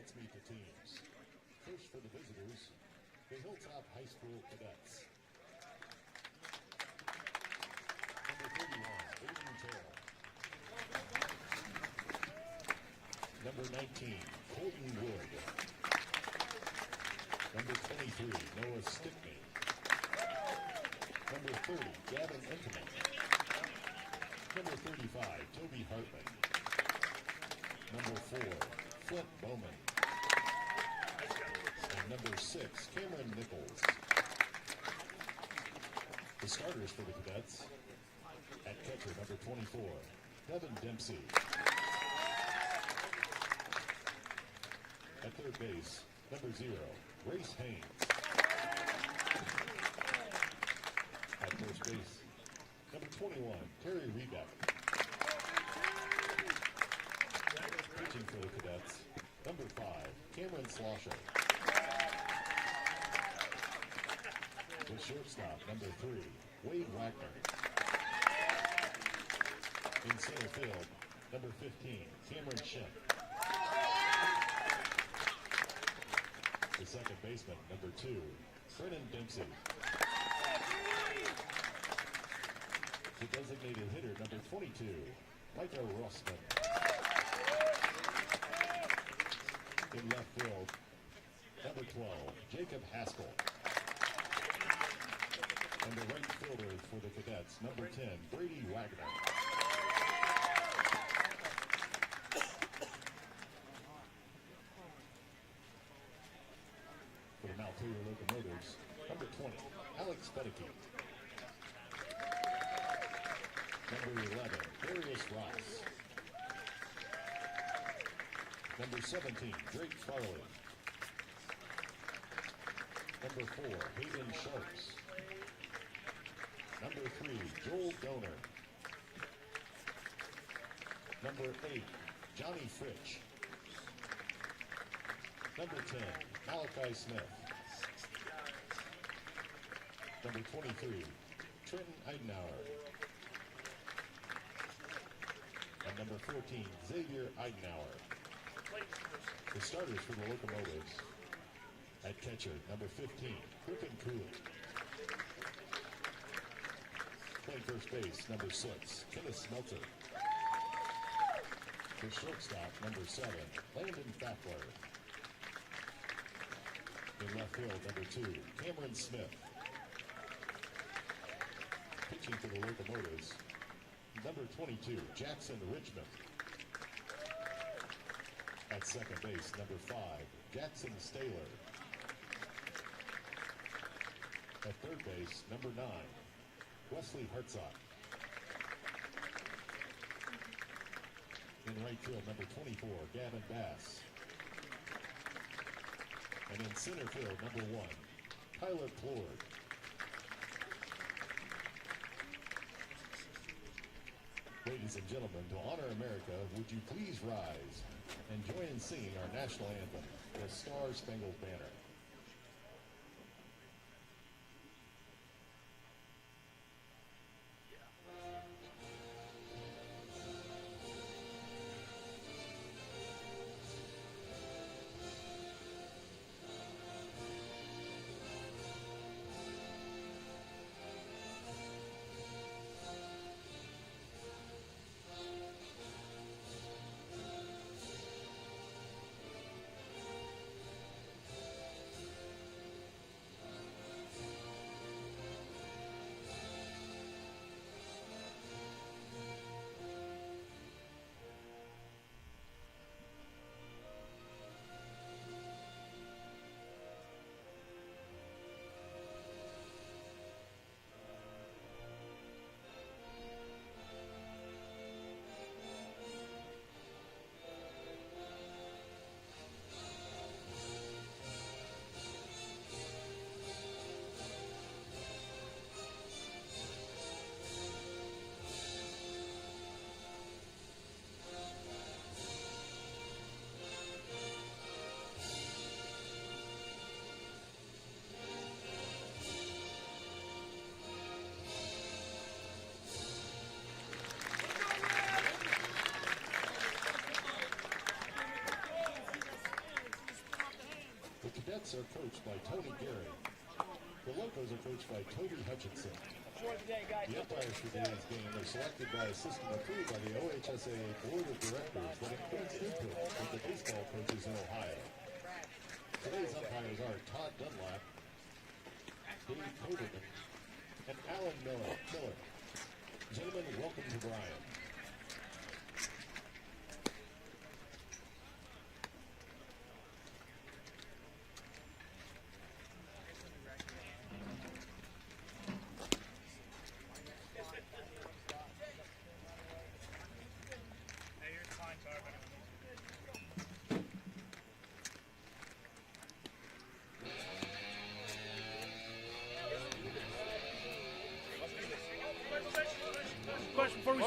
let's meet the teams. First for the visitors, the Hilltop High School Cadets. Number 31, Aiden Terrell. Number 19, Colton Wood. Number 23, Noah Stickney. Number 30, Gavin Entenman. Number 35, Toby Hartman. Number 4, Flint Bowman. And number 6, Cameron Nichols. The starters for the Cadets. At catcher, number 24, Devin Dempsey. At third base, number 0, Race Haynes. At first base, number 21, Terry Rebeck. Pitching for the Cadets, number 5, Cameron Slosher. The shortstop, number 3, Wade Wagner. In center field, number 15, Cameron Schiff. The second baseman, number 2, Brennan Dempsey. The designated hitter, number 22, Micah Rossman. In left field, number 12, Jacob Haskell. And the right fielder for the Cadets, number 10, Brady Wagner. For the Montpelier Locomotives, number 20, Alex Fedeke. Number 11, Darius Ross. Number 17, Drake Farley. Number 4, Hayden Sharps. Number 3, Joel Donor. Number 8, Johnny Fritsch. Number 10, Malachi Smith. Number 23, Trenton Eidenauer. And number 14, Xavier Eidenauer. The starters for the Locomotives. At catcher, number 15, Griffin Cooley. Playing first base, number 6, Kenneth Smelter. For shortstop, number 7, Landon Fackler. In left field, number 2, Cameron Smith. Pitching for the Locomotives, number 22, Jackson Richmond. At second base, number 5, Jackson Staylor. At third base, number 9, Wesley Hartzog. In right field, number 24, Gavin Bass. And in center field, number 1, Tyler Plord. Ladies and gentlemen, to honor America, would you please rise and join in singing our national anthem, the Star-Spangled Banner. cadets are coached by Tony Gary. The locals are coached by Toby Hutchinson. The umpires for today's game are selected by a system approved by the OHSAA Board of Directors that includes input from the baseball coaches in Ohio. Today's umpires are Todd Dunlap, Dave Coderman, and Alan Miller. Gentlemen, welcome to Bryan.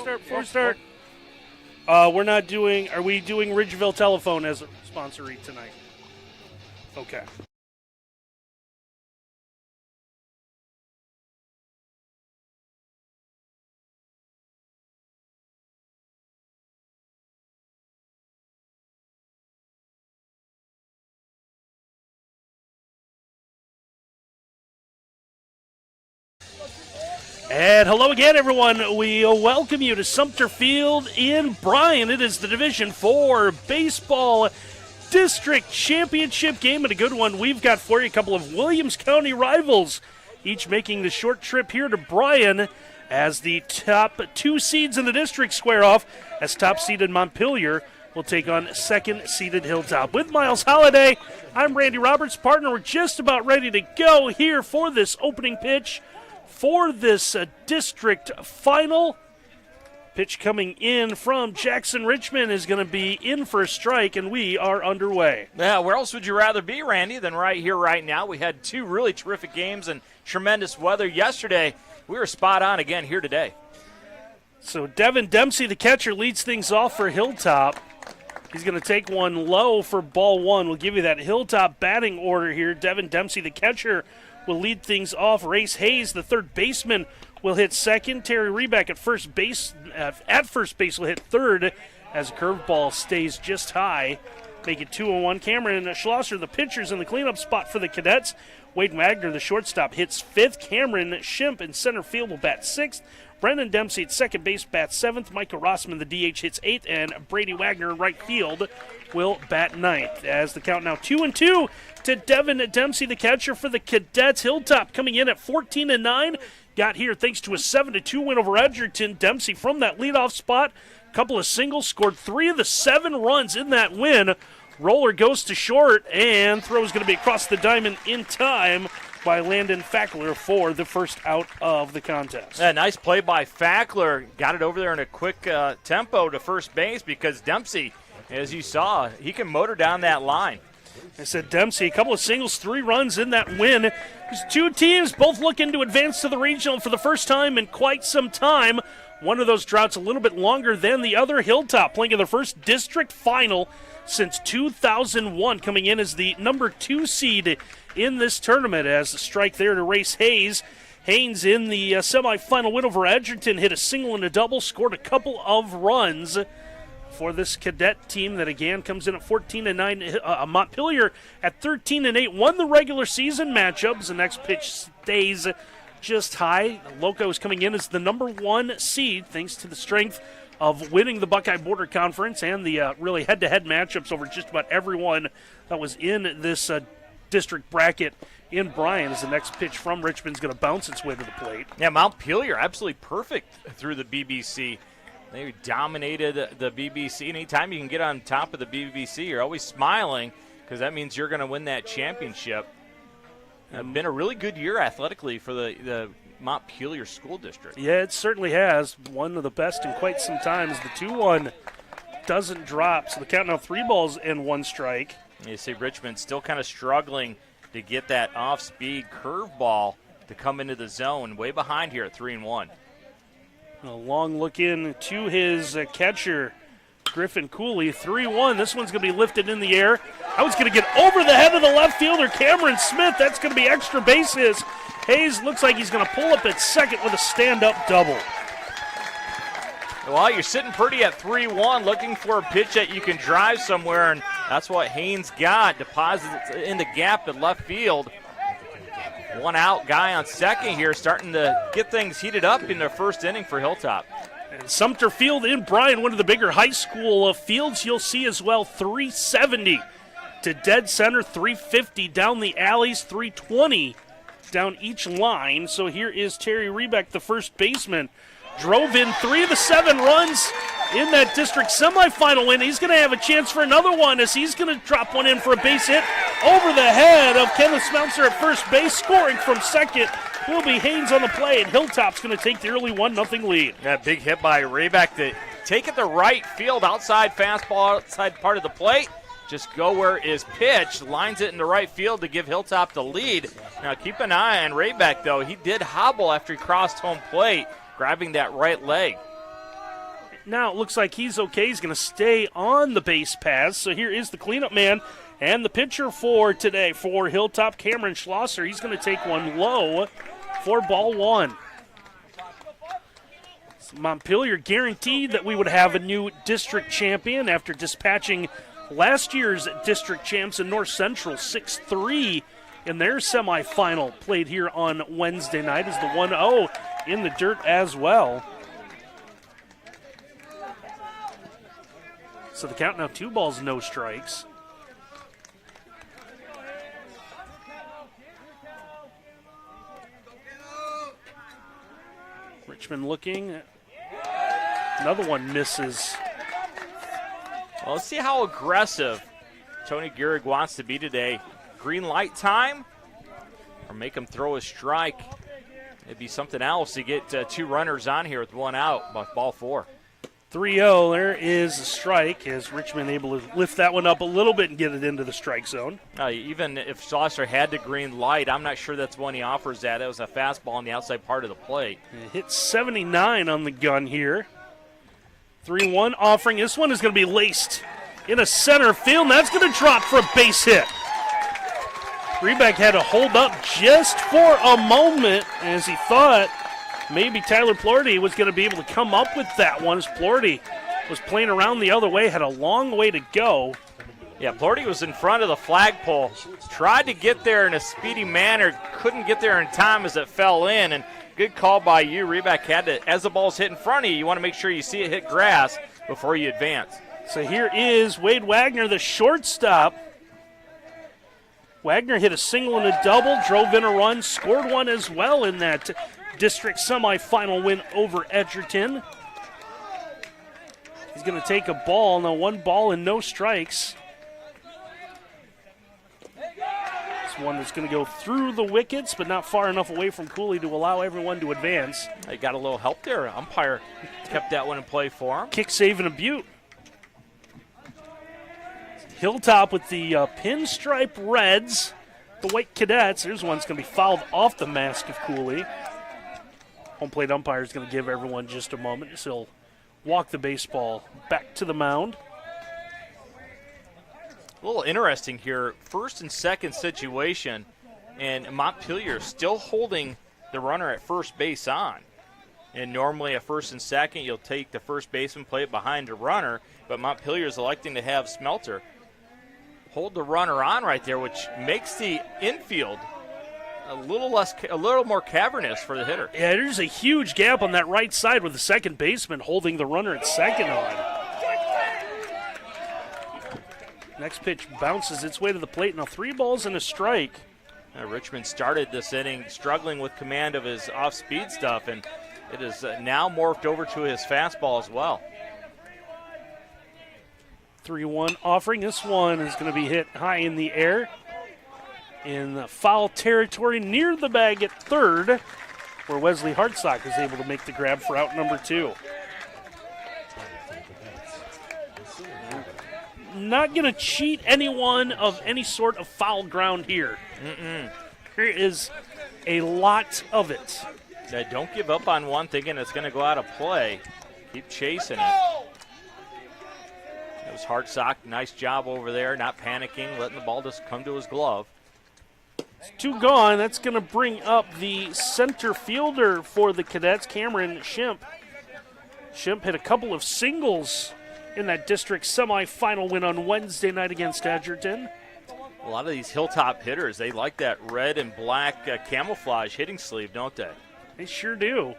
Before we start, we're not doing, are we doing Ridgeville Telephone as a sponsoree tonight? Okay. And hello again, everyone. We welcome you to Sumter Field in Bryan. It is the Division IV Baseball District Championship game, and a good one we've got for you. A couple of Williams County rivals, each making the short trip here to Bryan as the top two seeds in the district square off, as top-seeded Montpelier will take on second-seeded Hilltop. With Miles Holliday, I'm Randy Roberts, partner. We're just about ready to go here for this opening pitch for this district final. Pitch coming in from Jackson Richmond is going to be in for a strike, and we are underway. Yeah, where else would you rather be, Randy, than right here, right now? We had two really terrific games and tremendous weather yesterday. We were spot on again here today. So Devin Dempsey, the catcher, leads things off for Hilltop. He's going to take one low for ball one. We'll give you that Hilltop batting order here. Devin Dempsey, the catcher, will lead things off. Race Hayes, the third baseman, will hit second. Terry Reback at first base will hit third as a curveball stays just high. Make it 2-1. Cameron Schlosser, the pitcher's in the cleanup spot for the Cadets. Wade Wagner, the shortstop, hits fifth. Cameron Schimpf in center field will bat sixth. Brendan Dempsey at second base bats seventh. Micah Rossman, the DH, hits eighth. And Brady Wagner in right field will bat ninth. As the count now 2-2 to Devin Dempsey, the catcher for the Cadets. Hilltop coming in at 14-9. Got here thanks to a 7-2 win over Edgerton. Dempsey from that leadoff spot. A couple of singles, scored 3 of the 7 runs in that win. Roller goes to short, and throw is going to be across the diamond in time by Landon Fackler for the first out of the contest. Yeah, nice play by Fackler. Got it over there in a quick tempo to first base because Dempsey, as you saw, he can motor down that line. I said Dempsey, a couple of singles, 3 runs in that win. There's two teams both looking to advance to the regional for the first time in quite some time. One of those droughts a little bit longer than the other. Hilltop playing in their first district final since 2001, coming in as the number 2 seed in this tournament. As a strike there to Race Hayes. Haynes in the semifinal win over Edgerton hit a single and a double, scored a couple of runs for this Cadet team that again comes in at 14-9. Montpelier at 13-8 won the regular season matchups. The next pitch stays just high. Locos coming in as the number 1 seed thanks to the strength of winning the Buckeye Border Conference and the really head-to-head matchups over just about everyone that was in this district bracket in Bryan. As the next pitch from Richmond's going to bounce its way to the plate. Yeah, Montpelier absolutely perfect through the BBC. They dominated the BBC. Anytime you can get on top of the BBC, you're always smiling because that means you're going to win that championship. Been a really good year athletically for the Montpelier School District. Yeah, it certainly has. One of the best in quite some time as the 2-1 doesn't drop. So the count now 3 balls and 1 strike. You see Richmond still kind of struggling to get that off-speed curveball to come into the zone. Way behind here at 3-1. A long look in to his catcher, Griffin Cooley. 3-1. This one's going to be lifted in the air. That one's going to get over the head of the left fielder, Cameron Smith. That's going to be extra bases. Hayes looks like he's going to pull up at second with a stand-up double. Well, you're sitting pretty at 3-1, looking for a pitch that you can drive somewhere, and that's what Haynes got. Deposits in the gap at left field. One out guy on second here, starting to get things heated up in the first inning for Hilltop. And Sumter Field in Bryan, one of the bigger high school fields you'll see as well. 370 to dead center, 350 down the alleys, 320 down each line. So here is Terry Rebeck, the first baseman. Drove in 3 of the 7 runs in that district semifinal win. He's going to have a chance for another one as he's going to drop one in for a base hit over the head of Kenneth Smeltzer at first base. Scoring from second will be Haynes on the play, and Hilltop's going to take the early 1-0 lead. That big hit by Rebeck to take it to right field, outside fastball, outside part of the plate. Just go where it is pitched, lines it into right field to give Hilltop the lead. Now keep an eye on Rebeck, though. He did hobble after he crossed home plate, grabbing that right leg. Now it looks like he's okay. He's going to stay on the base paths. So here is the cleanup man and the pitcher for today for Hilltop, Cameron Schlosser. He's going to take one low for ball 1. Montpelier guaranteed that we would have a new district champion after dispatching last year's district champs in North Central 6-3 in their semifinal, played here on Wednesday night as the 1-0 in the dirt as well. So the count now 2 balls, no strikes. Richmond looking. Another one misses. Well, let's see how aggressive Tony Gehrig wants to be today. Green light time, or make him throw a strike. It'd be something else to get 2 runners on here with 1 out, ball 4. 3-0, there is a strike as Richmond able to lift that one up a little bit and get it into the strike zone. Even if Schlosser had the green light, I'm not sure that's when he offers that. It was a fastball on the outside part of the plate. It hit 79 on the gun here. 3-1 offering. This one is going to be laced into center field, and that's going to drop for a base hit. Rebeck had to hold up just for a moment as he thought maybe Tyler Plorty was going to be able to come up with that one as Plorty was playing around the other way, had a long way to go. Yeah, Plorty was in front of the flagpole, tried to get there in a speedy manner, couldn't get there in time as it fell in, and good call by you. Rebeck had to, as the ball's hit in front of you, you want to make sure you see it hit grass before you advance. So here is Wade Wagner, the shortstop. Wagner hit a single and a double, drove in a run, scored one as well in that district semifinal win over Edgerton. He's going to take a ball, now 1 ball and no strikes. This one is going to go through the wickets, but not far enough away from Cooley to allow everyone to advance. They got a little help there. Umpire kept that one in play for him. Kick, save, and a butte. Hilltop with the pinstripe reds, the white cadets. There's one's going to be fouled off the mask of Cooley. Home plate umpire is going to give everyone just a moment. So he'll walk the baseball back to the mound. A little interesting here. First and second situation, and Montpelier still holding the runner at first base on. And normally at first and second, you'll take the first baseman, play it behind the runner, but Montpelier is electing to have Smelter hold the runner on right there, which makes the infield a little more cavernous for the hitter. Yeah, there's a huge gap on that right side with the second baseman holding the runner at second on. Next pitch bounces its way to the plate. Now 3 balls and a strike. Richmond started this inning struggling with command of his off-speed stuff, and it is now morphed over to his fastball as well. 3-1 offering. This one is going to be hit high in the air in the foul territory near the bag at third, where Wesley Hartsock is able to make the grab for out number 2. Not going to cheat anyone of any sort of foul ground here. Here is a lot of it. Don't give up on one thinking it's going to go out of play. Keep chasing it. It was Hartsock. Nice job over there, not panicking, letting the ball just come to his glove. It's 2 gone. That's going to bring up the center fielder for the Cadets, Cameron Shimp. Shimp hit a couple of singles in that district semifinal win on Wednesday night against Edgerton. A lot of these Hilltop hitters, they like that red and black camouflage hitting sleeve, don't they? They sure do.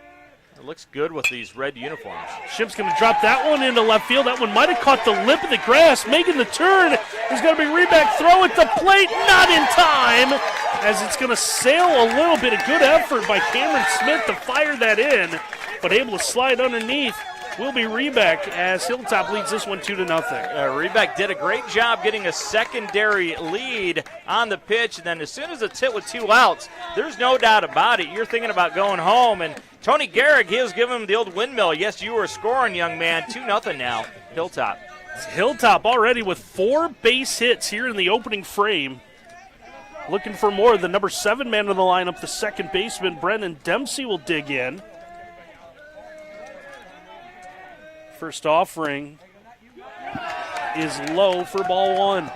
It looks good with these red uniforms. Shimp's going to drop that one into left field. That one might have caught the lip of the grass. Making the turn is going to be Reback. Throw at the plate. Not in time, as it's going to sail a little bit. A good effort by Cameron Smith to fire that in, but able to slide underneath. Will be Reback as Hilltop leads this one 2-0. Reback did a great job getting a secondary lead on the pitch, and then as soon as it's hit with 2 outs, there's no doubt about it. You're thinking about going home, and Tony Garrick, he was giving him the old windmill. Yes, you were scoring, young man. 2-0 now, Hilltop. Hilltop already with 4 base hits here in the opening frame. Looking for more. The number 7 man in the lineup, the second baseman, Brennan Dempsey, will dig in. First offering is low for ball 1.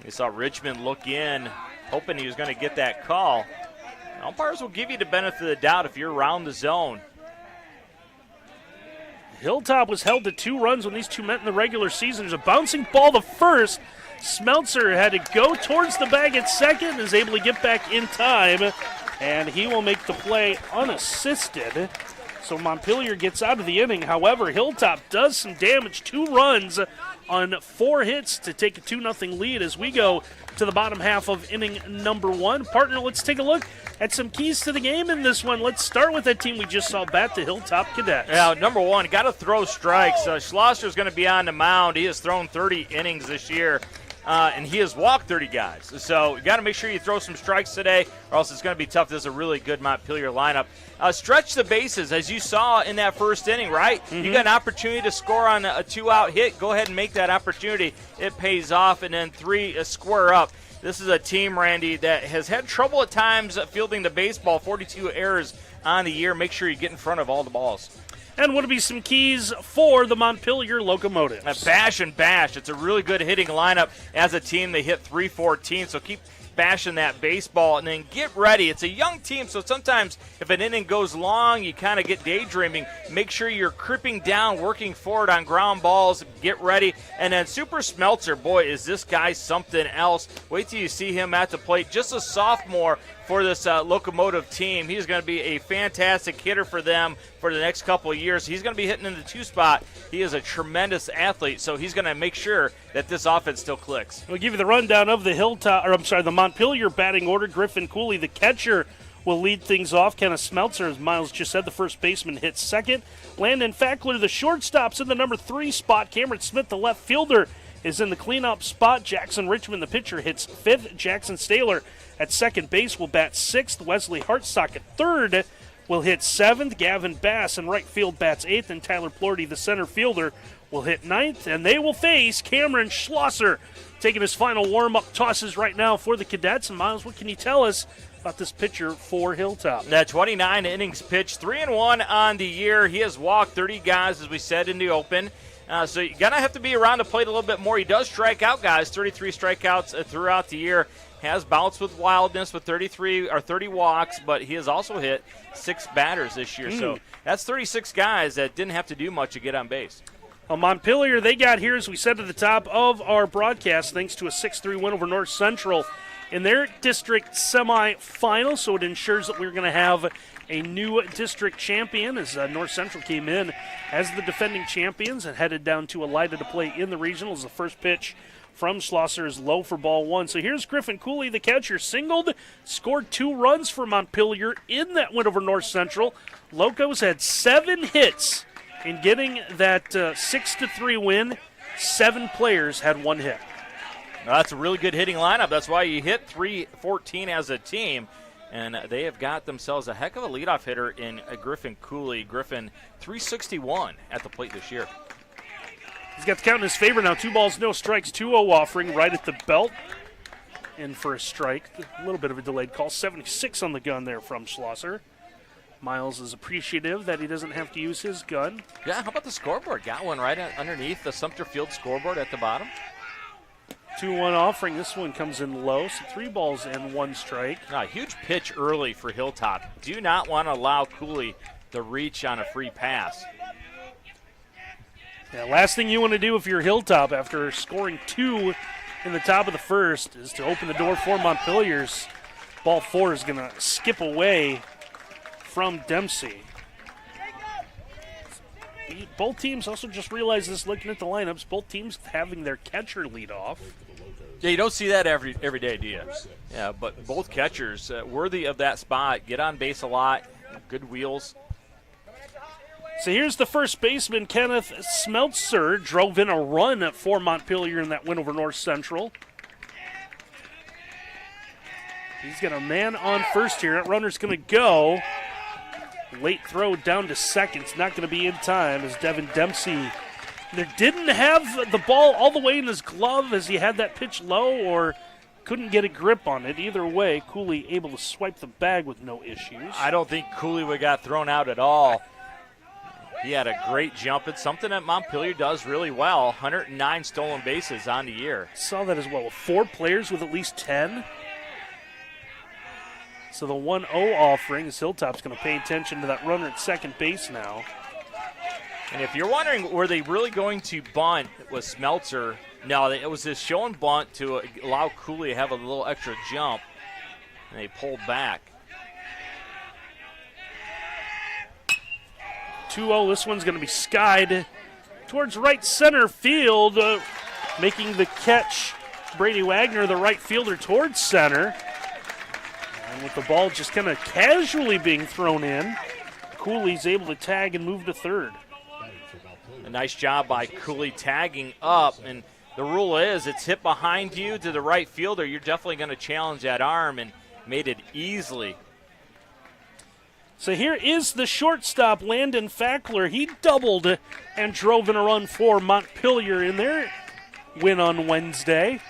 You saw Richmond look in, hoping he was going to get that call. Umpires will give you the benefit of the doubt if you're around the zone. Hilltop was held to 2 runs when these two met in the regular season. There's a bouncing ball to first. Smeltzer had to go towards the bag at second and is able to get back in time, and he will make the play unassisted. So Montpelier gets out of the inning. However, Hilltop does some damage. 2 runs on 4 hits to take a 2-0 lead as we go to the bottom half of inning number 1. Partner, let's take a look at some keys to the game in this one. Let's start with that team we just saw bat, the Hilltop Cadets. Yeah, number 1, got to throw strikes. Schlosser's going to be on the mound. He has thrown 30 innings this year. And he has walked 30 guys. So you got to make sure you throw some strikes today, or else it's going to be tough. This is a really good Montpelier lineup. Stretch the bases, as you saw in that first inning, right? You got an opportunity to score on a 2-out hit. Go ahead and make that opportunity. It pays off. And then 3, square up. This is a team, Randy, that has had trouble at times fielding the baseball. 42 errors on the year. Make sure you get in front of all the balls. And what would be some keys for the Montpelier Locomotives? Bash and bash. It's a really good hitting lineup as a team. They hit .314, so keep bashing that baseball and then get ready. It's a young team, so sometimes if an inning goes long, you kind of get daydreaming. Make sure you're creeping down, working forward on ground balls. Get ready. And then Super Smeltzer, boy, is this guy something else. Wait till you see him at the plate. Just a sophomore for this Locomotive team. He's going to be a fantastic hitter for them for the next couple of years. He's going to be hitting in the 2 spot. He is a tremendous athlete, so he's going to make sure that this offense still clicks. We'll give you the rundown of the Montpelier batting order. Griffin Cooley, the catcher, will lead things off. Kenneth Smeltzer, as Miles just said, the first baseman, hits second. Landon Fackler, the shortstop's in the number 3 spot. Cameron Smith, the left fielder, is in the cleanup spot. Jackson Richmond, the pitcher, hits 5th. Jackson Staylor at second base will bat 6th. Wesley Hartsock at 3rd will hit 7th. Gavin Bass in right field bats 8th. And Tyler Plorty, the center fielder, will hit 9th. And they will face Cameron Schlosser, taking his final warm-up tosses right now for the Cadets. And Miles, what can you tell us about this pitcher for Hilltop? 29 innings pitched, 3-1 on the year. He has walked 30 guys, as we said, in the open. So you're going to have to be around the plate a little bit more. He does strike out guys, 33 strikeouts throughout the year. Has bounced with wildness with 30 walks, but he has also hit 6 batters this year. So that's 36 guys that didn't have to do much to get on base. Well, Montpelier, they got here, as we said at the top of our broadcast, thanks to a 6-3 win over North Central in their district semifinal. So it ensures that we're going to have a new district champion, as North Central came in as the defending champions and headed down to Elida to play in the regionals. The first pitch from Schlosser is low for ball 1. So here's Griffin Cooley, the catcher, singled, scored 2 runs for Montpelier in that win over North Central. Locos had 7 hits in getting that 6-3 win. 7 players had 1 hit. That's a really good hitting lineup. That's why you hit .314 as a team. And they have got themselves a heck of a leadoff hitter in Griffin Cooley. Griffin, .361 at the plate this year. He's got the count in his favor now. 2 balls, no strikes, 2-0 offering right at the belt. In for a strike. A little bit of a delayed call. 76 on the gun there from Schlosser. Miles is appreciative that he doesn't have to use his gun. Yeah, how about the scoreboard? Got one right underneath the Sumter Field scoreboard at the bottom. 2-1 offering. This one comes in low, so 3 balls and 1 strike. A huge pitch early for Hilltop. Do not want to allow Cooley the reach on a free pass. Yeah, last thing you want to do if you're Hilltop after scoring 2 in the top of the first is to open the door for Montpelier's. Ball 4 is going to skip away from Dempsey. Both teams also just realized this looking at the lineups. Both teams having their catcher lead off. Yeah, you don't see that every day, do you? Yeah, but both catchers worthy of that spot. Get on base a lot. Good wheels. So here's the first baseman, Kenneth Smeltzer, drove in a run for Montpelier in that win over North Central. He's got a man on first here. That runner's going to go. Late throw down to second. It's not going to be in time as Devin Dempsey didn't have the ball all the way in his glove as he had that pitch low or couldn't get a grip on it. Either way, Cooley able to swipe the bag with no issues. I don't think Cooley would got thrown out at all. He had a great jump. It's something that Montpelier does really well. 109 stolen bases on the year. Saw that as well. 4 players with at least 10. So the 1-0 offering is Hilltop's going to pay attention to that runner at second base now. And if you're wondering, were they really going to bunt with Smeltzer? No, it was just showing bunt to allow Cooley to have a little extra jump, and they pulled back. 2-0, this one's going to be skied towards right center field, making the catch. Brady Wagner, the right fielder, towards center. And with the ball just kind of casually being thrown in, Cooley's able to tag and move to third. A nice job by Cooley tagging up, and the rule is it's hit behind you to the right fielder. You're definitely going to challenge that arm, and made it easily. So here is the shortstop, Landon Fackler. He doubled and drove in a run for Montpelier in their win on Wednesday.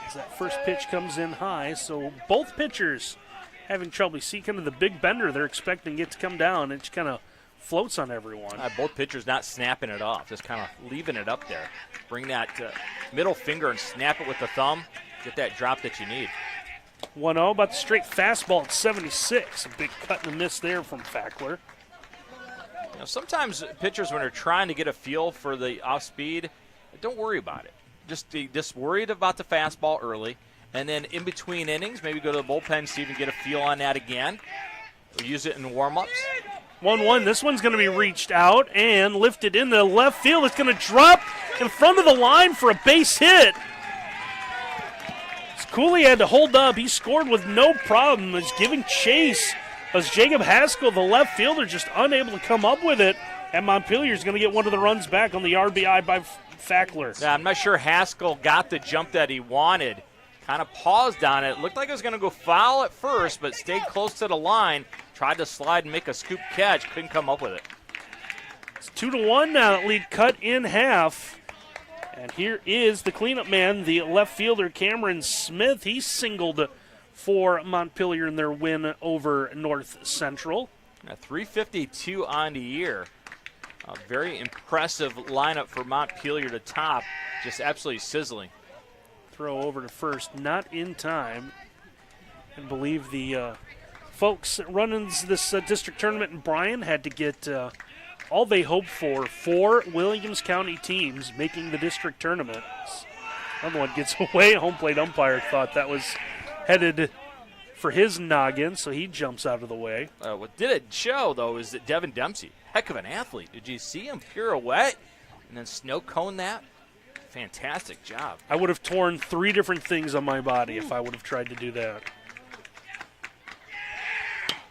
As that first pitch comes in high, so both pitchers having trouble. You see kind of the big bender they're expecting it to come down. It just kind of floats on everyone. Both pitchers not snapping it off, just kind of leaving it up there. Bring that middle finger and snap it with the thumb. Get that drop that you need. 1-0, about the straight fastball at 76. A big cut and a miss there from Fackler. You know, sometimes pitchers, when they're trying to get a feel for the off speed, don't worry about it. Just worried about the fastball early, and then in between innings, maybe go to the bullpen, see if you can get a feel on that again. Or use it in warm-ups. 1-1. This one's going to be reached out and lifted into left field. It's going to drop in front of the line for a base hit. Cooley had to hold up. He scored with no problem. He's giving chase as Jacob Haskell, the left fielder, just unable to come up with it. And Montpelier's going to get one of the runs back on the RBI by Fackler. Yeah, I'm not sure Haskell got the jump that he wanted. Kind of paused on it. Looked like it was going to go foul at first, but stayed close to the line. Tried to slide and make a scoop catch. Couldn't come up with it. It's 2-1 now. That lead cut in half. And here is the cleanup man, the left fielder, Cameron Smith. He singled for Montpelier in their win over North Central. A 352 on the year. A very impressive lineup for Montpelier to top. Just absolutely sizzling. Throw over to first, not in time. I believe the folks running this district tournament in Bryan had to get all they hoped for 4 Williams County teams making the district tournament. Another one gets away. Home plate umpire thought that was headed for his noggin, so he jumps out of the way. What did it show, though, is that Devin Dempsey, heck of an athlete. Did you see him pirouette and then snow cone that? Fantastic job. I would have torn 3 different things on my body if I would have tried to do that.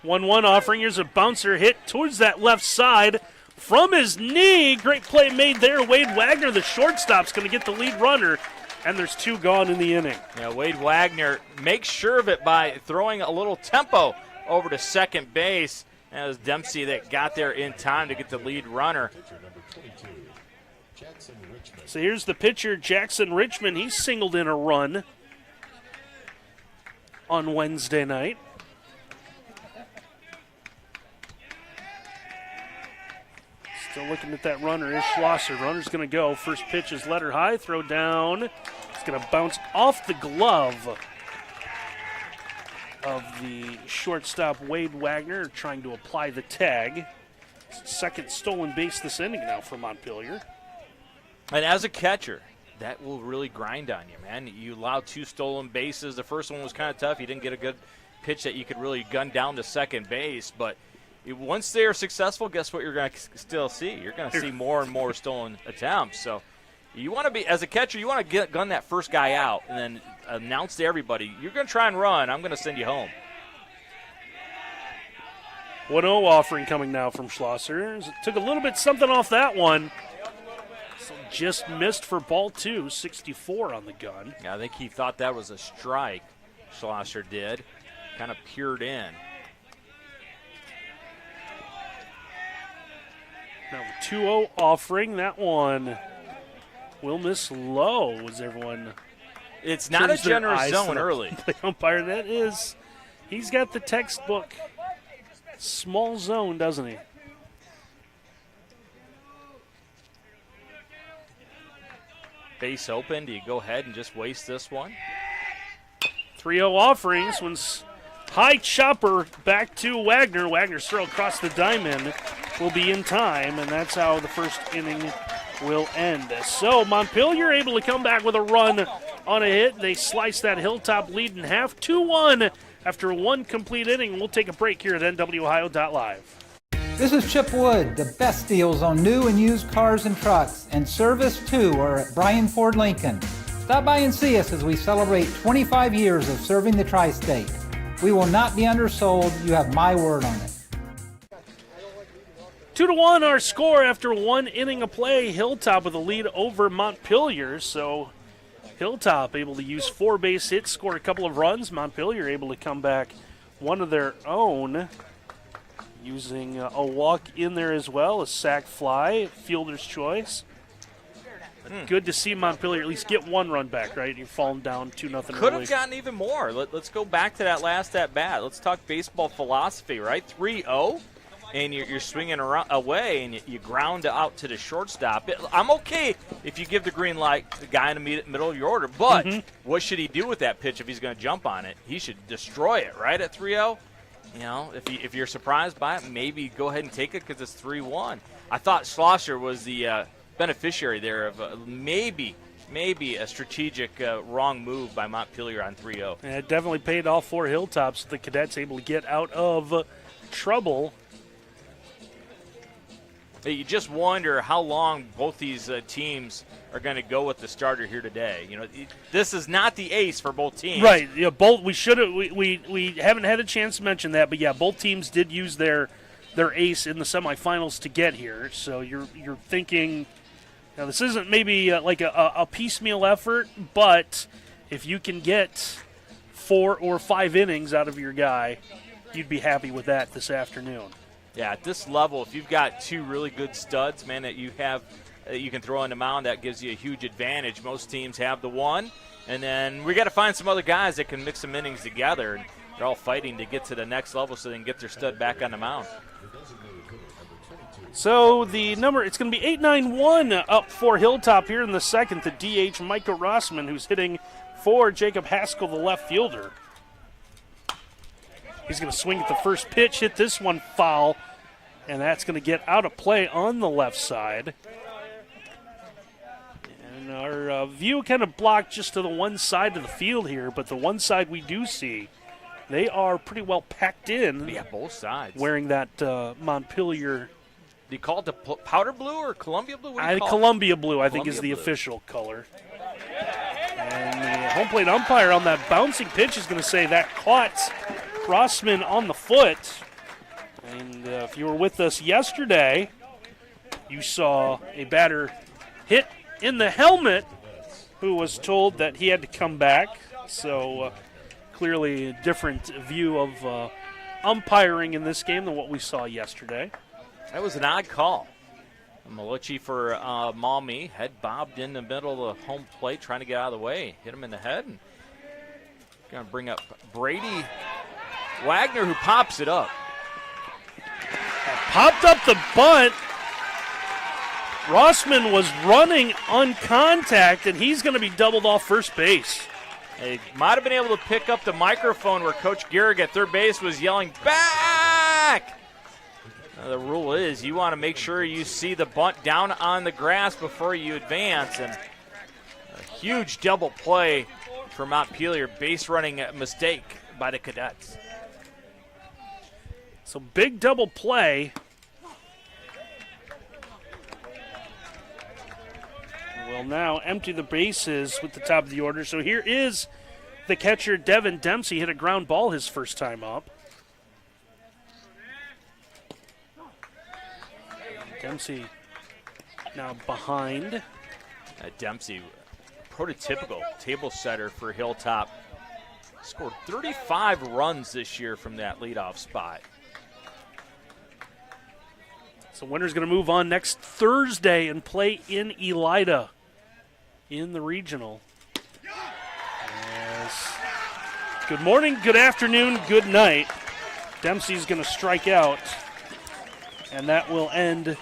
1-1 offering. Here's a bouncer hit towards that left side. From his knee, great play made there. Wade Wagner, the shortstop's going to get the lead runner, and there's 2 gone in the inning. Yeah, Wade Wagner makes sure of it by throwing a little tempo over to second base. That was Dempsey that got there in time to get the lead runner. So here's the pitcher, Jackson Richmond. He singled in a run on Wednesday night. Still looking at that runner is Schlosser. Runner's going to go. First pitch is letter high. Throw down. It's going to bounce off the glove of the shortstop, Wade Wagner, trying to apply the tag. second stolen base this inning now for Montpelier. And as a catcher, that will really grind on you, man. You allow 2 stolen bases. The first one was kind of tough. You didn't get a good pitch that you could really gun down to second base. But once they are successful, guess what you're going to still see? You're going to see more and more stolen attempts. So you want to be, as a catcher, you want to gun that first guy out and then announce to everybody, you're going to try and run. I'm going to send you home. 1-0 offering coming now from Schlosser. Took a little bit something off that one. So just missed for ball 2, 64 on the gun. Yeah, I think he thought that was a strike, Schlosser did. Kind of peered in. Now the 2-0 offering, that one will miss low as everyone. It's not a turns their generous eyes zone to the early. play umpire. That is, he's got the textbook small zone, doesn't he? Base open. Do you go ahead and just waste this one? 3-0 offering. This one's high chopper back to Wagner. Wagner's throw across the diamond will be in time, and that's how the first inning will end. So Montpelier able to come back with a run on a hit. They slice that Hilltop lead in half, 2-1 after one complete inning. We'll take a break here at NWOhio.live. This is Chip Wood. The best deals on new and used cars and trucks and service too are at Bryan Ford Lincoln. Stop by and see us as we celebrate 25 years of serving the tri-state. We will not be undersold. You have my word on it. 2-1 our score after one inning of play. Hilltop with a lead over Montpelier. So Hilltop able to use 4 base hits, score a couple of runs. Montpelier able to come back one of their own, using a walk in there as well, a sac fly, fielder's choice. Good to see Montpelier at least get one run back, right? You've fallen down 2-0. Could have gotten even more. Let's go back to that last at bat. Let's talk baseball philosophy, right? 3-0, and you're swinging away, and you ground out to the shortstop. I'm okay if you give the green light to the guy in the middle of your order, but what should he do with that pitch if he's going to jump on it? He should destroy it, right, at 3-0? You know, if you're surprised by it, maybe go ahead and take it because it's 3-1. I thought Schlosser was the beneficiary there of maybe a strategic wrong move by Montpelier on 3-0. And it definitely paid off for Hilltops. The Cadets able to get out of trouble. You just wonder how long both these teams are going to go with the starter here today. You know, this is not the ace for both teams. Right. Yeah. Both. We should have. We haven't had a chance to mention that, but yeah, both teams did use their ace in the semifinals to get here. So you're thinking, now this isn't maybe like a piecemeal effort, but if you can get 4 or 5 innings out of your guy, you'd be happy with that this afternoon. Yeah, at this level, if you've got 2 really good studs, man, that you have you can throw on the mound, that gives you a huge advantage. Most teams have the one, and then we got to find some other guys that can mix some innings together, and they're all fighting to get to the next level so they can get their stud back on the mound. So the number, it's going to be 8-9-1 up for Hilltop here in the second. The DH, Micah Rossman, who's hitting for Jacob Haskell, the left fielder. He's going to swing at the first pitch, hit this one foul, and that's going to get out of play on the left side. And our view kind of blocked just to the one side of the field here, but the one side we do see, they are pretty well packed in. Yeah, both sides. Wearing that Montpelier. Do you call it the powder blue or Columbia blue? What do you call Columbia blue, I think, Columbia is the blue. official color. And the home plate umpire on that bouncing pitch is going to say that caught Rossman on the foot. And if you were with us yesterday, you saw a batter hit in the helmet who was told that he had to come back. So clearly a different view of umpiring in this game than what we saw yesterday. That was an odd call. Malucci for Maumee. Head bobbed in the middle of the home plate, trying to get out of the way. Hit him in the head. And going to bring up Brady Wagner, who pops it up. Popped up the bunt. Rossman was running on contact, and he's going to be doubled off first base. They might have been able to pick up the microphone where Coach Gehrig at third base was yelling, "Back!" The rule is you want to make sure you see the bunt down on the grass before you advance. And a huge double play for Montpelier, base running mistake by the Cadets. So big double play. Will now empty the bases with the top of the order. So here is the catcher, Devin Dempsey, hit a ground ball his first time up. Dempsey now behind. Dempsey, prototypical table setter for Hilltop. Scored 35 runs this year from that leadoff spot. So winner's going to move on next Thursday and play in Elida in the regional. Good morning, good afternoon, good night. Dempsey's going to strike out, and that will end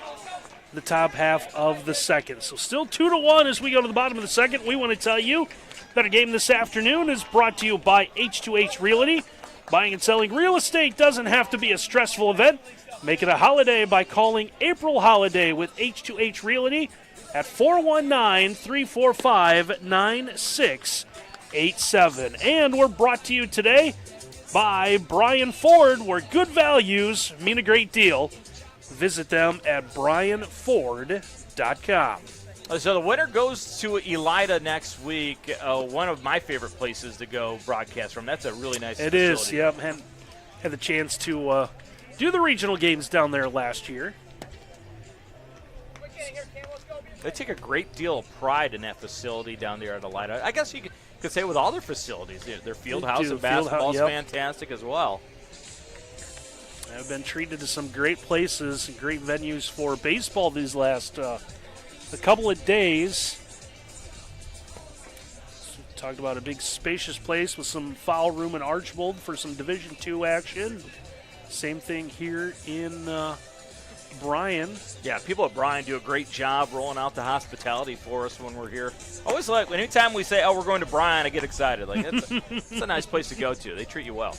the top half of the second. So still 2-1 as we go to the bottom of the second. We want to tell you that our game this afternoon is brought to you by H2H Realty. Buying and selling real estate doesn't have to be a stressful event. Make it a holiday by calling April Holiday with H2H Realty at 419-345-9687. And we're brought to you today by Brian Ford, where good values mean a great deal. Visit them at brianford.com. So the winner goes to Elida next week, one of my favorite places to go broadcast from. That's a really nice facility. It is, yep. Had the chance to do the regional games down there last year. They take a great deal of pride in that facility down there at Elida. I guess you could say with all their facilities. Their field house and basketball is fantastic as well. I've been treated to some great places and great venues for baseball these last a couple of days. So talked about a big spacious place with some foul room in Archbold for some Division II action. Same thing here in Bryan. Yeah, people at Bryan do a great job rolling out the hospitality for us when we're here. Always like, anytime we say, we're going to Bryan, I get excited. Like, it's a nice place to go to. They treat you well.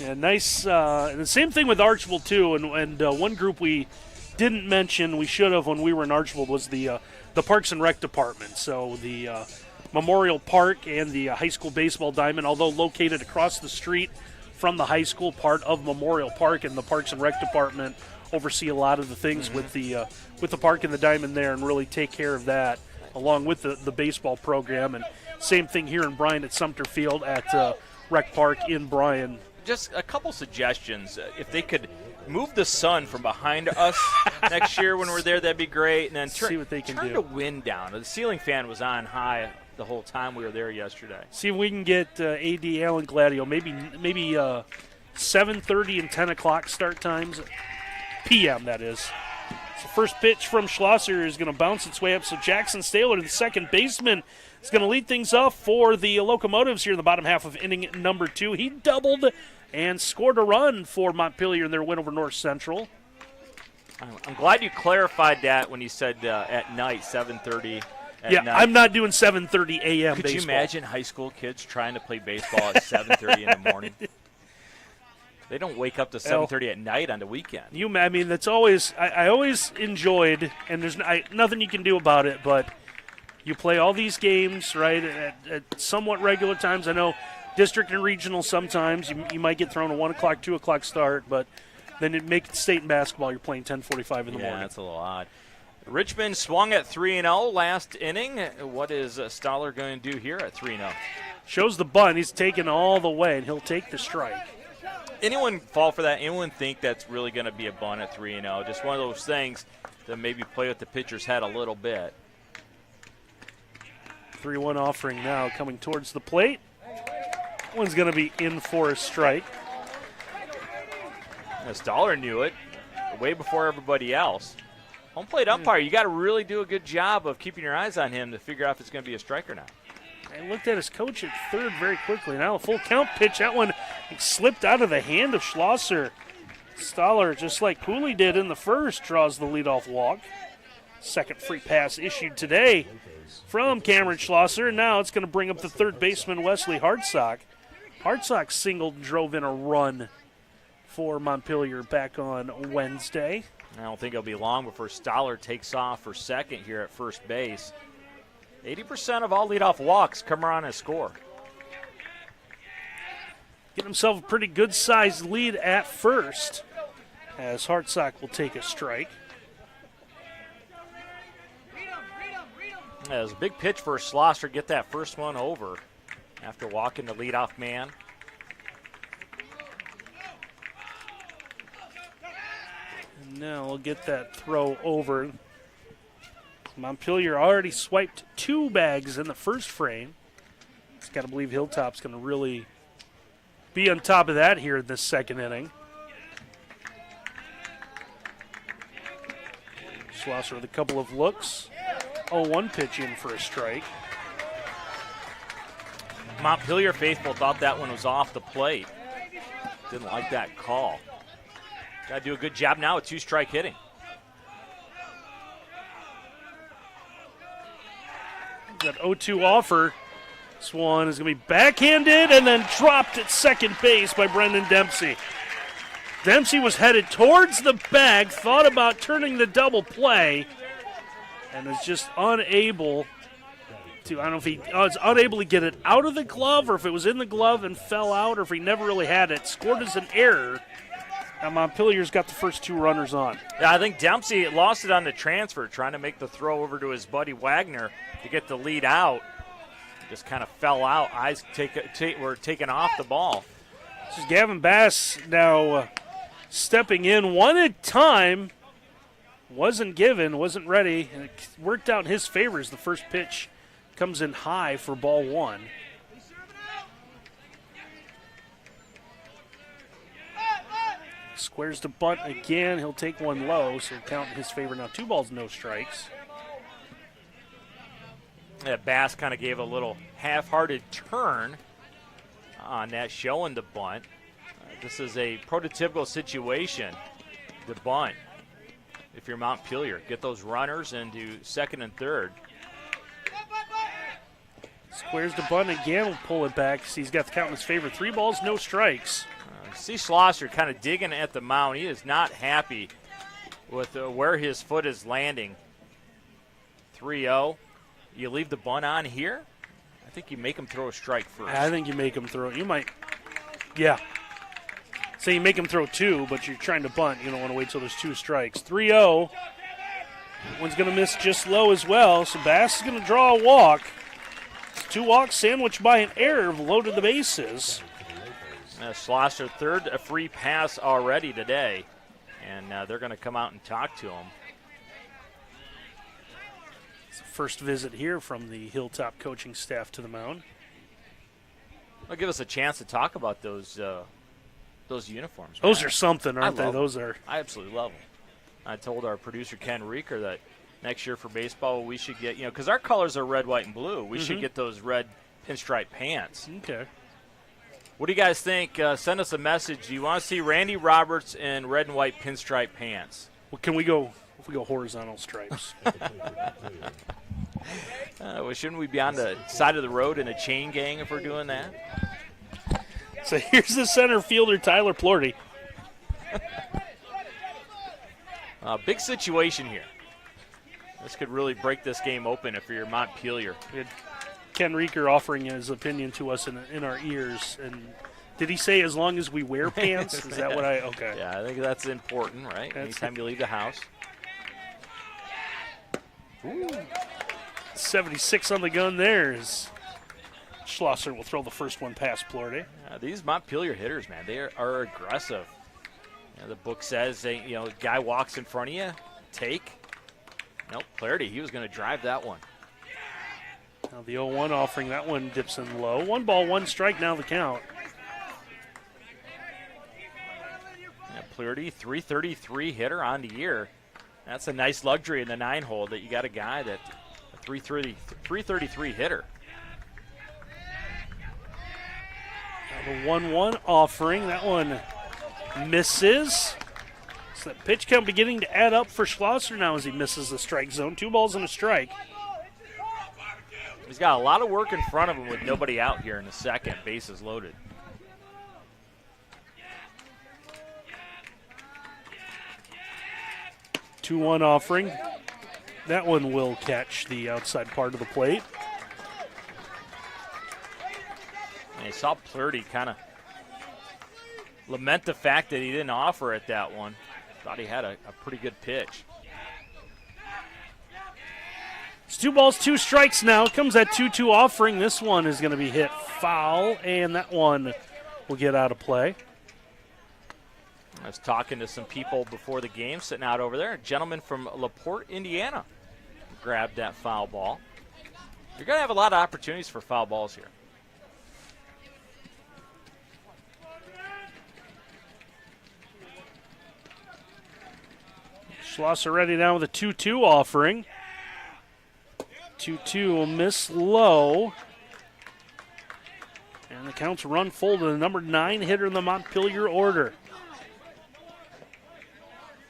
Yeah, nice. And the same thing with Archbold, too. And one group we didn't mention, we should have when we were in Archbold, was the Parks and Rec Department. So the Memorial Park and the high school baseball diamond, although located across the street from the high school, part of Memorial Park, and the Parks and Rec Department oversee a lot of the things with the park and the diamond there and really take care of that along with the baseball program. And same thing here in Bryan at Sumter Field at Rec Park in Bryan. Just a couple suggestions. If they could move the sun from behind us next year when we're there, that'd be great. And then see what they can turn do. the wind down. The ceiling fan was on high the whole time we were there yesterday. See if we can get AD Alan Gladio, maybe 7:30 and 10 o'clock start times, p.m. that is. So first pitch from Schlosser is going to bounce its way up. So Jackson Staler, the second baseman, is going to lead things off for the Locomotives here in the bottom half of inning number 2. He doubled and scored a run for Montpelier in their win over North Central. I'm glad you clarified that when you said at night, 7:30 at night. I'm not doing 7:30 a.m. Could baseball. you imagine high school kids trying to play baseball at 7:30 in the morning? They don't wake up to 7:30 at night on the weekend. I mean, that's always I always enjoyed, and there's nothing you can do about it, but you play all these games, right, at somewhat regular times. I know district and regional sometimes you might get thrown a 1 o'clock, 2 o'clock start, but then it makes it state in basketball, you're playing 10:45 in the morning. Yeah, that's a little odd. Richmond swung at 3-0 last inning. What is Stoller going to do here at 3-0? Shows the bunt. He's taken all the way, and he'll take the strike. Anyone fall for that? Anyone think that's really going to be a bunt at 3-0? Just one of those things that maybe play with the pitcher's head a little bit. 3-1 offering now coming towards the plate. One's going to be in for a strike. Stoller knew it way before everybody else. Home plate umpire, you got to really do a good job of keeping your eyes on him to figure out if it's going to be a strike or not. I looked at his coach at third very quickly. Now a full count pitch. That one slipped out of the hand of Schlosser. Stoller, just like Pooley did in the first, draws the leadoff walk. Second free pass issued today from Cameron Schlosser. And now it's going to bring up the third baseman, Wesley Hartsock. Hartsock singled and drove in a run for Montpelier back on Wednesday. I don't think it'll be long before Stoller takes off for second here at first base. 80% of all leadoff walks come around and score. Getting himself a pretty good-sized lead at first, as Hartsock will take a strike. Yeah, it was a big pitch for Schlosser, get that first one over after walking the leadoff man. And now we'll get that throw over. Montpelier already swiped 2 bags in the first frame. Just got to believe Hilltop's going to really be on top of that here in this second inning. Schlosser with a couple of looks. 0-1 pitch in for a strike. Montpelier faithful thought that one was off the plate. Didn't like that call. Got to do a good job now with 2-strike hitting. That 0-2 offer. This one is going to be backhanded and then dropped at second base by Brendan Dempsey. Dempsey was headed towards the bag, thought about turning the double play, and is just unable to, I don't know if he was unable to get it out of the glove or if it was in the glove and fell out or if he never really had it. Scored as an error. Now Montpelier's got the first 2 runners on. Yeah, I think Dempsey lost it on the transfer, trying to make the throw over to his buddy Wagner to get the lead out. Just kind of fell out. Eyes were taken off the ball. This is Gavin Bass now stepping in one at a time. Wasn't given, wasn't ready, and it worked out in his favor as the first pitch comes in high for ball 1. Squares to bunt again. He'll take one low, so count in his favor now. 2 balls, no strikes. Yeah, Bass kind of gave a little half-hearted turn on that, showing the bunt. This is a prototypical situation, the bunt. If you're Montpelier, get those runners into second and third. Squares to bunt again. We'll pull it back. He's got the count in his favor. 3 balls, no strikes. See Schlosser kind of digging at the mound. He is not happy with where his foot is landing. 3-0. You leave the bunt on here? I think you make him throw a strike first. I think you make him throw. You might, yeah. Say you make him throw 2, but you're trying to bunt. You don't want to wait till there's 2 strikes. 3-0. One's going to miss just low as well, so Bass is going to draw a walk. It's 2 walks sandwiched by an error, low to the bases. Schlosser, third a free pass already today, and they're going to come out and talk to him. It's the first visit here from the Hilltop coaching staff to the mound. It'll give us a chance to talk about those uniforms. Those man. are something, aren't they? them. Those are. I absolutely love them. I told our producer Ken Reeker that next year for baseball we should get, because our colors are red, white, and blue. We should get those red pinstripe pants. Okay. What do you guys think? Send us a message. Do you want to see Randy Roberts in red and white pinstripe pants? Well, can we go? If we go horizontal stripes. Well, shouldn't we be on the side of the road in a chain gang if we're doing that? So here's the center fielder, Tyler Plorty. Big situation here. This could really break this game open if you're Montpelier. We had Ken Reeker offering his opinion to us in our ears. And did he say as long as we wear pants? Is that what I – okay. Yeah, I think that's important, right? Anytime you leave the house. Ooh. 76 on the gun there is Schlosser will throw the first one past Plorty. These Montpelier hitters, man, they are aggressive. The book says, guy walks in front of you, take. Nope, Plorty, he was going to drive that one. Now the 0-1 offering, that one dips in low. 1 ball, 1 strike, now the count. Plorty, 333 hitter on the year. That's a nice luxury in the 9-hole that you got a guy that a 333 hitter. Now the 1-1 offering, that one misses. So that pitch count beginning to add up for Schlosser now as he misses the strike zone. 2 balls and a strike. He's got a lot of work in front of him with nobody out here in the second. Bases loaded. 2-1 offering. That one will catch the outside part of the plate. And you saw Plurdy kind of lament the fact that he didn't offer at that one. Thought he had a pretty good pitch. It's 2 balls, 2 strikes now. Comes that 2-2 offering. This one is going to be hit foul, and that one will get out of play. I was talking to some people before the game sitting out over there. A gentleman from LaPorte, Indiana, grabbed that foul ball. You're going to have a lot of opportunities for foul balls here. Schlosser ready now with a 2-2 offering. 2-2 will miss low. And the count's run full to the number 9 hitter in the Montpelier order.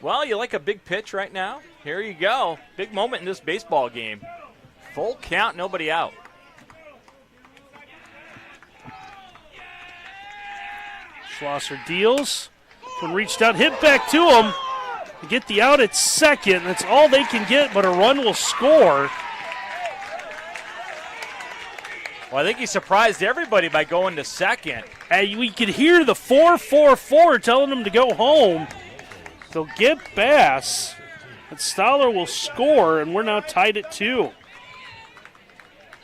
Well, you like a big pitch right now? Here you go. Big moment in this baseball game. Full count, nobody out. Schlosser deals. When reached out, hit back to him. To get the out at second. That's all they can get, but a run will score. Well, I think he surprised everybody by going to second. Hey, we could hear the 4-4-4 telling them to go home. They'll get Bass. And Stoller will score, and we're now tied at 2.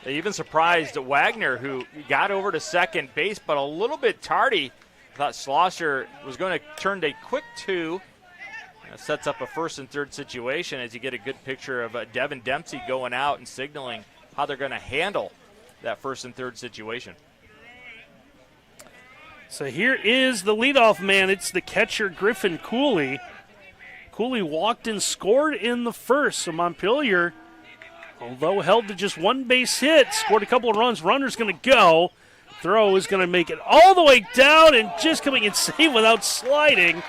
They even surprised Wagner, who got over to second base, but a little bit tardy. Thought Schlosser was going to turn a quick 2. That sets up a first and third situation as you get a good picture of Devin Dempsey going out and signaling how they're going to handle that first and third situation. So here is the leadoff man. It's the catcher, Griffin Cooley. Cooley walked and scored in the first. So Montpelier, although held to just 1 base hit, scored a couple of runs. Runner's going to go. Throw is going to make it all the way down, and just coming in safe without sliding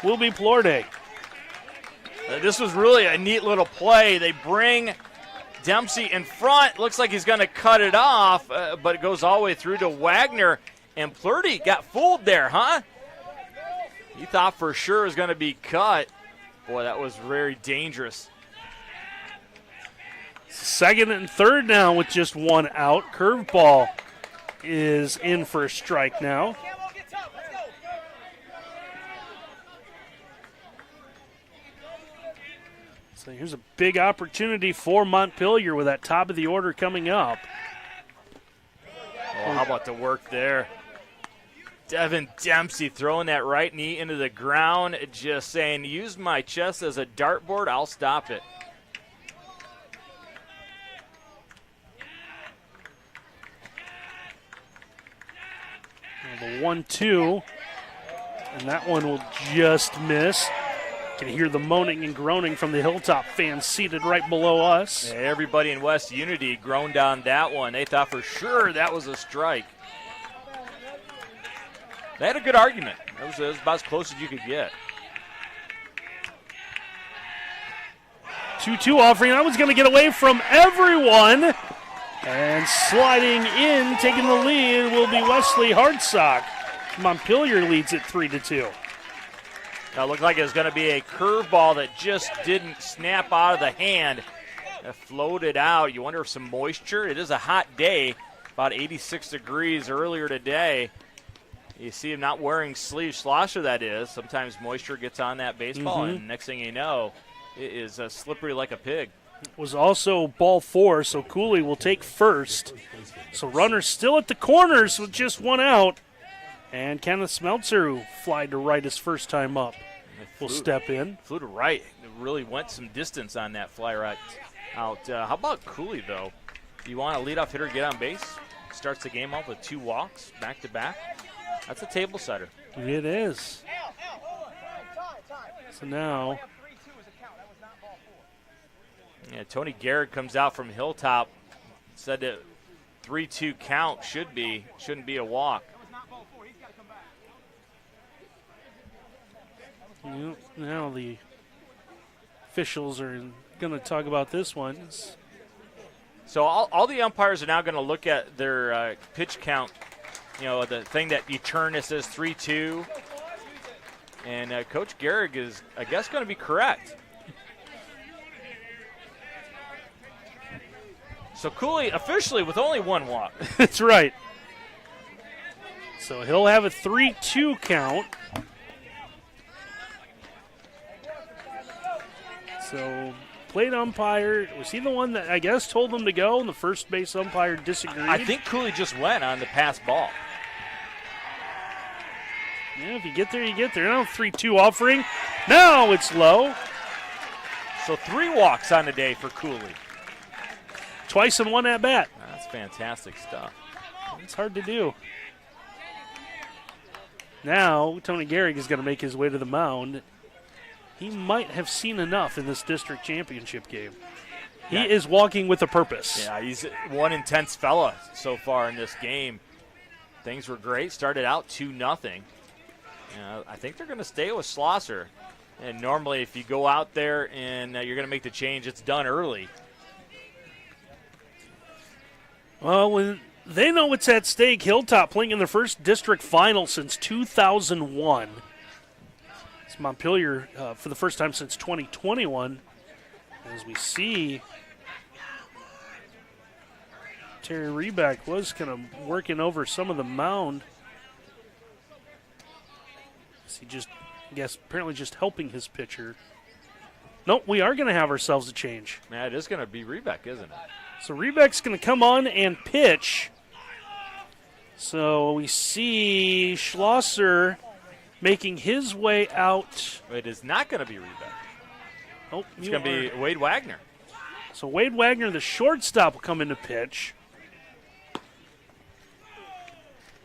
will be Plorde. This was really a neat little play. They bring Dempsey in front. Looks like he's going to cut it off, but it goes all the way through to Wagner. And Plurdy got fooled there, huh? He thought for sure it was going to be cut. Boy, that was very dangerous. Second and third now with just 1 out. Curveball is in for a strike now. So here's a big opportunity for Montpelier with that top of the order coming up. Oh, how about the work there? Devin Dempsey throwing that right knee into the ground, just saying, use my chest as a dartboard, I'll stop it. The 1-2, and that one will just miss. You can hear the moaning and groaning from the Hilltop fans seated right below us. Everybody in West Unity groaned on that one. They thought for sure that was a strike. They had a good argument. It was about as close as you could get. 2-2 offering. That one's going to get away from everyone. And sliding in, taking the lead, will be Wesley Hartsock. Montpelier leads it 3-2. Now, it looked like it was going to be a curveball that just didn't snap out of the hand. It floated out. You wonder if some moisture. It is a hot day, about 86 degrees earlier today. You see him not wearing sleeves. Schlosser, that is. Sometimes moisture gets on that baseball, and next thing you know, it is slippery like a pig. Was also ball 4, so Cooley will take first. So runner still at the corners with just 1 out. And Kenneth Smeltzer, who flied to right his first time up, will step in. Flew to right. It really went some distance on that fly right out. How about Cooley, though? Do you want a leadoff hitter get on base? Starts the game off with 2 walks back-to-back. That's a table setter. It is. So now, yeah, Tony Garrett comes out from Hilltop. Said that 3-2 count shouldn't be a walk. Now the officials are going to talk about this one. So all the umpires are now going to look at their pitch count. You know, the thing that you turn that says 3-2. And Coach Gehrig is, I guess, going to be correct. So Cooley officially with only one walk. That's right. So he'll have a 3-2 count. So plate umpire, was he the one that I guess told them to go and the first base umpire disagreed? I think Cooley just went on the pass ball. Yeah, if you get there, you get there. Now 3-2 offering. Now it's low. So 3 walks on the day for Cooley. Twice in one at bat. That's fantastic stuff. It's hard to do. Now Tony Gehrig is going to make his way to the mound. He might have seen enough in this district championship game. He is walking with a purpose. Yeah, he's one intense fella so far in this game. Things were great. Started out 2-0. I think they're going to stay with Schlosser. And normally if you go out there and you're going to make the change, it's done early. Well, when they know what's at stake, Hilltop playing in their first district final since 2001. It's Montpelier for the first time since 2021. As we see, Terry Reback was kind of working over some of the mound. Is he just, I guess, apparently just helping his pitcher. Nope, we are going to have ourselves a change. Yeah, it is going to be Reback, isn't it? So Reback's going to come on and pitch. So we see Schlosser making his way out. It is not going to be Reback. Oh, It's going to be Wade Wagner. So Wade Wagner, the shortstop, will come into pitch.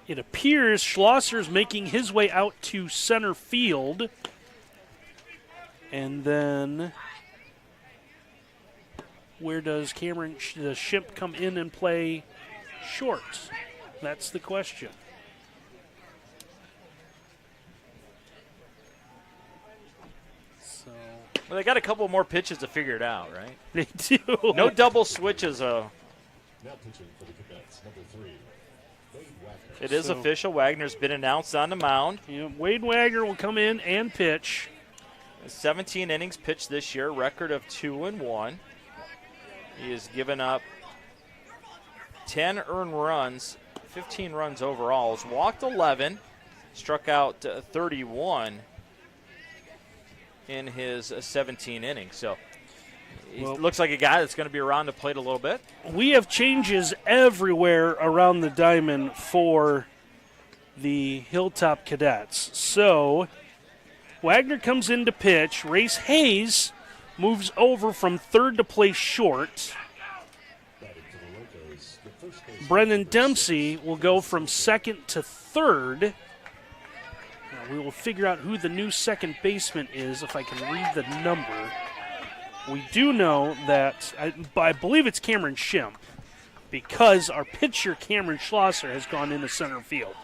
It appears Schlosser's making his way out to center field. And then where does Cameron Schimpf come in and play short? That's the question. So Well, they got a couple more pitches to figure it out, right? they do. No double switches. Now pitching for the Cadets, number 3, Wade Wagner. It is So- official. Wagner's been announced on the mound. Yeah, Wade Wagner will come in and pitch. 17 innings pitched this year, record of 2-1. He has given up 10 earned runs, 15 runs overall. Has walked 11, struck out 31 in his 17 innings. So he looks like a guy that's going to be around the plate a little bit. We have changes everywhere around the diamond for the Hilltop Cadets. So Wagner comes in to pitch. Race Hayes moves over from third to play short. Batting for the Locos, the first base Brendan Dempsey will go from second to third. Now we will figure out who the new second baseman is if I can read the number. We do know that, I believe it's Cameron Schimpf, because our pitcher, Cameron Schlosser, has gone into center field.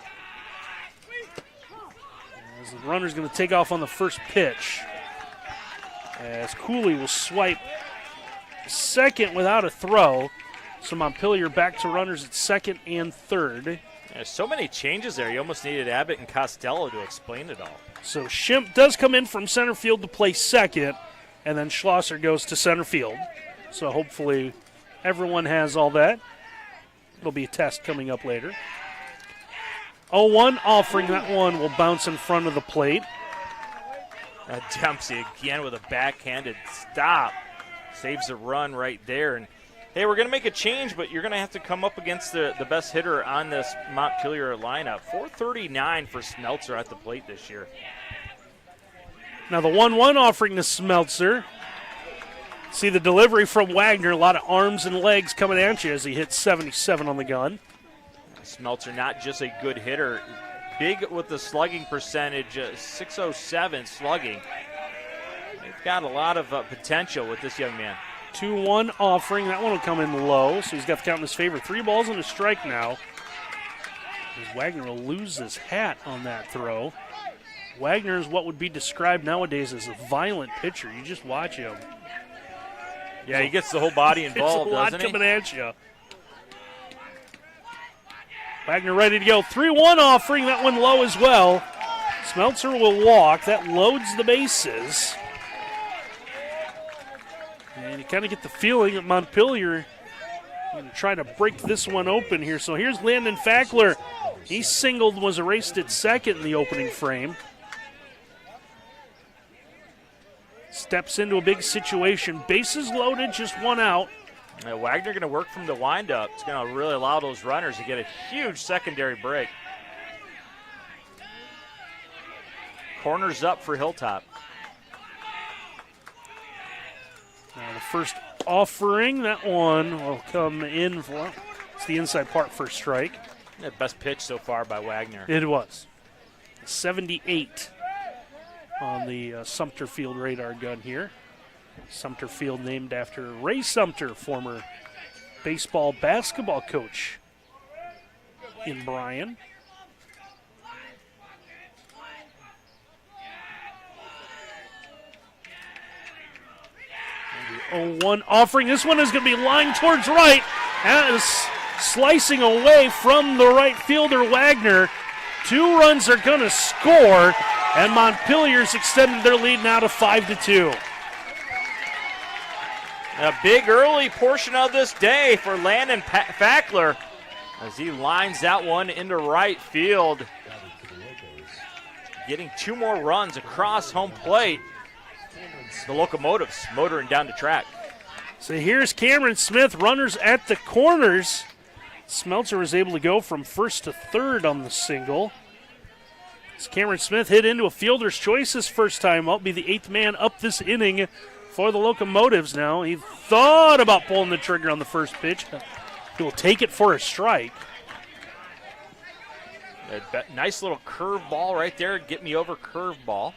As the runner's going to take off on the first pitch. As Cooley will swipe second without a throw. So Montpelier back to runners at second and third. There's so many changes there. You almost needed Abbott and Costello to explain it all. So Schimpf does come in from center field to play second, and then Schlosser goes to center field. So hopefully everyone has all that. It'll be a test coming up later. 0-1 offering. That one will bounce in front of the plate. Dempsey again with a backhanded stop. Saves a run right there. And hey, we're going to make a change, but you're going to have to come up against the best hitter on this Montpelier lineup. 439 for Smeltzer at the plate this year. Now the 1-1 offering to Smeltzer. See the delivery from Wagner. A lot of arms and legs coming at you as he hits 77 on the gun. Smeltzer not just a good hitter, big with the slugging percentage, 607 slugging. They've got a lot of potential with this young man. 2-1 offering. That one will come in low, so he's got the count in his favor. 3 balls and a strike now. As Wagner will lose his hat on that throw. Wagner is what would be described nowadays as a violent pitcher. You just watch him. Yeah, he gets the whole body involved, It's a lot doesn't he? coming at you. Wagner ready to go. 3-1 offering. That one low as well. Smeltzer will walk. That loads the bases. And you kind of get the feeling that Montpelier Gonna try to break this one open here. So here's Landon Fackler. He singled, was erased at second in the opening frame. Steps into a big situation. Bases loaded, just one out. Wagner going to work from the windup. It's going to really allow those runners to get a huge secondary break. Corners up for Hilltop. Now the first offering, that one will come in for, it's the inside part for strike. The best pitch so far by Wagner. It was. 78 on the Sumter Field radar gun here. Sumter Field named after Ray Sumter, former baseball basketball coach in Bryan. And the 0-1 offering. This one is going to be lined towards right. As slicing away from the right fielder, Wagner. 2 runs are going to score, and Montpelier's extended their lead now to 5-2. A big early portion of this day for Landon Fackler as he lines that one into right field. Getting 2 more runs across home plate. The Locomotives motoring down the track. So here's Cameron Smith, runners at the corners. Smeltzer was able to go from first to third on the single. As Cameron Smith hit into a fielder's choice his first time up, be the 8th man up this inning for the Locomotives now. He thought about pulling the trigger on the first pitch. He will take it for a strike. A nice little curve ball right there. Get me over curve ball.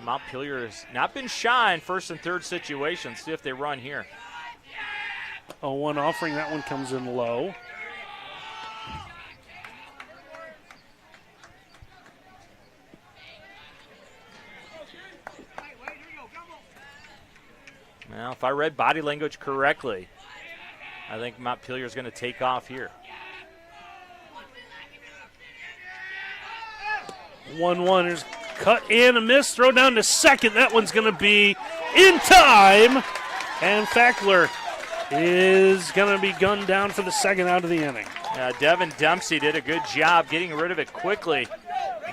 Montpelier has not been shy in first and third situations. See if they run here. 0-1 offering. That one comes in low. Now, if I read body language correctly, I think Montpelier is going to take off here. 1-1 is cut in, a miss, throw down to second. That one's going to be in time. And Fackler is going to be gunned down for the second out of the inning. Devin Dempsey did a good job getting rid of it quickly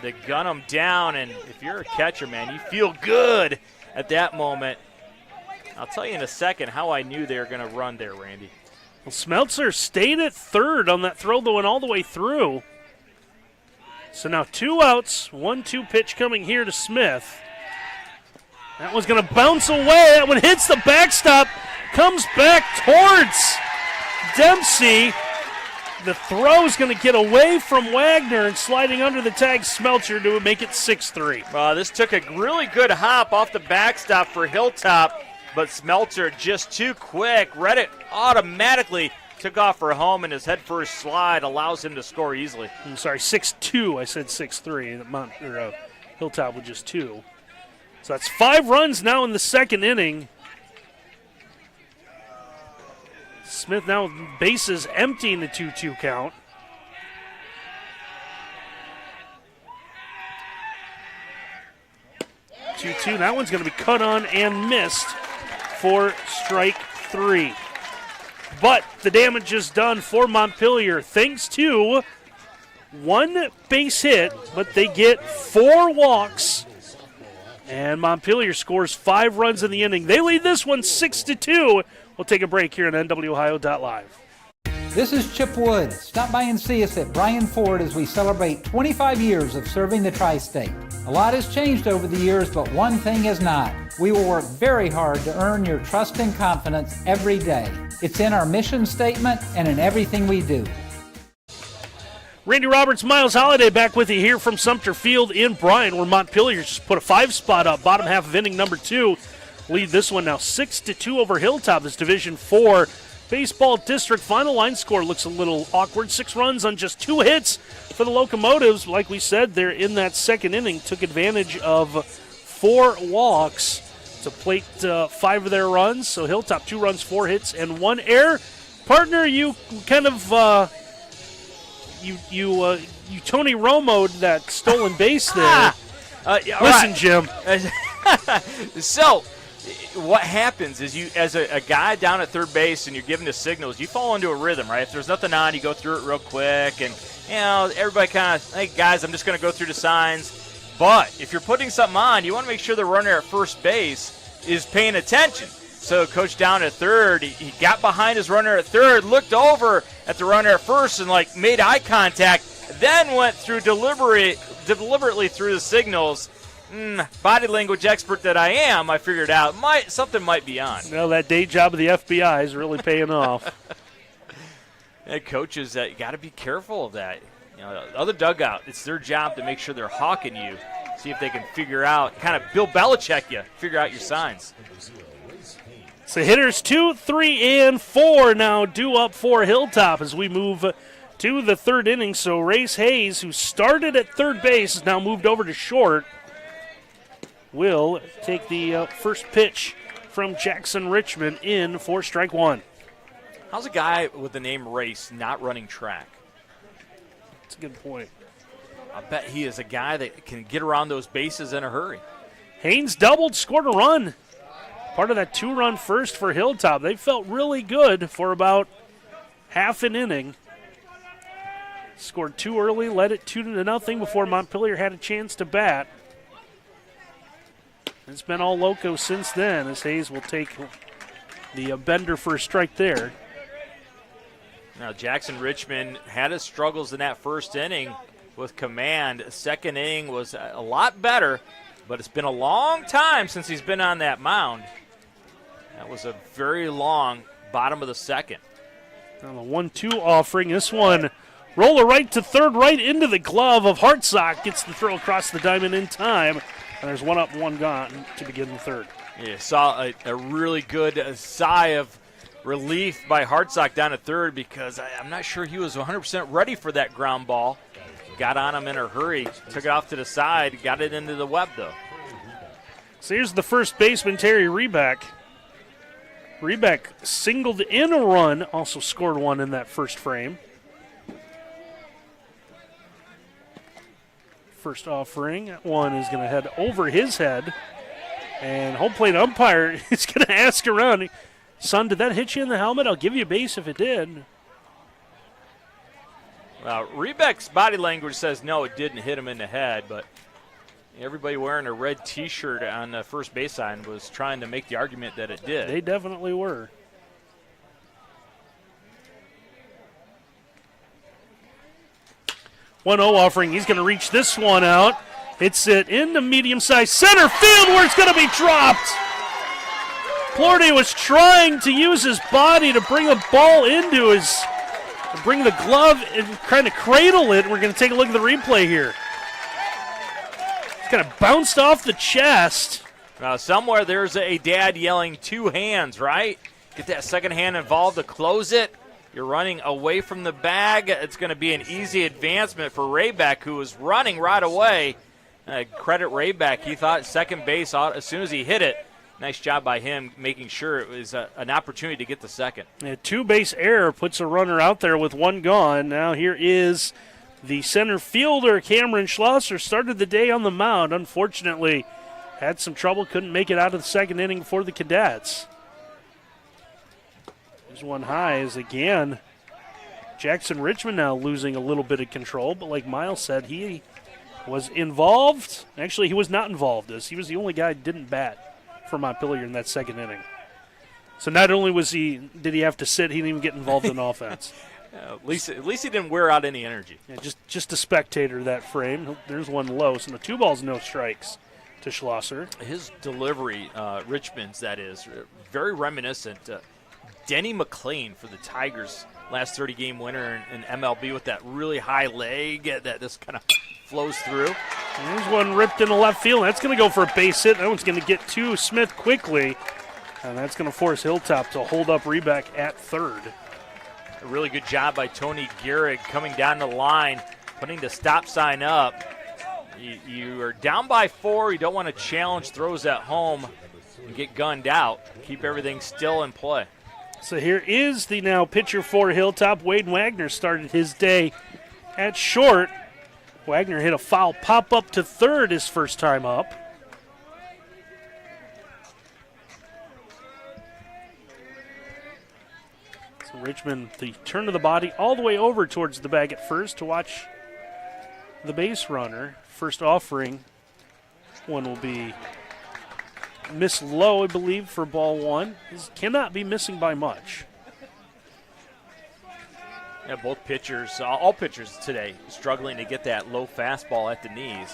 to gun him down. And if you're a catcher, man, you feel good at that moment. I'll tell you in a second how I knew they were going to run there, Randy. Well, Smeltzer stayed at third on that throw that went all the way through. So now 2 outs, 1-2 pitch coming here to Smith. That one's going to bounce away. That one hits the backstop, comes back towards Dempsey. The throw is going to get away from Wagner and sliding under the tag Smeltzer to make it 6-3. This took a really good hop off the backstop for Hilltop, but Smeltzer just too quick. Read it automatically. Took off for home, and his head-first slide allows him to score easily. I'm sorry, 6-2. I said 6-3. Hilltop with just 2. So that's 5 runs now in the second inning. Smith now with bases empty in the 2-2 count. That one's going to be cut on and missed for strike 3. But the damage is done for Montpelier thanks to 1 base hit, but they get 4 walks. And Montpelier scores 5 runs in the inning. They lead this one 6-2. We'll take a break here on NWOhio.live. This is Chip Wood. Stop by and see us at Bryan Ford as we celebrate 25 years of serving the tri-state. A lot has changed over the years, but one thing has not. We will work very hard to earn your trust and confidence every day. It's in our mission statement and in everything we do. Randy Roberts, Miles Holliday back with you here from Sumter Field in Bryan, where Montpelier just put a 5 spot up, bottom half of inning number 2. Lead this one now 6-2 over Hilltop, this Division 4 baseball district. Final line score looks a little awkward. 6 runs on just 2 hits for the Locomotives. Like we said, they're in that second inning, took advantage of 4 walks to plate 5 of their runs. So Hilltop 2 runs, 4 hits, and 1 error. Partner, you kind of you Tony Romo'd that stolen base there. Listen, right. Jim. So what happens is you, as a guy down at third base and you're giving the signals, you fall into a rhythm, right? If there's nothing on, you go through it real quick, and everybody kind of, hey guys, I'm just going to go through the signs. But if you're putting something on, you want to make sure the runner at first base is paying attention. So coach down at third, he got behind his runner at third, looked over at the runner at first, and made eye contact, then went through deliberately through the signals. Body language expert that I am, I figured out something might be on. Well, that day job of the FBI is really paying off. And coaches, you got to be careful of that. The other dugout, it's their job to make sure they're hawking you, see if they can figure out, kind of Bill Belichick you, figure out your signs. So hitters 2, 3, and 4 now due up for Hilltop as we move to the third inning. So Race Hayes, who started at third base, has now moved over to short. Will take the first pitch from Jackson Richmond in for strike one. How's a guy with the name Race not running track? That's a good point. I bet he is a guy that can get around those bases in a hurry. Haynes doubled, scored a run. Part of that 2-run first for Hilltop. They felt really good for about half an inning. Scored 2 early, led it 2-0 before Montpelier had a chance to bat. It's been all loco since then as Hayes will take the bender for a strike there. Now, Jackson Richmond had his struggles in that first inning with command. Second inning was a lot better, but it's been a long time since he's been on that mound. That was a very long bottom of the second. On the 1-2 offering, this one roller right to third, right into the glove of Hartsock. Gets the throw across the diamond in time. And there's 1 up, 1 gone to begin the third. Yeah, saw a really good sigh of relief by Hartsock down at third because I'm not sure he was 100% ready for that ground ball. Got on him in a hurry, took it off to the side, got it into the web though. So here's the first baseman, Terry Rebeck. Rebeck singled in a run, also scored 1 in that first frame. First offering, that one is going to head over his head. And home plate umpire is going to ask around, son, did that hit you in the helmet? I'll give you a base if it did. Rebeck's body language says no, it didn't hit him in the head, but everybody wearing a red T-shirt on the first baseline was trying to make the argument that it did. They definitely were. One 0 offering. He's going to reach this one out. Hits it into medium-sized center field where it's going to be dropped. Plordy was trying to use his body to bring a ball into his, to bring the glove and kind of cradle it. We're going to take a look at the replay here. It's kind of bounced off the chest. Somewhere there's a dad yelling 2 hands, right? Get that second hand involved to close it. You're running away from the bag. It's going to be an easy advancement for Rayback, who was running right away. Credit Rayback. He thought second base as soon as he hit it. Nice job by him making sure it was an opportunity to get the second. A 2-base error puts a runner out there with 1 gone. Now here is the center fielder, Cameron Schlosser. Started the day on the mound. Unfortunately, had some trouble. Couldn't make it out of the second inning for the Cadets. There's one high as again Jackson Richmond now losing a little bit of control, but like Miles said, he was involved. Actually, he was not involved as he was the only guy who didn't bat for Montpelier in that second inning. So not only did he have to sit, he didn't even get involved in offense. At least he didn't wear out any energy. Yeah, just a spectator that frame. There's one low, so the 2 balls, no strikes to Schlosser. His delivery, Richmond's that is, very reminiscent. Denny McLean for the Tigers, last 30-game winner in MLB with that really high leg that just kind of flows through. And there's one ripped into left field. That's going to go for a base hit. That one's going to get to Smith quickly, and that's going to force Hilltop to hold up Rebeck at third. A really good job by Tony Gehrig coming down the line, putting the stop sign up. You are down by 4. You don't want to challenge throws at home and get gunned out. Keep everything still in play. So here is the now pitcher for Hilltop. Wade Wagner started his day at short. Wagner hit a foul pop up to third his first time up. So Richmond, the turn of the body all the way over towards the bag at first to watch the base runner. First offering, one will be miss low, I believe, for ball one. This cannot be missing by much. Yeah, both pitchers, all pitchers today, struggling to get that low fastball at the knees.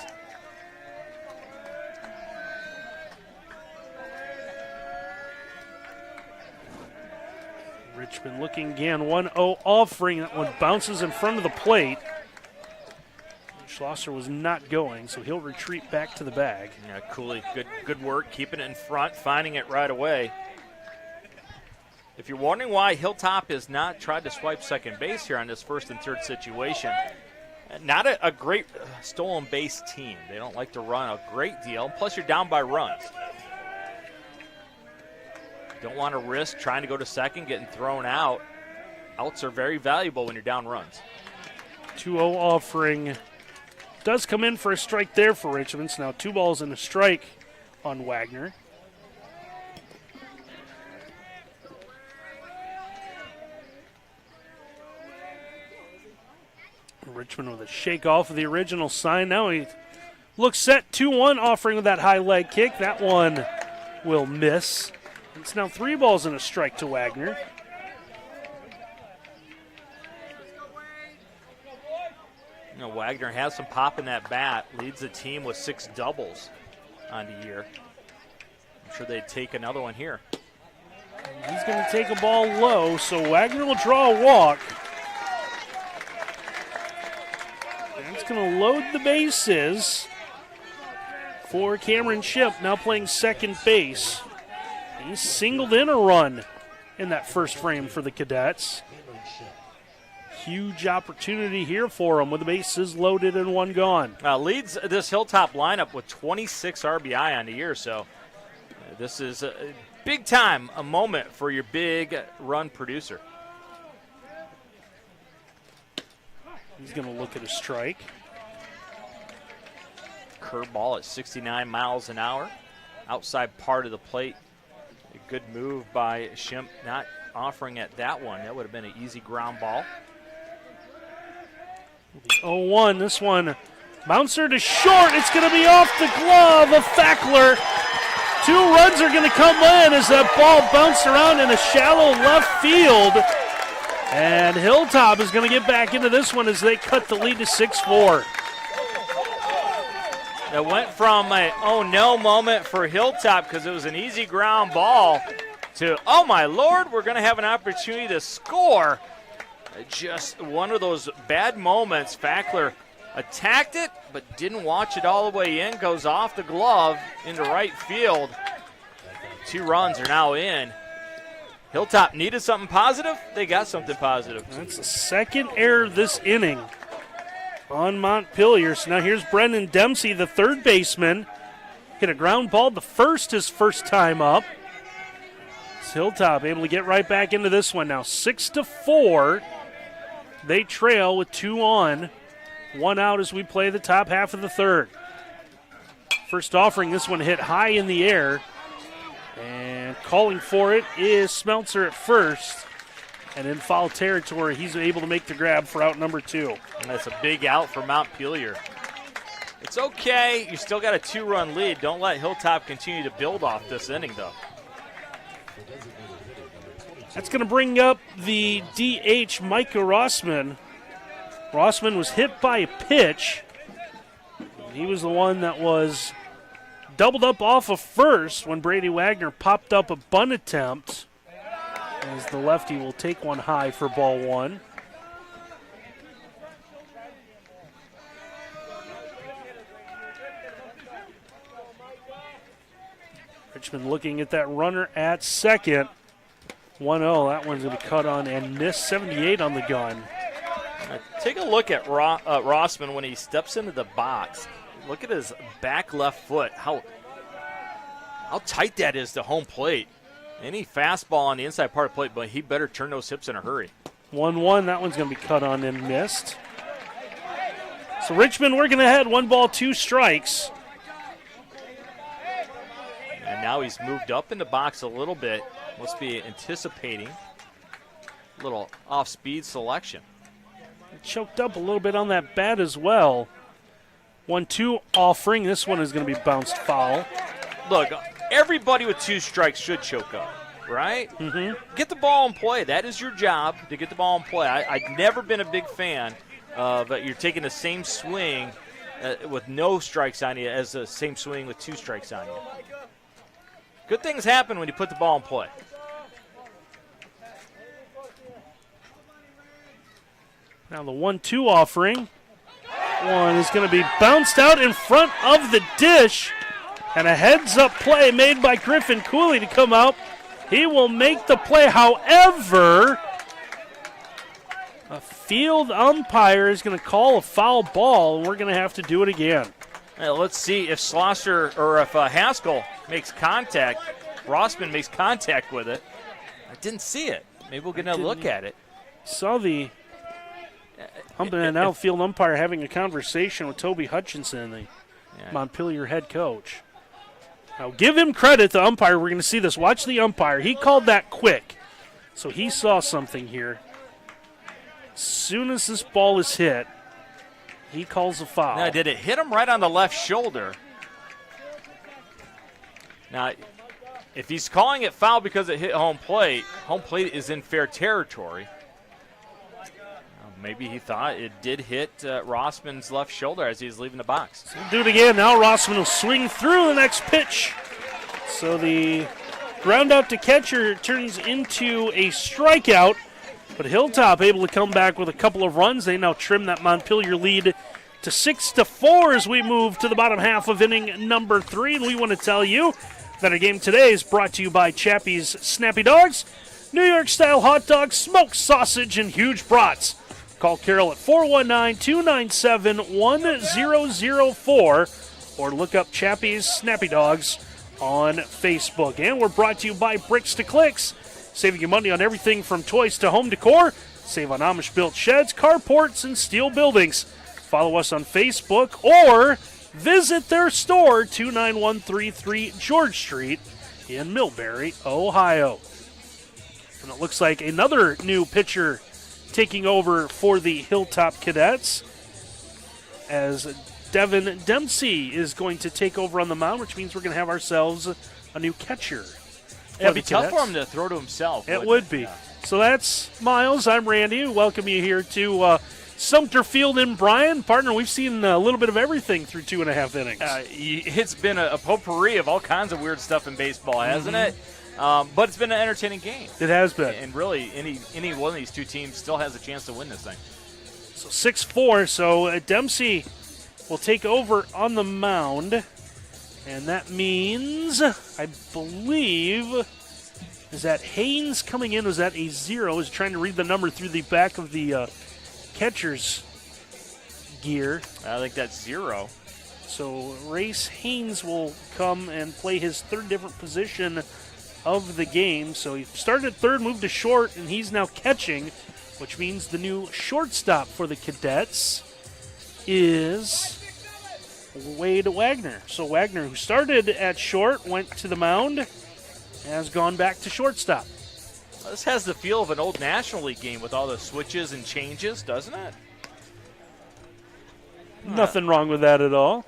Richmond looking again, 1-0 offering. That one bounces in front of the plate. Schlosser was not going, so he'll retreat back to the bag. Yeah, Cooley, good work, keeping it in front, finding it right away. If you're wondering why Hilltop has not tried to swipe second base here on this first and third situation, not a great stolen base team. They don't like to run a great deal, plus you're down by runs. Don't want to risk trying to go to second, getting thrown out. Outs are very valuable when you're down runs. 2-0 offering does come in for a strike there for Richmond. So now 2 balls and a strike on Wagner. Richmond with a shake off of the original sign. Now he looks set, 2-1 offering with that high leg kick. That one will miss. It's now 3 balls and a strike to Wagner. You know, Wagner has some pop in that bat, leads the team with 6 doubles on the year. I'm sure they'd take another one here. He's going to take a ball low, so Wagner will draw a walk. That's going to load the bases for Cameron Shipp, now playing second base. He singled in a run in that first frame for the Cadets. Huge opportunity here for him with the bases loaded and 1 gone. Leads this Hilltop lineup with 26 RBI on the year, so this is a big time, a moment for your big run producer. He's going to look at a strike. Curveball at 69 miles an hour. Outside part of the plate. A good move by Shipp, not offering at that one. That would have been an easy ground ball. 0-1, this one bouncer to short. It's going to be off the glove of Fackler. 2 runs are going to come in as that ball bounced around in a shallow left field. And Hilltop is going to get back into this one as they cut the lead to 6-4. That went from a oh no moment for Hilltop because it was an easy ground ball to, oh my Lord, we're going to have an opportunity to score. Just one of those bad moments. Fackler attacked it but didn't watch it all the way in. Goes off the glove into right field. 2 runs are now in. Hilltop needed something positive. They got something positive. That's the second error this inning on Montpelier. So now here's Brendan Dempsey, the third baseman. Hit a ground ball to first his first time up. It's Hilltop able to get right back into this one now. 6-4. They trail with 2 on. 1 out as we play the top half of the third. First offering, this one hit high in the air. And calling for it is Smeltzer at first. And in foul territory, he's able to make the grab for out number 2. And that's a big out for Montpelier. It's okay. You still got a 2-run lead. Don't let Hilltop continue to build off this inning, though. That's going to bring up the DH, Micah Rossman. Rossman was hit by a pitch. He was the one that was doubled up off of first when Brady Wagner popped up a bunt attempt. As the lefty will take one high for ball 1. Richmond looking at that runner at second. 1-0, that one's going to be cut on and miss. 78 on the gun. Take a look at Rossman when he steps into the box. Look at his back left foot, how tight that is to home plate. Any fastball on the inside part of the plate, but he better turn those hips in a hurry. 1-1, that one's going to be cut on and missed. So Richmond working ahead, 1 ball, 2 strikes. And now he's moved up in the box a little bit. Must be anticipating little off-speed selection. Choked up a little bit on that bat as well. 1-2 offering. This one is going to be bounced foul. Look, everybody with 2 strikes should choke up, right? Mm-hmm. Get the ball in play. That is your job, to get the ball in play. I've never been a big fan of you're taking the same swing with no strikes on you as the same swing with 2 strikes on you. Good things happen when you put the ball in play. Now the 1-2 offering. One is going to be bounced out in front of the dish. And a heads-up play made by Griffin Cooley to come out. He will make the play. However, a field umpire is going to call a foul ball, and we're going to have to do it again. Let's see if Schlosser or if Haskell makes contact. Rossman makes contact with it. I didn't see it. Maybe we'll get a look at it. Saw the outfield umpire having a conversation with Toby Hutchinson, the Montpelier head coach. Now, give him credit, the umpire. We're going to see this. Watch the umpire. He called that quick. So he saw something here. As soon as this ball is hit, he calls a foul. Now, did it hit him right on the left shoulder? Now, if he's calling it foul because it hit home plate is in fair territory. Maybe he thought it did hit Rossman's left shoulder as he's leaving the box. So we'll do it again. Now Rossman will swing through the next pitch. So the ground out to catcher turns into a strikeout. But Hilltop able to come back with a couple of runs. They now trim that Montpelier lead to 6-4 as we move to the bottom half of inning number 3. And we want to tell you that our game today is brought to you by Chappie's Snappy Dogs. New York-style hot dogs, smoked sausage, and huge brats. Call Carol at 419-297-1004 or look up Chappie's Snappy Dogs on Facebook. And we're brought to you by Bricks to Clicks, saving you money on everything from toys to home decor. Save on Amish-built sheds, carports, and steel buildings. Follow us on Facebook or visit their store, 29133 George Street in Millbury, Ohio. And it looks like another new pitcher taking over for the Hilltop Cadets as Devin Dempsey is going to take over on the mound, which means we're going to have ourselves a new catcher. It'd be tough for him to throw to himself. It would be. Yeah. So that's Miles. I'm Randy. Welcome you here to Sumter Field in Bryan. Partner, we've seen a little bit of everything through 2.5 innings. It's been a potpourri of all kinds of weird stuff in baseball, hasn't it? But it's been an entertaining game. It has been. And really, any one of these two teams still has a chance to win this thing. So 6-4. So Dempsey will take over on the mound. And that means, I believe, is that Haynes coming in? Was that a 0? Is trying to read the number through the back of the catcher's gear. I think that's 0. So Race Haynes will come and play his third different position of the game. So he started at third, moved to short, and he's now catching, which means the new shortstop for the Cadets is Wade Wagner. So Wagner, who started at short, went to the mound, has gone back to shortstop. Well, this has the feel of an old National League game with all the switches and changes, doesn't it? Nothing wrong with that at all.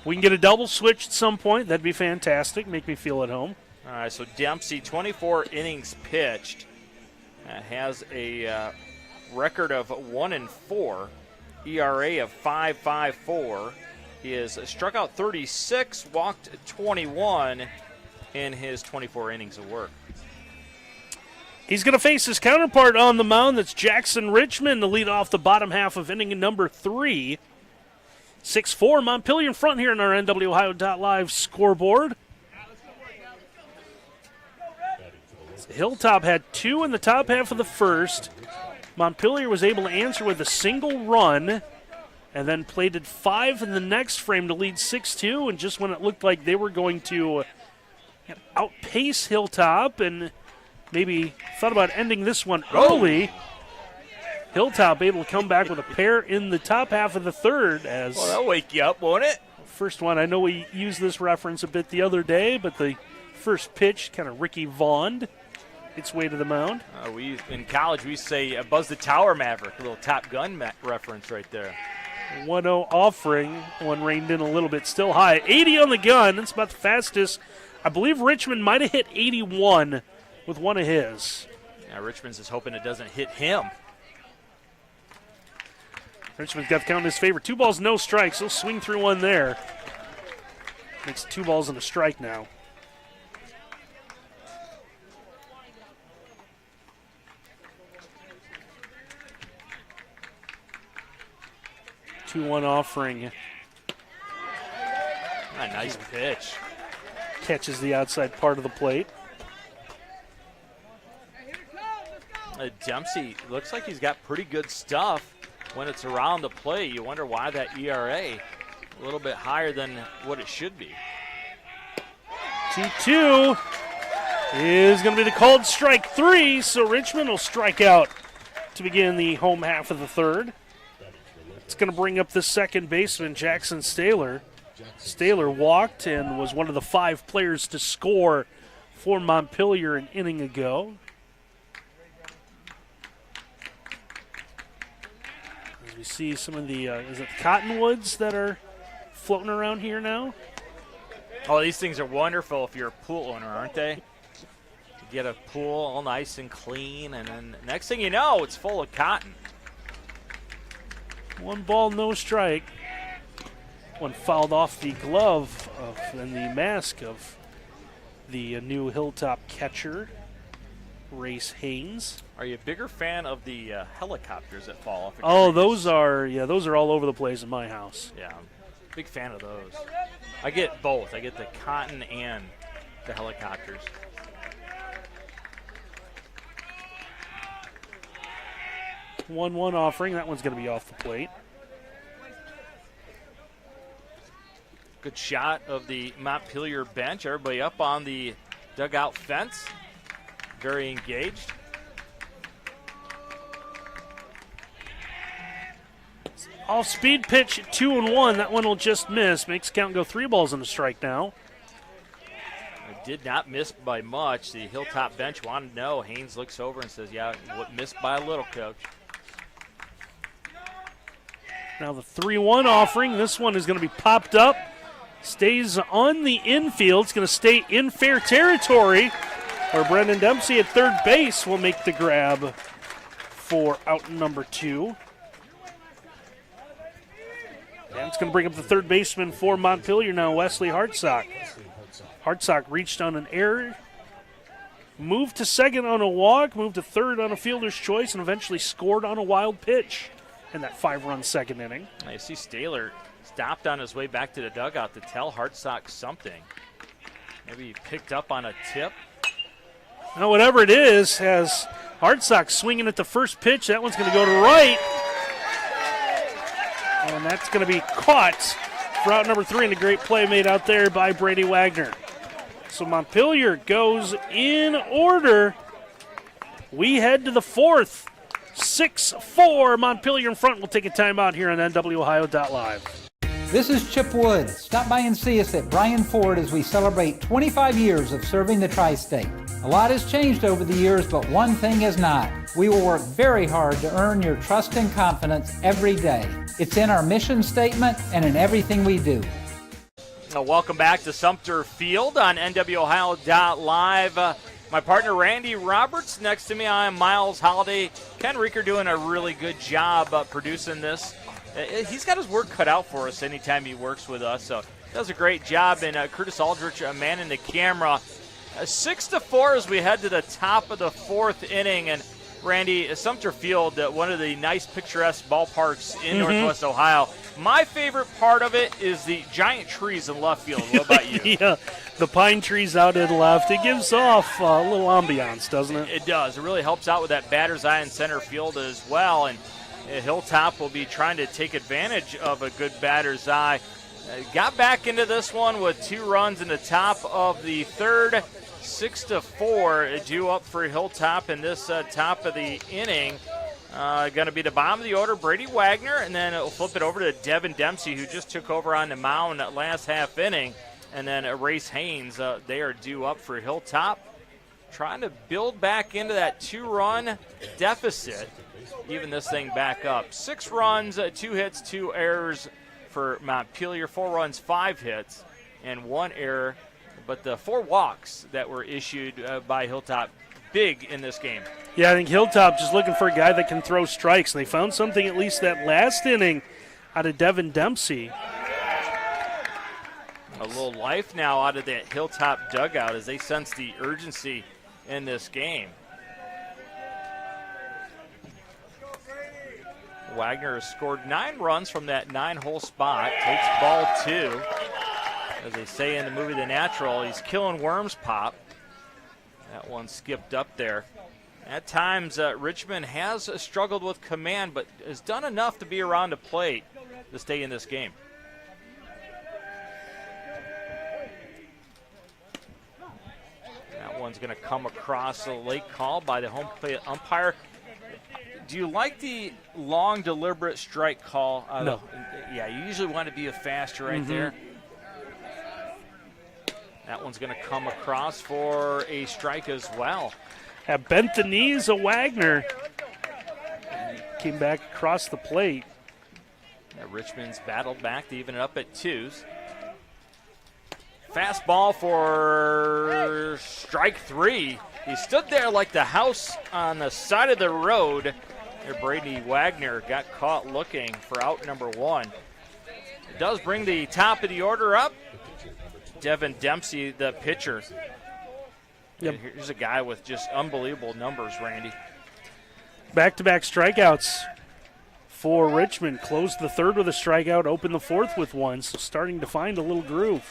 We can get a double switch at some point. That'd be fantastic. Make me feel at home. All right, so Dempsey, 24 innings pitched, has a record of 1-4, ERA of 5.54. He has struck out 36, walked 21 in his 24 innings of work. He's going to face his counterpart on the mound. That's Jackson Richmond to lead off the bottom half of inning number 3. 6-4, Montpelier in front here in our NWOhio.live scoreboard. Hilltop had 2 in the top half of the first. Montpelier was able to answer with a single run and then plated 5 in the next frame to lead 6-2. And just when it looked like they were going to outpace Hilltop and maybe thought about ending this one early, Hilltop able to come back with a pair in the top half of the third. Well, that'll wake you up, won't it? First one, I know we used this reference a bit the other day, but the first pitch, kind of Ricky Vaughn. its way to the mound. We in college we say Buzz the Tower Maverick, a little Top Gun reference right there. 1-0 offering. One reined in a little bit, still high. 80 on the gun. That's about the fastest. I believe Richmond might have hit 81 with one of his. Yeah, Richmond's is hoping it doesn't hit him. Richmond's got the count in his favor. 2 balls, no strikes. He'll swing through one there. Makes 2 balls and a strike now. Two-one offering. A nice pitch. Catches the outside part of the plate. Dempsey looks like he's got pretty good stuff when it's around the plate. You wonder why that ERA a little bit higher than what it should be. 2-2 is going to be the called strike 3, so Richmond will strike out to begin the home half of the third. It's going to bring up the second baseman, Jackson Staylor. Staylor walked and was one of the 5 players to score for Montpelier an inning ago. As we see some of the, is it cottonwoods that are floating around here now? Oh, these things are wonderful if you're a pool owner, aren't they? You get a pool all nice and clean, and then next thing you know, it's full of cotton. 1 ball, no strike. One fouled off the glove and the mask of the new Hilltop catcher, Race Haynes. Are you a bigger fan of the helicopters that fall off? Oh, those are all over the place in my house. Yeah, big fan of those. I get both. I get the cotton and the helicopters. One offering. That one's going to be off the plate. Good shot of the Montpelier bench. Everybody up on the dugout fence. Very engaged. Off-speed pitch, 2-1. That one will just miss. Makes count go 3 balls and a strike now. It did not miss by much. The Hilltop bench wanted to know. Haynes looks over and says, yeah, missed by a little, coach. Now the 3-1 offering. This one is going to be popped up. Stays on the infield. It's going to stay in fair territory, where Brendan Dempsey at third base will make the grab for out number 2. And it's going to bring up the third baseman for Montpelier now, Wesley Hartsock. Hartsock reached on an error, moved to second on a walk, moved to third on a fielder's choice, and eventually scored on a wild pitch in that 5-run second inning. I see Staylor stopped on his way back to the dugout to tell Hartsock something. Maybe he picked up on a tip. Now, whatever it is, has Hartsock swinging at the first pitch. That one's going to go to right. And that's going to be caught for out number 3, and a great play made out there by Brady Wagner. So Montpelier goes in order. We head to the 4th. 6-4. Montpelier in front. We'll take a timeout here on NWOhio.live. This is Chip Wood. Stop by and see us at Bryan Ford as we celebrate 25 years of serving the tri-state. A lot has changed over the years, but one thing has not. We will work very hard to earn your trust and confidence every day. It's in our mission statement and in everything we do. Welcome back to Sumter Field on NWOhio.live. My partner Randy Roberts next to me. I am Miles Holliday. Ken Reeker doing a really good job producing this. He's got his work cut out for us anytime he works with us, so does a great job. And Curtis Aldrich, manning the camera. 6-4 as we head to the top of the 4th inning. And Randy, Sumter Field, one of the nice picturesque ballparks in Northwest Ohio. My favorite part of it is the giant trees in left field. What about you? Yeah, the pine trees out in left. It gives off a little ambiance, doesn't it? It does. It really helps out with that batter's eye in center field as well. And Hilltop will be trying to take advantage of a good batter's eye. Got back into this one with 2 runs in the top of the 3rd. 6-4 due up for Hilltop in this top of the inning. Going to be the bottom of the order, Brady Wagner, and then it'll flip it over to Devin Dempsey, who just took over on the mound that last half inning. And then Race Haynes, they are due up for Hilltop. trying to build back into that 2-run deficit, even this thing back up. 6 runs, 2 hits, 2 errors for Montpelier. 4 runs, 5 hits, and 1 error. But the 4 walks that were issued by Hilltop, big in this game. Yeah, I think Hilltop just looking for a guy that can throw strikes. And they found something at least that last inning out of Devin Dempsey. A little life now out of that Hilltop dugout as they sense the urgency in this game. Wagner has scored 9 runs from that 9-hole spot. Takes ball 2. As they say in the movie The Natural, he's killing worms, Pop. That one skipped up there. At times, Richmond has struggled with command, but has done enough to be around the plate to stay in this game. That one's going to come across a late call by the home plate umpire. Do you like the long, deliberate strike call? No. Yeah, you usually want to be a faster right there. That one's going to come across for a strike as well. Have bent the knees of Wagner. Came back across the plate. Richmond's battled back to even it up at 2s. Fastball for strike 3. He stood there like the house on the side of the road. There, Brady Wagner got caught looking for out number 1. It does bring the top of the order up. Devin Dempsey, the pitcher. Yep. Here's a guy with just unbelievable numbers, Randy. Back-to-back strikeouts for Richmond. Closed the 3rd with a strikeout, opened the 4th with 1, so starting to find a little groove.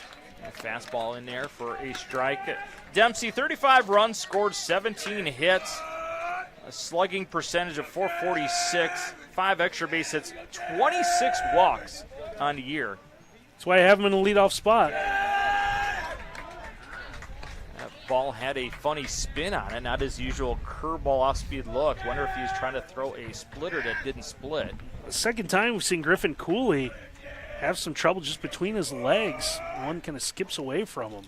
A fastball in there for a strike. Dempsey, 35 runs, scored 17 hits, a slugging percentage of .446, 5 extra base hits, 26 walks on the year. That's why I have him in the leadoff spot. Ball had a funny spin on it, not his usual curveball off-speed look. Wonder if he was trying to throw a splitter that didn't split. The second time we've seen Griffin Cooley have some trouble just between his legs. One kind of skips away from him.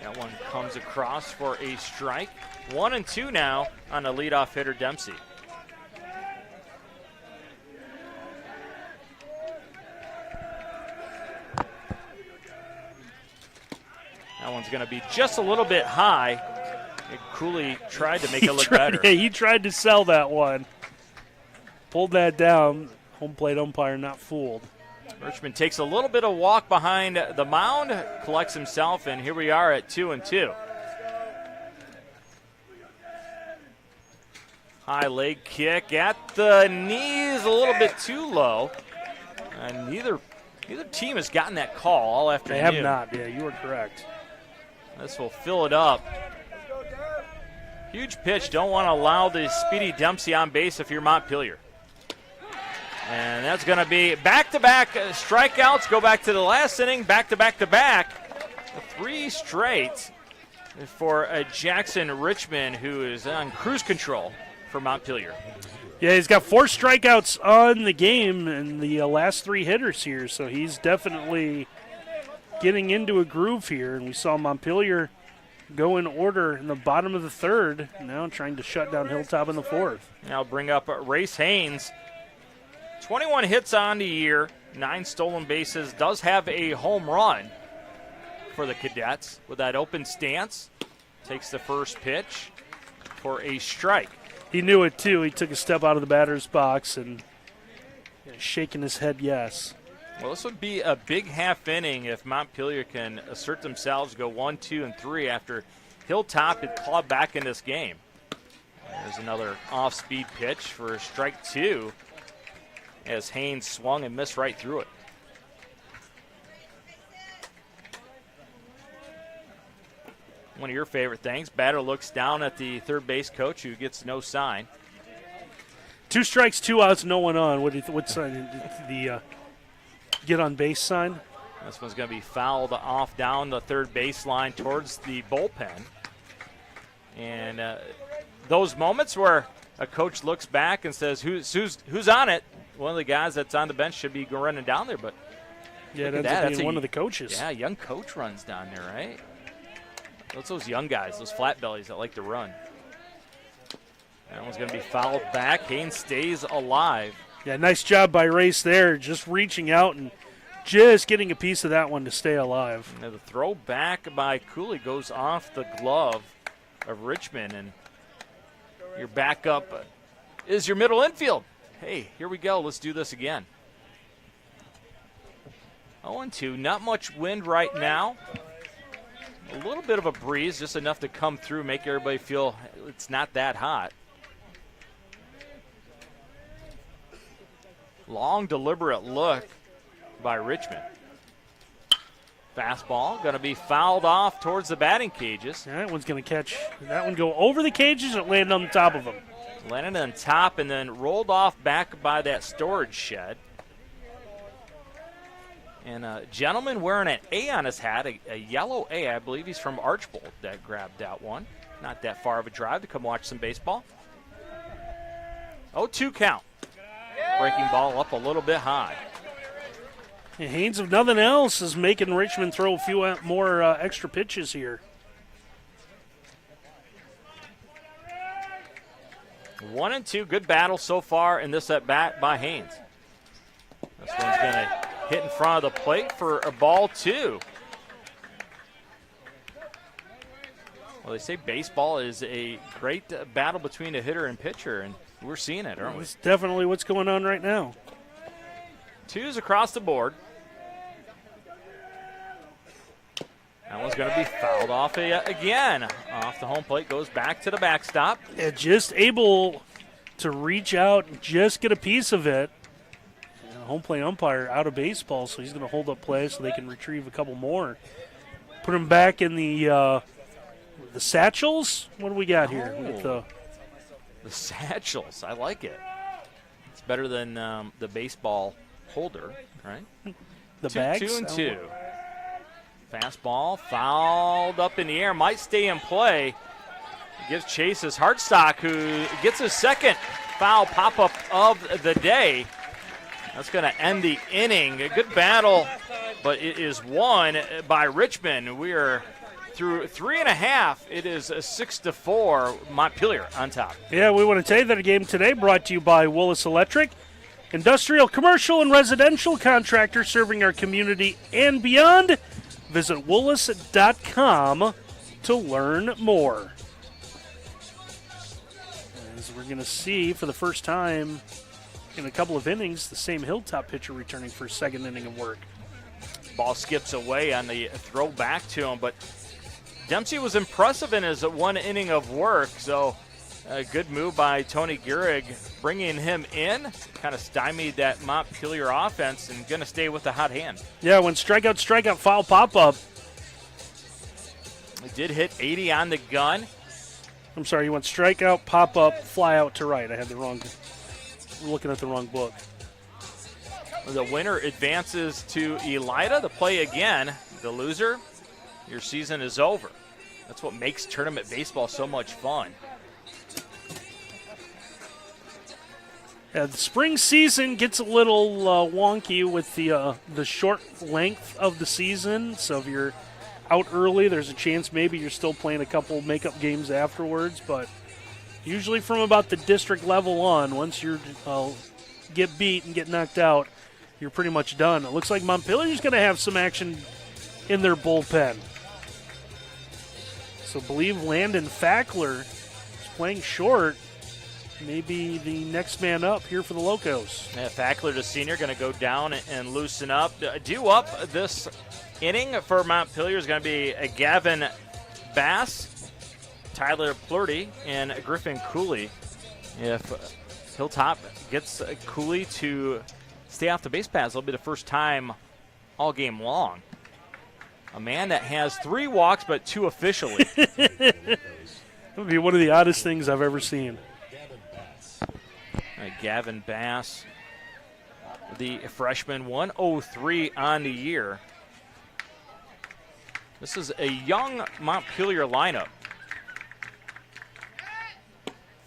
That one comes across for a strike. 1-2 now on the leadoff hitter Dempsey. That one's going to be just a little bit high. And Cooley tried to make it look better. Yeah, he tried to sell that one. Pulled that down. Home plate umpire not fooled. Richmond takes a little bit of walk behind the mound, collects himself, and here we are at 2-2. High leg kick at the knees, a little bit too low. And neither team has gotten that call all afternoon. They have not. Yeah, you are correct. This will fill it up. Huge pitch. Don't want to allow the speedy Dempsey on base if you're Montpelier. And that's going to be back-to-back strikeouts. Go back to the last inning, back-to-back-to-back. 3 straight for Jackson Richmond, who is on cruise control for Montpelier. Yeah, he's got 4 strikeouts on the game and the last 3 hitters here, so he's definitely getting into a groove here. And we saw Montpelier go in order in the bottom of the 3rd, now trying to shut down Hilltop in the 4th. Now bring up Race Haynes. 21 hits on the year, 9 stolen bases, does have a home run for the Cadets with that open stance. Takes the first pitch for a strike. He knew it too. He took a step out of the batter's box and shaking his head yes. Well, this would be a big half inning if Montpelier can assert themselves, go 1, 2, and 3 after Hilltop had clawed back in this game. There's another off-speed pitch for strike 2 as Haynes swung and missed right through it. One of your favorite things, batter looks down at the third base coach who gets no sign. 2 strikes, 2 outs, no one on. What sign? The get on base sign? This one's going to be fouled off down the third baseline towards the bullpen. And those moments where a coach looks back and says, who's on it? One of the guys that's on the bench should be running down there, but yeah, that's one of the coaches. Yeah, young coach runs down there, right? That's those young guys, those flat bellies that like to run. That one's going to be fouled back. Haynes stays alive. Yeah, nice job by Race there, just reaching out and just getting a piece of that one to stay alive. Now the throw back by Cooley goes off the glove of Richmond, and your backup is your middle infield. Hey, here we go. Let's do this again. 0-2. Not much wind right now. A little bit of a breeze, just enough to come through, make everybody feel it's not that hot. Long, deliberate look by Richmond. Fastball going to be fouled off towards the batting cages. That one's going to catch. That one go over the cages and land on the top of them. Landed on top and then rolled off back by that storage shed. And a gentleman wearing an A on his hat, a yellow A, I believe he's from Archbold, that grabbed that one. Not that far of a drive to come watch some baseball. 0-2 count. Breaking ball up a little bit high. And Haynes, if nothing else, is making Richmond throw a few more extra pitches here. 1-2, good battle so far in this at bat by Haynes. This one's going to hit in front of the plate for a ball 2. Well, they say baseball is a great battle between a hitter and pitcher, and we're seeing it, aren't we? It's definitely what's going on right now. 2s across the board. That one's going to be fouled off again. Off the home plate, goes back to the backstop. Yeah, just able to reach out and just get a piece of it. Home plate umpire out of baseball, so he's going to hold up play so they can retrieve a couple more. Put him back in the satchels. What do we got here? With the satchels. I like it. It's better than the baseball holder, right? The bags? 2-2. Fastball fouled up in the air. Might stay in play. Gives chase as Hartstock, who gets his second foul pop-up of the day. That's going to end the inning. A good battle, but it is won by Richmond. We are through 3.5. It is 6-4. Montpelier on top. Yeah, we want to tell you that a game today brought to you by Willis Electric, industrial, commercial, and residential contractor serving our community and beyond. Visit Willis.com to learn more. As we're going to see for the first time in a couple of innings, the same Hilltop pitcher returning for a second inning of work. Ball skips away on the throw back to him, but Dempsey was impressive in his one inning of work, so a good move by Tony Gehrig, bringing him in, kind of stymied that Montpelier offense and going to stay with the hot hand. Yeah, when strikeout, foul pop-up. He did hit 80 on the gun. I'm sorry, he went strikeout, pop-up, fly out to right. I had the wrong, we're looking at the wrong book. The winner advances to Elida to play again. The loser, your season is over. That's what makes tournament baseball so much fun. Yeah, the spring season gets a little wonky with the short length of the season. So if you're out early, there's a chance maybe you're still playing a couple makeup games afterwards. But usually from about the district level on, once you get beat and get knocked out, you're pretty much done. It looks like Montpelier's going to have some action in their bullpen. So I believe Landon Fackler is playing short. Maybe the next man up here for the Locos. Yeah, Fackler, the senior, going to go down and loosen up. Due up this inning for Montpelier is going to be Gavin Bass, Tyler Plurdy, and Griffin Cooley. If Hilltop gets Cooley to stay off the base paths, it'll be the first time all game long. A man that has 3 walks but 2 officially. That would be one of the oddest things I've ever seen. Gavin Bass, the freshman, 103 on the year. This is a young Montpelier lineup.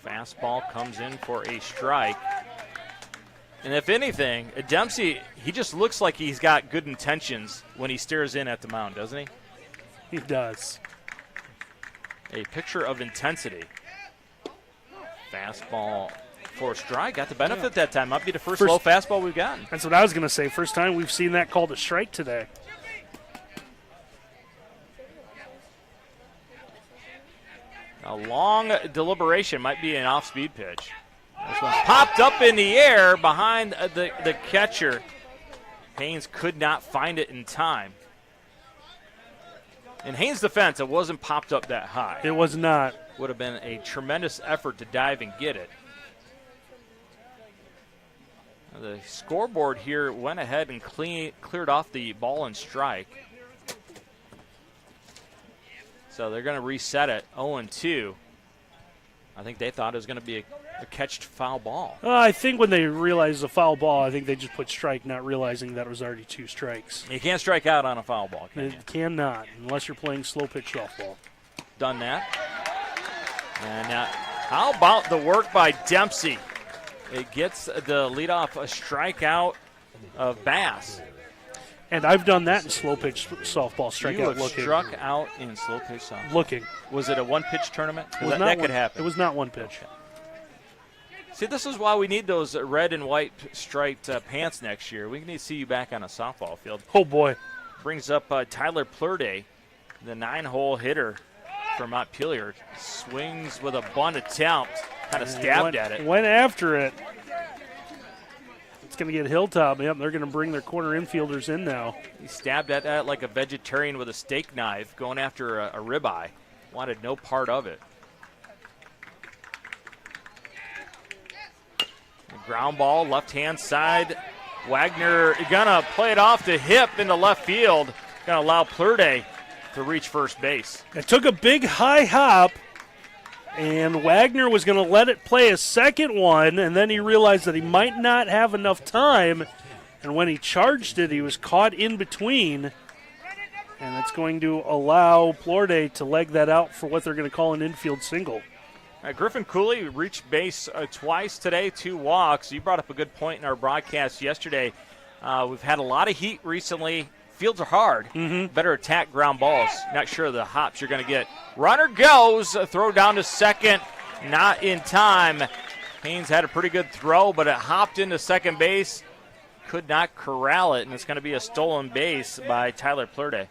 Fastball comes in for a strike. And if anything, Dempsey, he just looks like he's got good intentions when he stares in at the mound, doesn't he? He does. a picture of intensity. Fastball for a strike. Got the benefit that time. Might be the first low fastball we've gotten. That's what I was going to say. First time we've seen that called a strike today. A long deliberation. Might be an off-speed pitch. This one popped up in the air behind the catcher. Haynes could not find it in time. In Haynes' defense, it wasn't popped up that high. It was not. Would have been a tremendous effort to dive and get it. The scoreboard here went ahead and cleared off the ball and strike. So they're going to reset it 0-2. I think they thought it was going to be a catched foul ball. I think when they realized the foul ball, I think they just put strike, not realizing that it was already 2 strikes. You can't strike out on a foul ball, can you? Cannot, unless you're playing slow pitch softball. Done that. And how about the work by Dempsey? It gets the leadoff a strikeout of Bass. And I've done that in slow pitch softball, strikeout You have looking. struck out in slow pitch softball. Looking. Was it a one-pitch tournament? That could happen. It was not one pitch. Okay. See, this is why we need those red and white striped pants next year. We need to see you back on a softball field. Oh, boy. Brings up Tyler Plurday, the 9-hole hitter for Montpelier. Swings with a bunt attempt, kind of stabbed at it. Went after it. It's going to get Hilltop. Yep, they're going to bring their corner infielders in now. He stabbed at that like a vegetarian with a steak knife, going after a ribeye. Wanted no part of it. Ground ball, left-hand side. Wagner gonna play it off to hip into left field. Gonna allow Plurday to reach first base. It took a big high hop, and Wagner was going to let it play a second one, and then he realized that he might not have enough time, and when he charged it, he was caught in between, and that's going to allow Plurday to leg that out for what they're going to call an infield single. Griffin Cooley reached base twice today, 2 walks. You brought up a good point in our broadcast yesterday. We've had a lot of heat recently. Fields are hard. Better attack ground balls. Not sure of the hops you're going to get. Runner goes. Throw down to second. Not in time. Haynes had a pretty good throw, but it hopped into second base. Could not corral it, and it's going to be a stolen base by Tyler Plurday.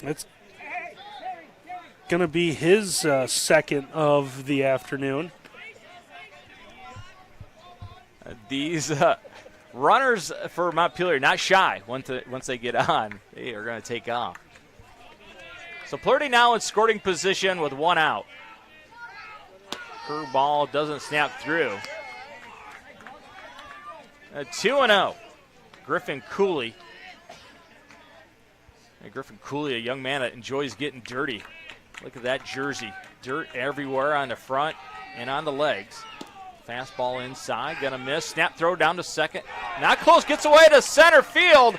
It's going to be his second of the afternoon. These runners for Montpelier, not shy once they get on. They are going to take off. So Plurdy now in scoring position with 1 out. Curveball doesn't snap through. 2-0. Griffin Cooley. Griffin Cooley, a young man that enjoys getting dirty. Look at that jersey. Dirt everywhere on the front and on the legs. Fastball inside, gonna miss. Snap throw down to second. Not close, gets away to center field.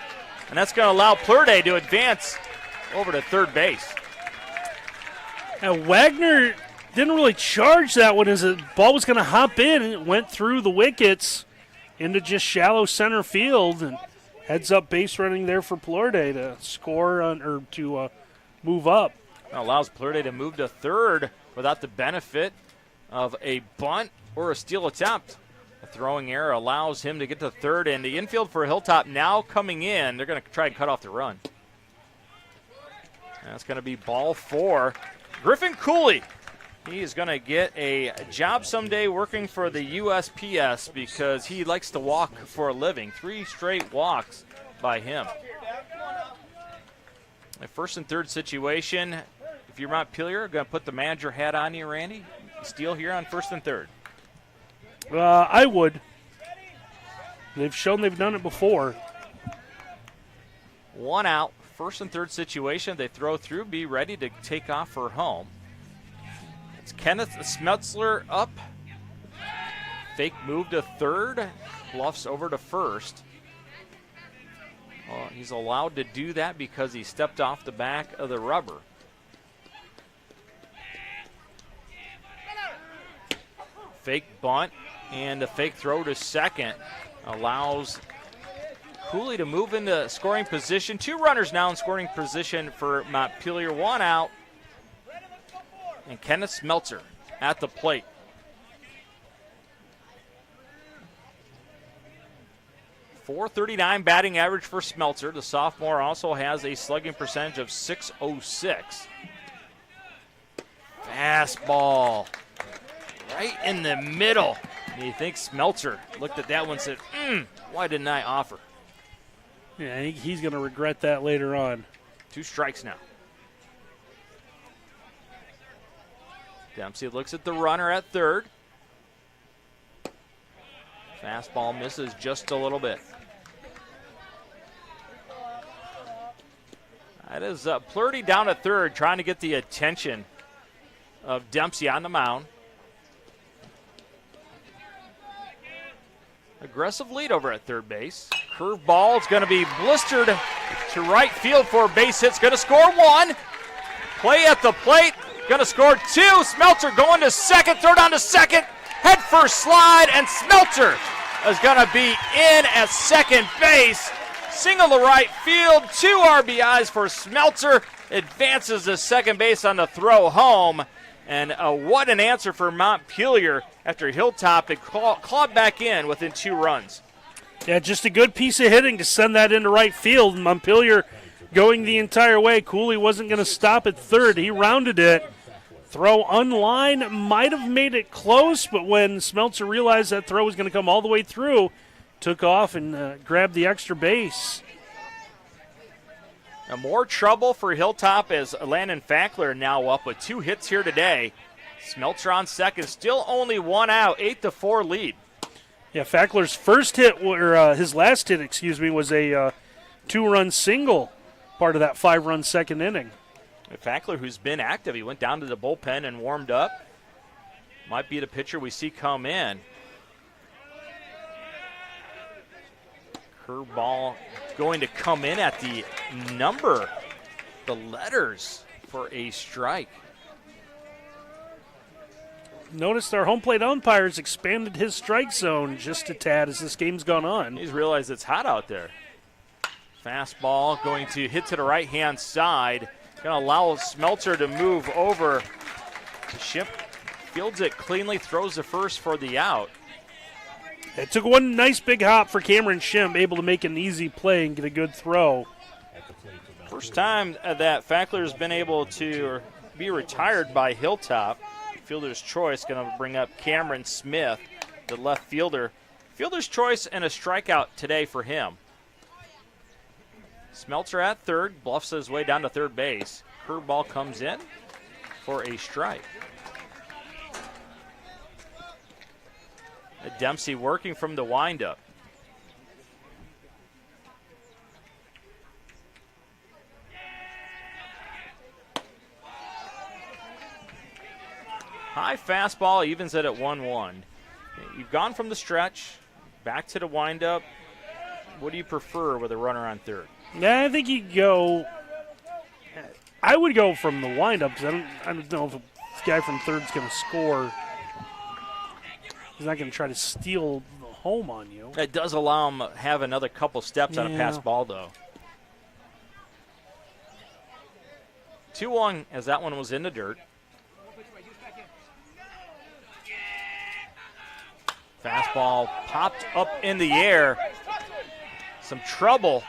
And that's gonna allow Plurday to advance over to third base. And Wagner didn't really charge that one as the ball was gonna hop in, and it went through the wickets into just shallow center field, and heads up base running there for Plurday to score or to move up. Allows Plurday to move to third without the benefit of a bunt or a steal attempt. A throwing error allows him to get to third, and the infield for Hilltop now coming in. They're going to try and cut off the run. That's going to be ball 4. Griffin Cooley. He is going to get a job someday working for the USPS because he likes to walk for a living. 3 straight walks by him. A first and third situation. If you're Montpelier, going to put the manager hat on you, Randy. Steal here on first and third. I would. They've shown they've done it before. 1 out, first and third situation. They throw through, be ready to take off for home. It's Kenneth Smetzler up. Fake move to third, bluffs over to first. Well, he's allowed to do that because he stepped off the back of the rubber. Fake bunt and a fake throw to second allows Cooley to move into scoring position. 2 runners now in scoring position for Montpelier. 1 out. and Kenneth Smeltzer at the plate. .439 batting average for Smeltzer. The sophomore also has a slugging percentage of .606. Fastball right in the middle. And you think Smeltzer looked at that one and said, why didn't I offer? Yeah, he's going to regret that later on. 2 strikes now. Dempsey looks at the runner at third. Fastball misses just a little bit. That is Plurdy down at third, trying to get the attention of Dempsey on the mound. Aggressive lead over at third base. Curveball is going to be blistered to right field for a base hit. It's going to score 1. Play at the plate. Going to score 2. Smeltzer going to second. Third on to second. Head first slide, and Smeltzer is going to be in at second base. Single to right field. 2 RBIs for Smeltzer. Advances to second base on the throw home. And what an answer for Montpelier after Hilltop had clawed back in within 2 runs. Yeah, just a good piece of hitting to send that into right field. Montpelier going the entire way. Cooley wasn't going to stop at third. He rounded it. Throw online, might have made it close, but when Smeltzer realized that throw was going to come all the way through, took off and grabbed the extra base. Now more trouble for Hilltop as Landon Fackler now up with 2 hits here today. Smeltzer on second, still only 1 out, 8-4 lead. Yeah, Fackler's first hit, or his last hit, was a 2-run single, part of that 5-run second inning. Fackler, who's been active, he went down to the bullpen and warmed up. Might be the pitcher we see come in. Curveball going to come in at the number, the letters for a strike. Notice our home plate umpires expanded his strike zone just a tad as this game's gone on. He's realized it's hot out there. Fastball going to hit to the right-hand side. Going to allow Smeltzer to move over. Ship fields it cleanly, throws the first for the out. It took one nice big hop for Cameron Shimp, able to make an easy play and get a good throw. First time that Fackler's been able to be retired by Hilltop. Fielder's choice going to bring up Cameron Smith, the left fielder. Fielder's choice and a strikeout today for him. Smeltzer at third, bluffs his way down to third base. Curveball comes in for a strike. Dempsey working from the windup. High fastball evens it at 1-1. You've gone from the stretch back to the windup. What do you prefer with a runner on third? Yeah, I think you go. I would go from the windup because I don't know if the guy from third's going to score. He's not going to try to steal the home on you. That does allow him to have another couple steps on a pass ball, though. 2-1 as that one was in the dirt. Fastball popped up in the air. Some trouble.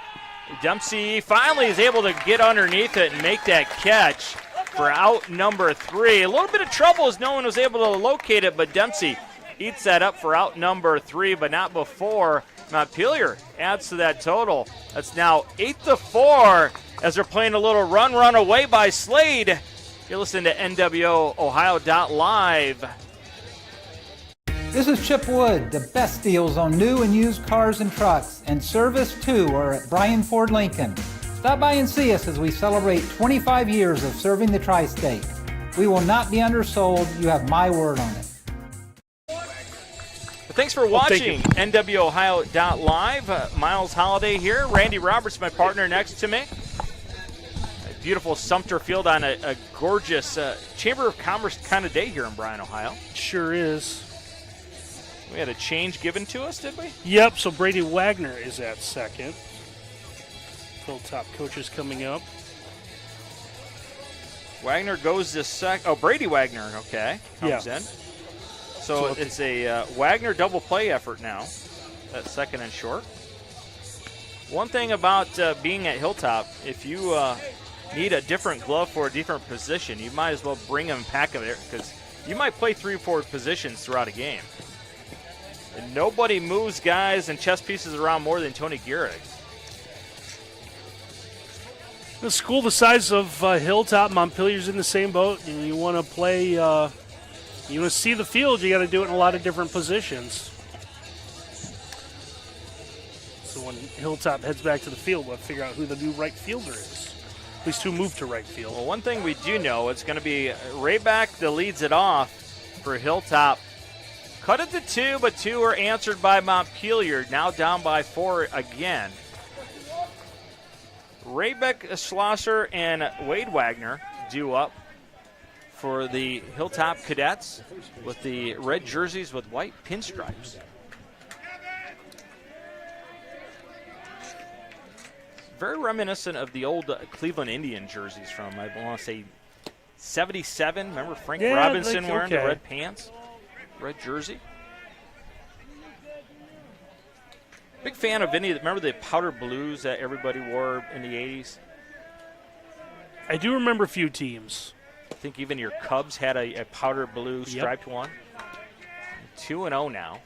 Dempsey finally is able to get underneath it and make that catch for out number 3. A little bit of trouble as no one was able to locate it, but Dempsey eats that up for out number 3, but not before Montpelier adds to that total. That's now 8-4 as they're playing a little run away by Slade. You're listening to NWOOhio.live. This is Chip Wood. The best deals on new and used cars and trucks and service too are at Bryan Ford Lincoln. Stop by and see us as we celebrate 25 years of serving the tri-state. We will not be undersold. You have my word on it. Thanks for watching NWOOhio.live. Miles Holliday here. Randy Roberts, my partner, next to me. A beautiful Sumter Field on a gorgeous Chamber of Commerce kind of day here in Bryan, Ohio. Sure is. We had a change given to us, did we? Yep, so Brady Wagner is at second. Hilltop coaches coming up. Wagner goes to Brady Wagner, okay, comes in. So it's a Wagner double play effort now. That's second and short. One thing about being at Hilltop, if you need a different glove for a different position, you might as well bring them and pack them there because you might play 3 or 4 positions throughout a game. And nobody moves guys and chess pieces around more than Tony Gehrig. A school the size of Hilltop, Montpelier's in the same boat. And you want to play, you want to see the field, you got to do it in a lot of different positions. So when Hilltop heads back to the field, we'll figure out who the new right fielder is. At least who moved to right field. Well, one thing we do know, it's going to be Rayback that leads it off for Hilltop. Cut it to 2, but 2 are answered by Montpelier. Now down by 4 again. Raybeck Schlosser and Wade Wagner due up for the Hilltop Cadets with the red jerseys with white pinstripes. Very reminiscent of the old Cleveland Indian jerseys from, I want to say, 77. Remember Frank Robinson wearing the red pants, red jersey? Big fan of remember the powder blues that everybody wore in the 80s? I do remember a few teams. I think even your Cubs had a powder blue striped one. 2-0 now.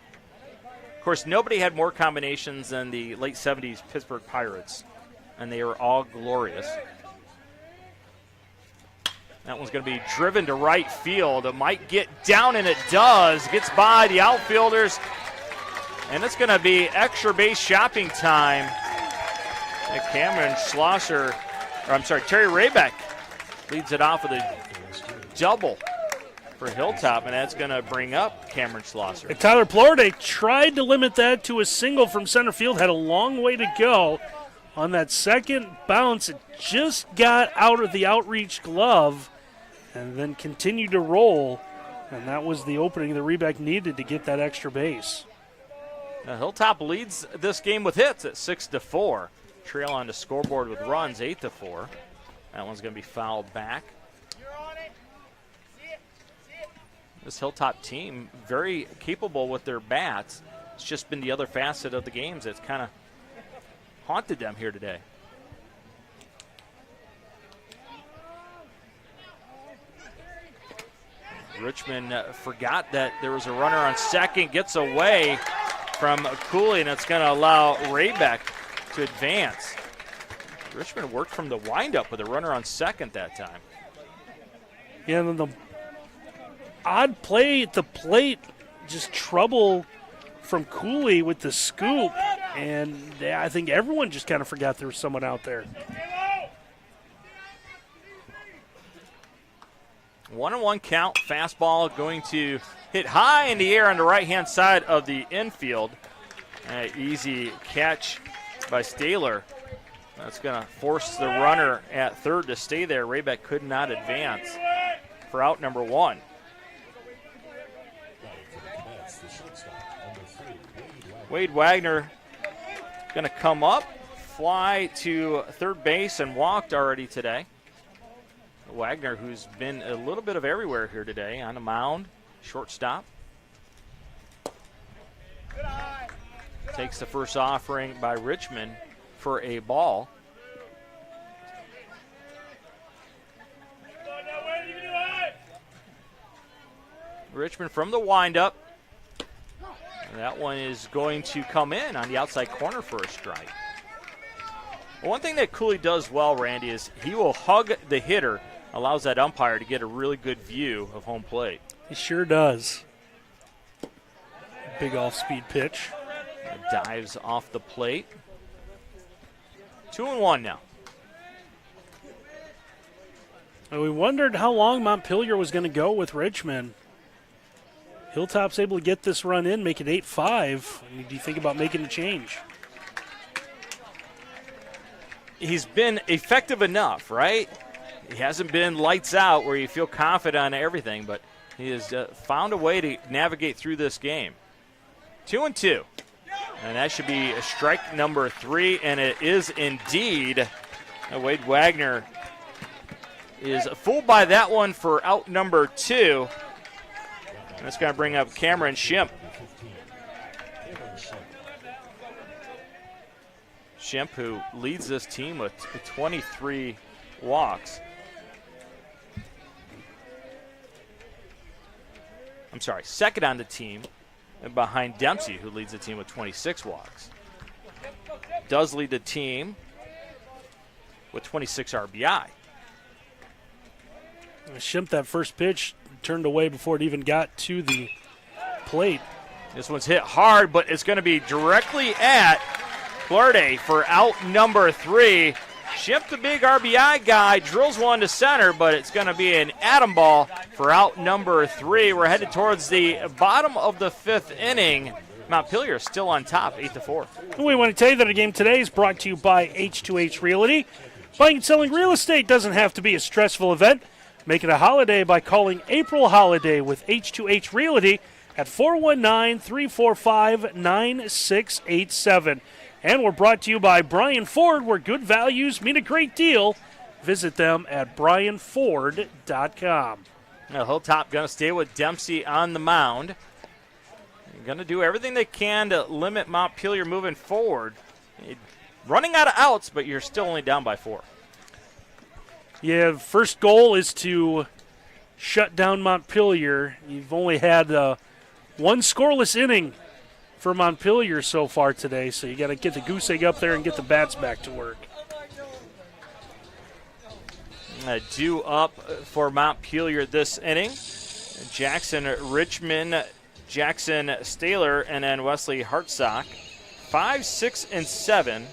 Of course, nobody had more combinations than the late 70s Pittsburgh Pirates, and they were all glorious. That one's going to be driven to right field. It might get down, and it does. Gets by the outfielders. And it's going to be extra base shopping time. And Cameron Schlosser, Terry Raybeck leads it off with a double for Hilltop, and that's going to bring up Cameron Schlosser. And Tyler Plorde tried to limit that to a single from center field, had a long way to go. On that second bounce, it just got out of the outreach glove and then continued to roll, and that was the opening that Raybeck needed to get that extra base. Now, Hilltop leads this game with hits at 6-4. Trail on the scoreboard with runs 8-4. That one's going to be fouled back. This Hilltop team, very capable with their bats. It's just been the other facet of the games that's kind of haunted them here today. Richmond forgot that there was a runner on second, gets away from Cooley, and it's going to allow Raybeck to advance. Richmond worked from the windup with a runner on second that time. Yeah, and then the odd play at the plate, just trouble from Cooley with the scoop, and I think everyone just kind of forgot there was someone out there. 1-1 count, fastball going to hit high in the air on the right-hand side of the infield. Easy catch by Staler. That's going to force the runner at third to stay there. Raybeck could not advance for out number 1. Wade Wagner going to come up, fly to third base, and walked already today. Wagner, who's been a little bit of everywhere here today, on the mound, shortstop. Takes the first offering by Richmond for a ball. Richmond from the windup. That one is going to come in on the outside corner for a strike. Well, one thing that Cooley does well, Randy, is he will hug the hitter, allows that umpire to get a really good view of home plate. He sure does. Big off-speed pitch. Dives off the plate. 2-1 now. And we wondered how long Montpelier was going to go with Richmond. Hilltop's able to get this run in, make it 8-5. I mean, do you think about making a change? He's been effective enough, right? He hasn't been lights out where you feel confident on everything, but he has found a way to navigate through this game. 2-2. And that should be a strike number 3, and it is indeed. Wade Wagner is fooled by that one for out number 2. And that's going to bring up Cameron Shimp. Shimp, who leads this team with 23 walks. I'm sorry, second on the team behind Dempsey, who leads the team with 26 walks. Does lead the team with 26 RBI. Shimp, that first pitch turned away before it even got to the plate. This one's hit hard, but it's going to be directly at Clarday for out number 3. Shimp, the big RBI guy, drills one to center, but it's going to be an atom ball for out number 3. We're headed towards the bottom of the 5th inning. Montpelier is still on top, 8-4. We want to tell you that our game today is brought to you by H2H Realty. Buying and selling real estate doesn't have to be a stressful event. Make it a holiday by calling April Holiday with H2H Realty at 419-345-9687. And we're brought to you by Brian Ford, where good values mean a great deal. Visit them at brianford.com. Now, Hilltop going to stay with Dempsey on the mound. They're going to do everything they can to limit Montpelier moving forward. Running out of outs, but you're still only down by 4. Yeah, first goal is to shut down Montpelier. You've only had one scoreless inning for Montpelier so far today, so you got to get the goose egg up there and get the bats back to work. Due up for Montpelier this inning. Jackson Richmond, Jackson Staler, and then Wesley Hartsock. 5, 6, and 7.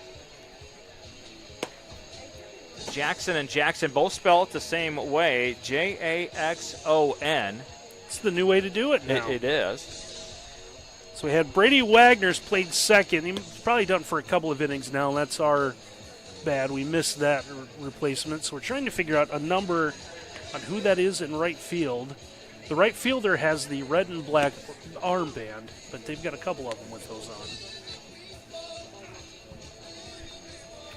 Jackson and Jackson both spell it the same way, Jaxon. It's the new way to do it now. It is. So we had Brady Wagner's played second. He's probably done for a couple of innings now, and that's our bad. We missed that replacement, so we're trying to figure out a number on who that is in right field. The right fielder has the red and black armband, but they've got a couple of them with those on.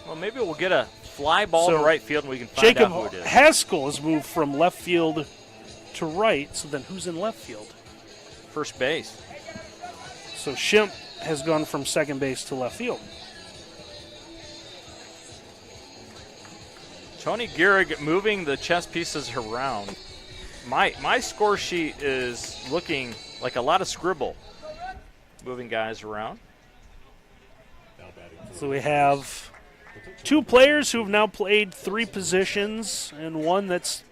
Well, maybe we'll get a fly ball to right field and we can find Jacob out who it is. Haskell has moved from left field to right, so then who's in left field? First base. So Shimp has gone from second base to left field. Tony Gehrig moving the chess pieces around. My score sheet is looking like a lot of scribble. Moving guys around. So we have 2 players who have now played 3 positions and one that's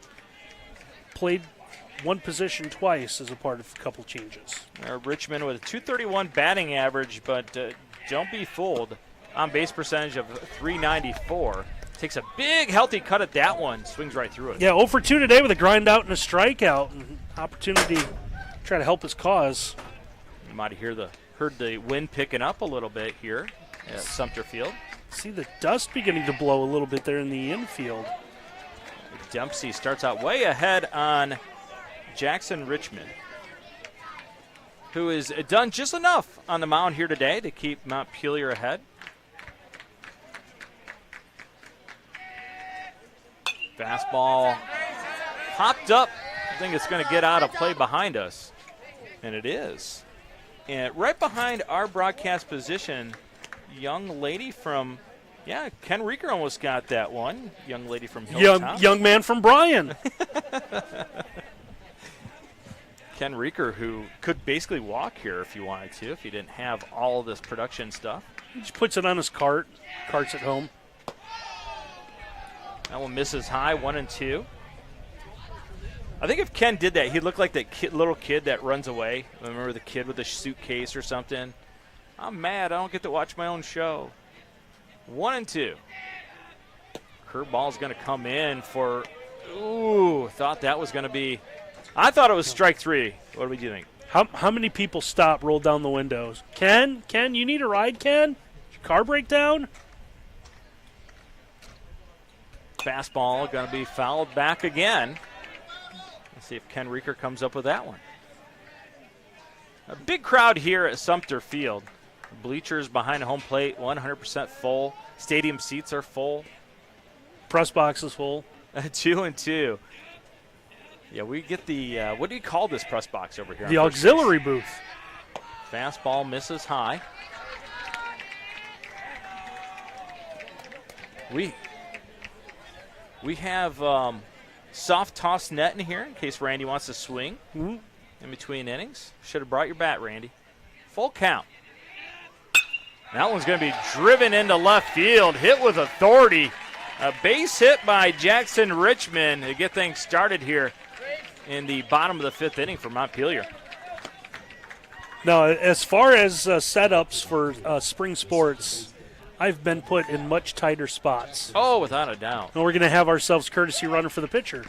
played 1 position twice as a part of a couple changes. Richmond with a .231 batting average, but don't be fooled. On base percentage of .394. Takes a big, healthy cut at that one. Swings right through it. Yeah, 0 for 2 today with a grind out and a strikeout. And opportunity to try to help his cause. You might have heard the wind picking up a little bit here at Sumter Field. See the dust beginning to blow a little bit there in the infield. Dempsey starts out way ahead on Jackson Richmond, who has done just enough on the mound here today to keep Montpelier ahead. Fastball popped up. I think it's going to get out of play behind us, and it is. And right behind our broadcast position, young lady from, Ken Reeker almost got that one. Young lady from Hilltop. Young man from Bryan. Ken Reeker, who could basically walk here if he wanted to, if he didn't have all of this production stuff. He just puts it on his carts at home. That one misses high, 1-2. I think if Ken did that, he'd look like that little kid that runs away. Remember the kid with a suitcase or something? I'm mad. I don't get to watch my own show. 1-2. Curveball's going to come in for, thought that was going to be, I thought it was strike 3. What do you think? How many people stop, roll down the windows? Ken, you need a ride, Ken? Did your car break down? Fastball going to be fouled back again. Let's see if Ken Reeker comes up with that one. A big crowd here at Sumter Field. Bleachers behind home plate, 100% full. Stadium seats are full. Press box is full. 2-2. Yeah, we get the, what do you call this press box over here? The auxiliary booth. Fastball misses high. We have soft toss net in here in case Randy wants to swing in between innings. Should have brought your bat, Randy. Full count. That one's going to be driven into left field, hit with authority. A base hit by Jackson Richmond to get things started here in the bottom of the 5th inning for Montpelier. Now, as far as setups for spring sports, I've been put in much tighter spots. Oh, without a doubt. And we're going to have ourselves courtesy runner for the pitcher.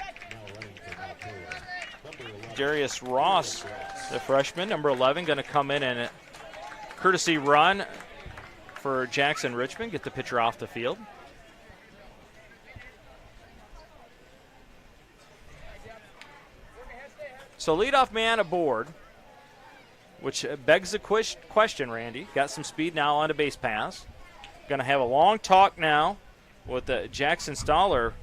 Darius Ross, the freshman, number 11, going to come in and courtesy run for Jackson Richmond, get the pitcher off the field. So leadoff man aboard, which begs the question, Randy. Got some speed now on the base pass. Going to have a long talk now with Jackson Stoller.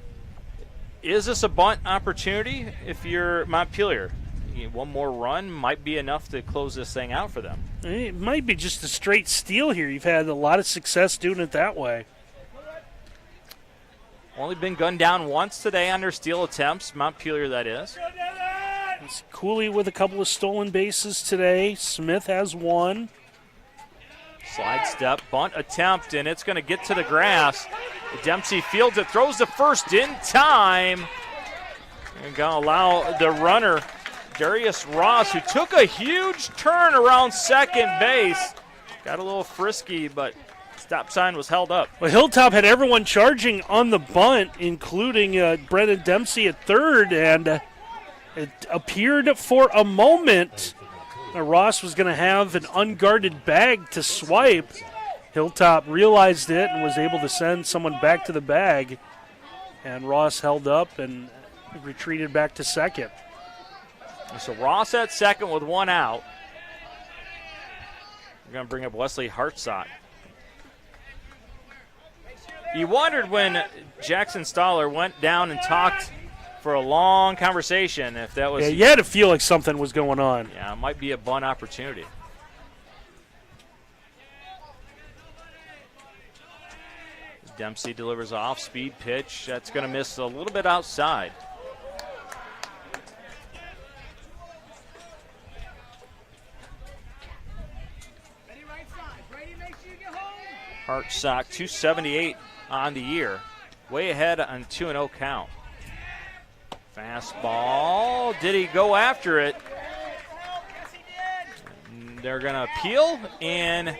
Is this a bunt opportunity if you're Montpelier? One more run might be enough to close this thing out for them. It might be just a straight steal here. You've had a lot of success doing it that way. Only been gunned down once today on their steal attempts, Montpelier that is. It's Cooley with a couple of stolen bases today. Smith has one. Slide step, bunt attempt, and it's going to get to the grass. Dempsey fields it, throws the first in time. And going to allow the runner, Darius Ross, who took a huge turn around second base. Got a little frisky, but stop sign was held up. Well, Hilltop had everyone charging on the bunt, including Brendan Dempsey at third, and it appeared for a moment Ross was going to have an unguarded bag to swipe. Hilltop realized it and was able to send someone back to the bag, and Ross held up and retreated back to second. So Ross at second with one out. We're going to bring up Wesley Hartsock. You wondered when Jackson Stoller went down and talked for a long conversation if that was... Yeah, you had to feel like something was going on. Yeah, it might be a bunt opportunity. Dempsey delivers an off-speed pitch. That's going to miss a little bit outside. Hartsock, 278 on the year. Way ahead on 2-0 count. Fastball. Did he go after it? They're going to appeal, and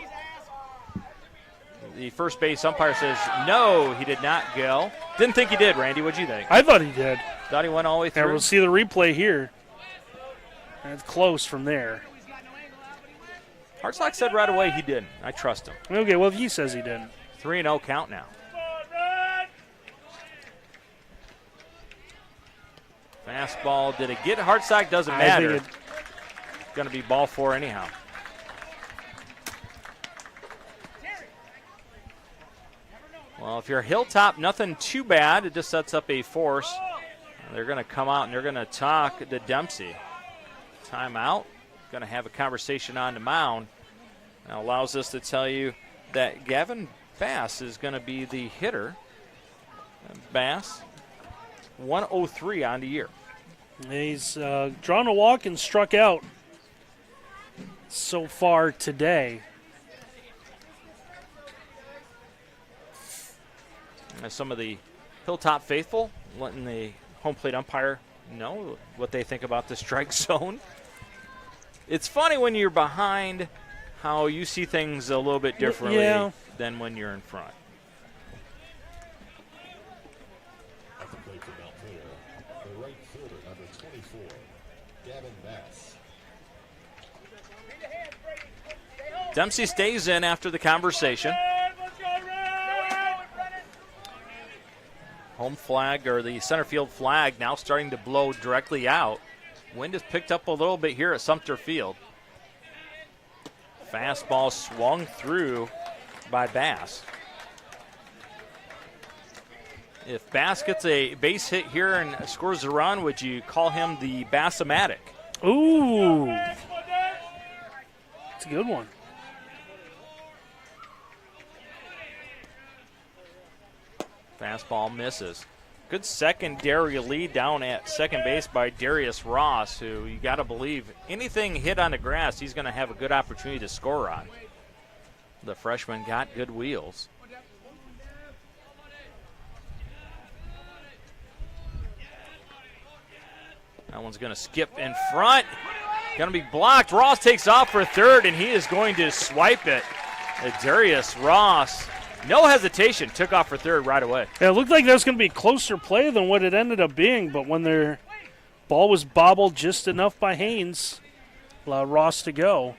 the first base umpire says no, he did not go. Didn't think he did, Randy. What'd you think? I thought he did. Thought he went all the way through? Yeah, we'll see the replay here. It's close from there. Hartsock said right away he didn't. I trust him. Okay, well, if he says he didn't. 3-0 count now. Fastball. Did it get Hartsock? Doesn't matter. Going to be ball four anyhow. Well, if you're Hilltop, nothing too bad. It just sets up a force. They're going to come out and they're going to talk to Dempsey. Timeout. Going to have a conversation on the mound. Now allows us to tell you that Gavin Bass is going to be the hitter. Bass, 103 on the year. He's drawn a walk and struck out so far today. As some of the Hilltop faithful letting the home plate umpire know what they think about the strike zone. It's funny when you're behind how you see things a little bit differently than when you're in front. At the plate for Montpelier, the right fielder, number 24, Gavin Bass. Dempsey stays in after the conversation. Home flag, or the center field flag, now starting to blow directly out. Wind has picked up a little bit here at Sumter Field. Fastball swung through by Bass. If Bass gets a base hit here and scores a run, would you call him the Bass-O-Matic? Ooh. It's a good one. Fastball misses. Good secondary lead down at second base by Darius Ross, who you got to believe anything hit on the grass, he's going to have a good opportunity to score on. The freshman got good wheels. That one's going to skip in front. Going to be blocked. Ross takes off for third, and he is going to swipe it. Darius Ross, no hesitation, took off for third right away. Yeah, it looked like that was going to be a closer play than what it ended up being, but when their ball was bobbled just enough by Haynes, allowed Ross to go.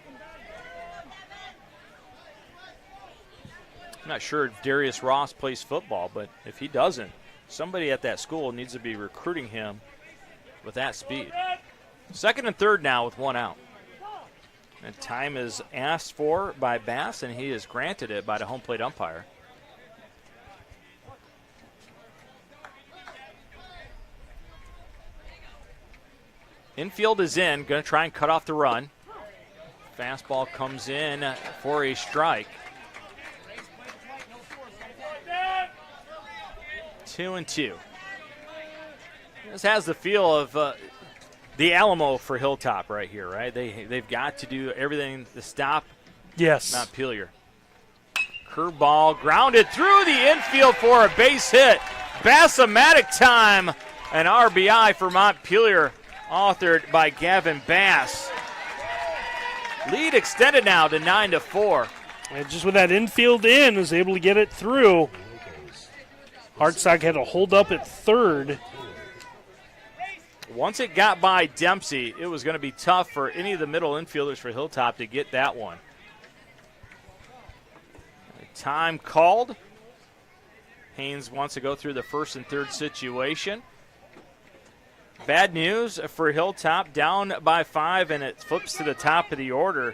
I'm not sure if Darius Ross plays football, but if he doesn't, somebody at that school needs to be recruiting him with that speed. Second and third now with one out. And time is asked for by Bass, and he is granted it by the home plate umpire. Infield is in, going to try and cut off the run. Fastball comes in for a strike. 2-2. This has the feel of the Alamo for Hilltop right here, right? They've got to do everything to stop Montpelier. Curveball grounded through the infield for a base hit. Bass-O-Matic time. An RBI for Montpelier, authored by Gavin Bass. Lead extended now to 9-4. And just with that infield in, was able to get it through. Hartsock had to hold up at third. Once it got by Dempsey, it was going to be tough for any of the middle infielders for Hilltop to get that one. Time called. Haynes wants to go through the first and third situation. Bad news for Hilltop, down by 5, and it flips to the top of the order.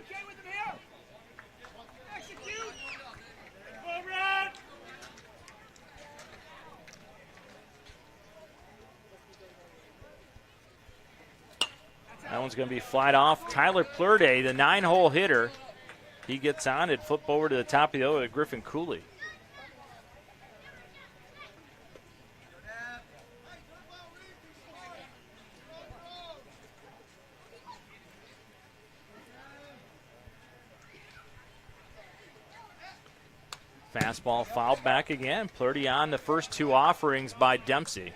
That one's going to be flied off. Tyler Plurday, the 9-hole hitter, he gets on it, flip over to the top of the order to Griffin Cooley. Fastball fouled back again. Plurdy on the first two offerings by Dempsey.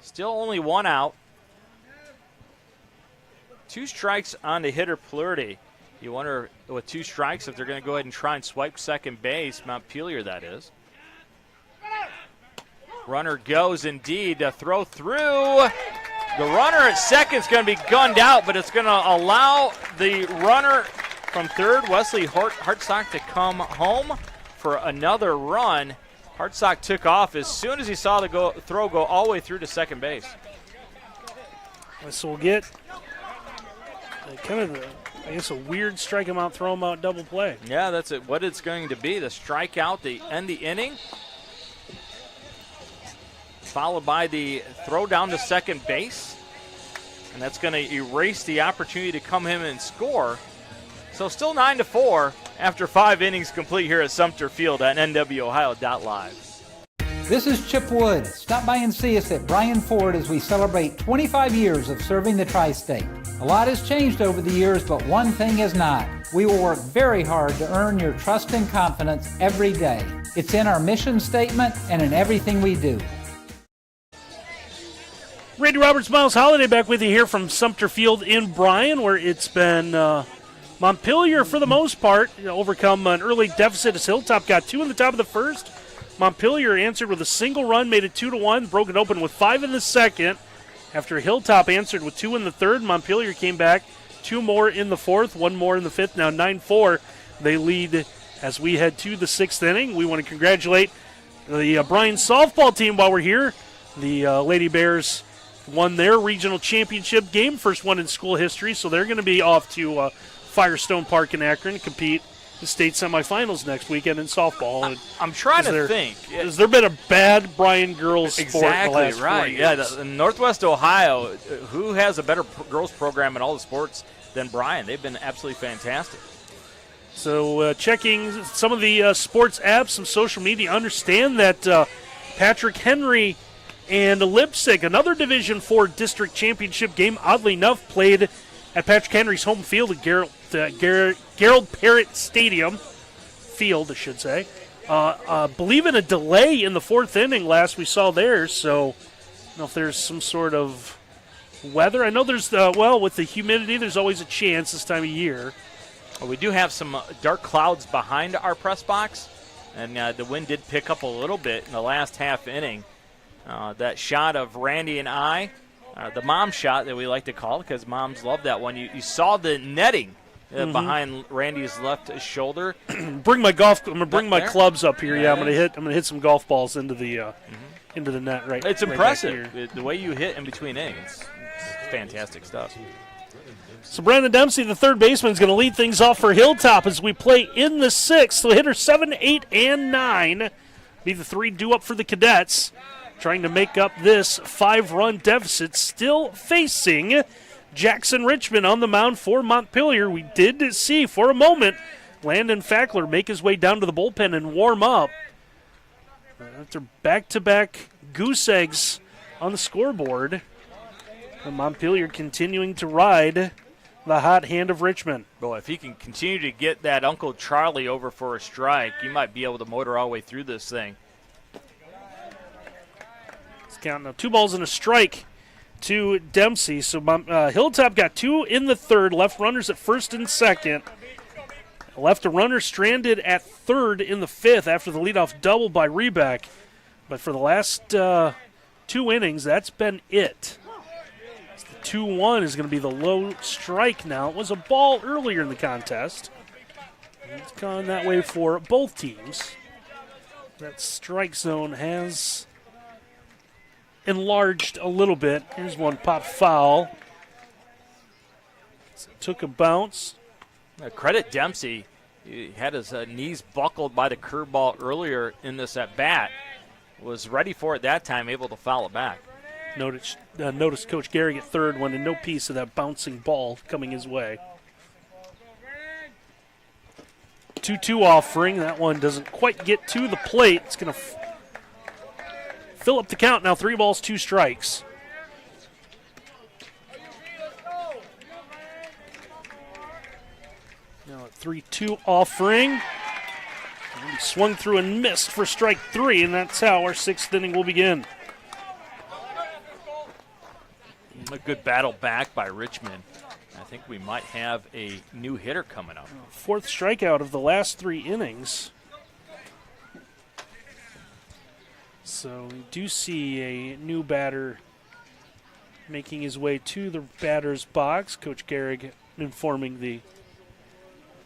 Still only one out. 2 strikes on the hitter Plurdy. You wonder with 2 strikes if they're going to go ahead and try and swipe second base. Montpelier, that is. Runner goes indeed to throw through. The runner at second is going to be gunned out, but it's going to allow the runner from third, Wesley Hartsock, to come home for another run. Hartsock took off as soon as he saw the throw go all the way through to second base. So we'll get kind of, a weird strike him out, throw him out, double play. Yeah, that's it. What it's going to be, the strikeout, the end the inning, followed by the throw down to second base. And that's going to erase the opportunity to come in and score. So still 9-4 after 5 innings complete here at Sumter Field at NWOhio.live. This is Chip Wood. Stop by and see us at Bryan Ford as we celebrate 25 years of serving the tri-state. A lot has changed over the years, but one thing has not. We will work very hard to earn your trust and confidence every day. It's in our mission statement and in everything we do. Randy Roberts, Miles Holliday back with you here from Sumter Field in Bryan, where it's been Montpelier, for the most part, overcome an early deficit as Hilltop got 2 in the top of the first. Montpelier answered with a single run, made it 2-1, broke it open with 5 in the second. After Hilltop answered with 2 in the third, Montpelier came back, 2 more in the fourth, 1 more in the fifth. Now 9-4, they lead as we head to the 6th inning. We want to congratulate the Bryan softball team while we're here. The Lady Bears won their regional championship game, first one in school history, so they're going to be off to Firestone Park in Akron to compete in state semifinals next weekend in softball. I'm trying to think. Has there been a bad Bryan girls sport Exactly, the last 4 right. years? Yeah, in Northwest Ohio, who has a better girls program in all the sports than Bryan? They've been absolutely fantastic. So checking some of the sports apps, some social media, understand that Patrick Henry and Leipzig, another Division IV district championship game, oddly enough, played at Patrick Henry's home field at Gerald Parrott Stadium. Field, I should say. Believe in a delay in the fourth inning last we saw there, so I don't know if there's some sort of weather. I know there's, with the humidity, there's always a chance this time of year. Well, we do have some dark clouds behind our press box, and the wind did pick up a little bit in the last half inning. That shot of Randy and I, the mom shot that we like to call, because moms love that one. You saw the netting behind Randy's left shoulder. I'm gonna bring my clubs up here. Yeah, I'm gonna hit some golf balls into the net right. It's right impressive the way you hit in between innings. It's fantastic stuff. So Brandon Dempsey, the third baseman, is going to lead things off for Hilltop as we play in the sixth. So hitter 7, 8, and 9 be the three due up for the Cadets, trying to make up this 5-run deficit. Still facing Jackson Richmond on the mound for Montpelier. We did see for a moment Landon Fackler make his way down to the bullpen and warm up after back-to-back goose eggs on the scoreboard. And Montpelier continuing to ride the hot hand of Richmond. Well, if he can continue to get that Uncle Charlie over for a strike, you might be able to motor all the way through this thing. It's counting now 2 balls and a strike to Dempsey. So Hilltop got 2 in the third, left runners at first and second. Left a runner stranded at third in the fifth after the leadoff double by Rebeck. But for the last 2 innings, that's been it. 2-1 is going to be the low strike now. It was a ball earlier in the contest. It's gone that way for both teams. That strike zone has enlarged a little bit. Here's one pop foul. So took a bounce. Credit Dempsey. He had his knees buckled by the curveball earlier in this at-bat. Was ready for it that time, able to foul it back. Notice Coach Gehrig at third wanted no piece of that bouncing ball coming his way. 2-2 offering. That one doesn't quite get to the plate. It's going to fill up the count now. 3 balls, 2 strikes. Now a 3-2 offering. And he swung through and missed for strike 3, and that's how our 6th inning will begin. A good battle back by Richmond. I think we might have a new hitter coming up. 4th strikeout of the last 3 innings. So we do see a new batter making his way to the batter's box. Coach Gehrig informing the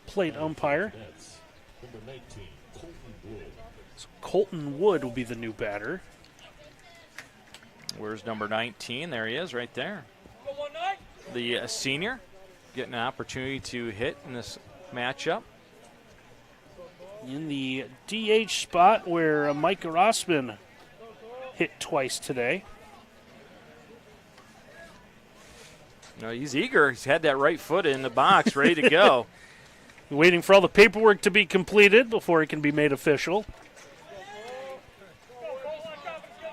plate umpire. That's number 19, Colton Wood. So Colton Wood will be the new batter. Where's number 19? There he is right there. The senior getting an opportunity to hit in this matchup. In the DH spot where Mike Rossman hit twice today. No, he's eager. He's had that right foot in the box, ready to go. Waiting for all the paperwork to be completed before it can be made official.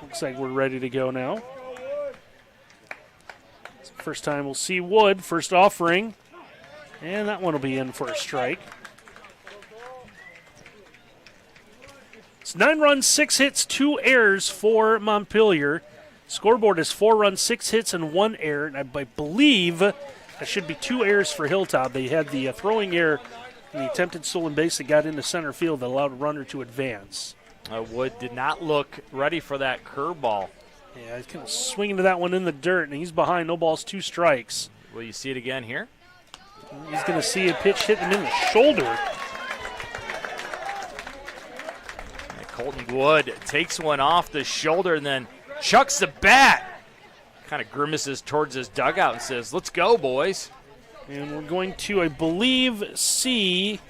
Looks like we're ready to go now. First time we'll see Wood, first offering. And that one will be in for a strike. It's 9 runs, 6 hits, 2 errors for Montpelier. Scoreboard is 4 runs, 6 hits, and 1 error. And I believe that should be 2 errors for Hilltop. They had the throwing error and the attempted stolen base that got into center field that allowed a runner to advance. Wood did not look ready for that curveball. Yeah, he's kind of swinging to that one in the dirt, and he's behind. No balls, 2 strikes. Will you see it again here? He's going to see a pitch hit him in the shoulder. And Colton Wood takes one off the shoulder and then chucks the bat. Kind of grimaces towards his dugout and says, "Let's go, boys." And we're going to, I believe, see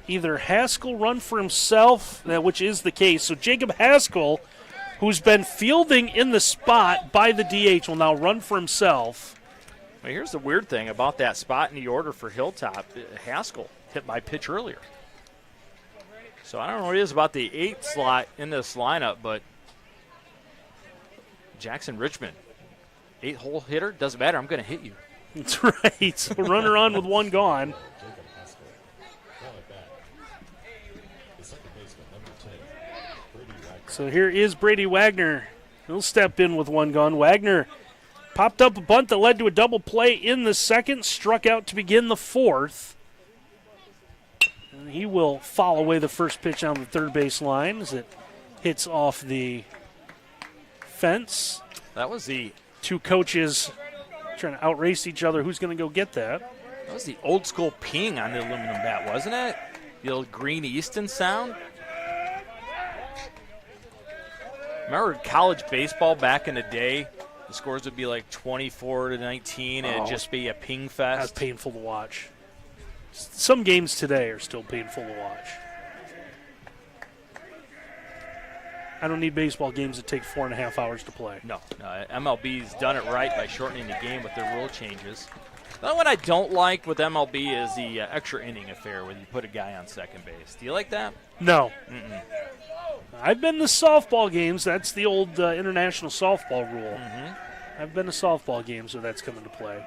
either Haskell run for himself, which is the case. So Jacob Haskell, who's been fielding in the spot by the DH, will now run for himself. Well, here's the weird thing about that spot in the order for Hilltop. Haskell hit my pitch earlier. So I don't know what it is about the 8 slot in this lineup, but Jackson Richmond, 8-hole hitter, doesn't matter, I'm going to hit you. That's right. A runner on with one gone. So here is Brady Wagner. He'll step in with one gone. Wagner popped up a bunt that led to a double play in the second, struck out to begin the fourth. And he will foul away the first pitch on the third base line as it hits off the fence. That was the two coaches trying to outrace each other. Who's going to go get that? That was the old school ping on the aluminum bat, wasn't it? The old Green Easton sound. Remember college baseball back in the day? The scores would be like 24-19, and it'd just be a ping fest. That's painful to watch. Some games today are still painful to watch. I don't need baseball games that take 4.5 hours to play. No, MLB's done it right by shortening the game with their rule changes. The only one I don't like with MLB is the extra inning affair where you put a guy on second base. Do you like that? No. Mm-mm. I've been to softball games. That's the old international softball rule. Mm-hmm. I've been to softball games where that's come into play.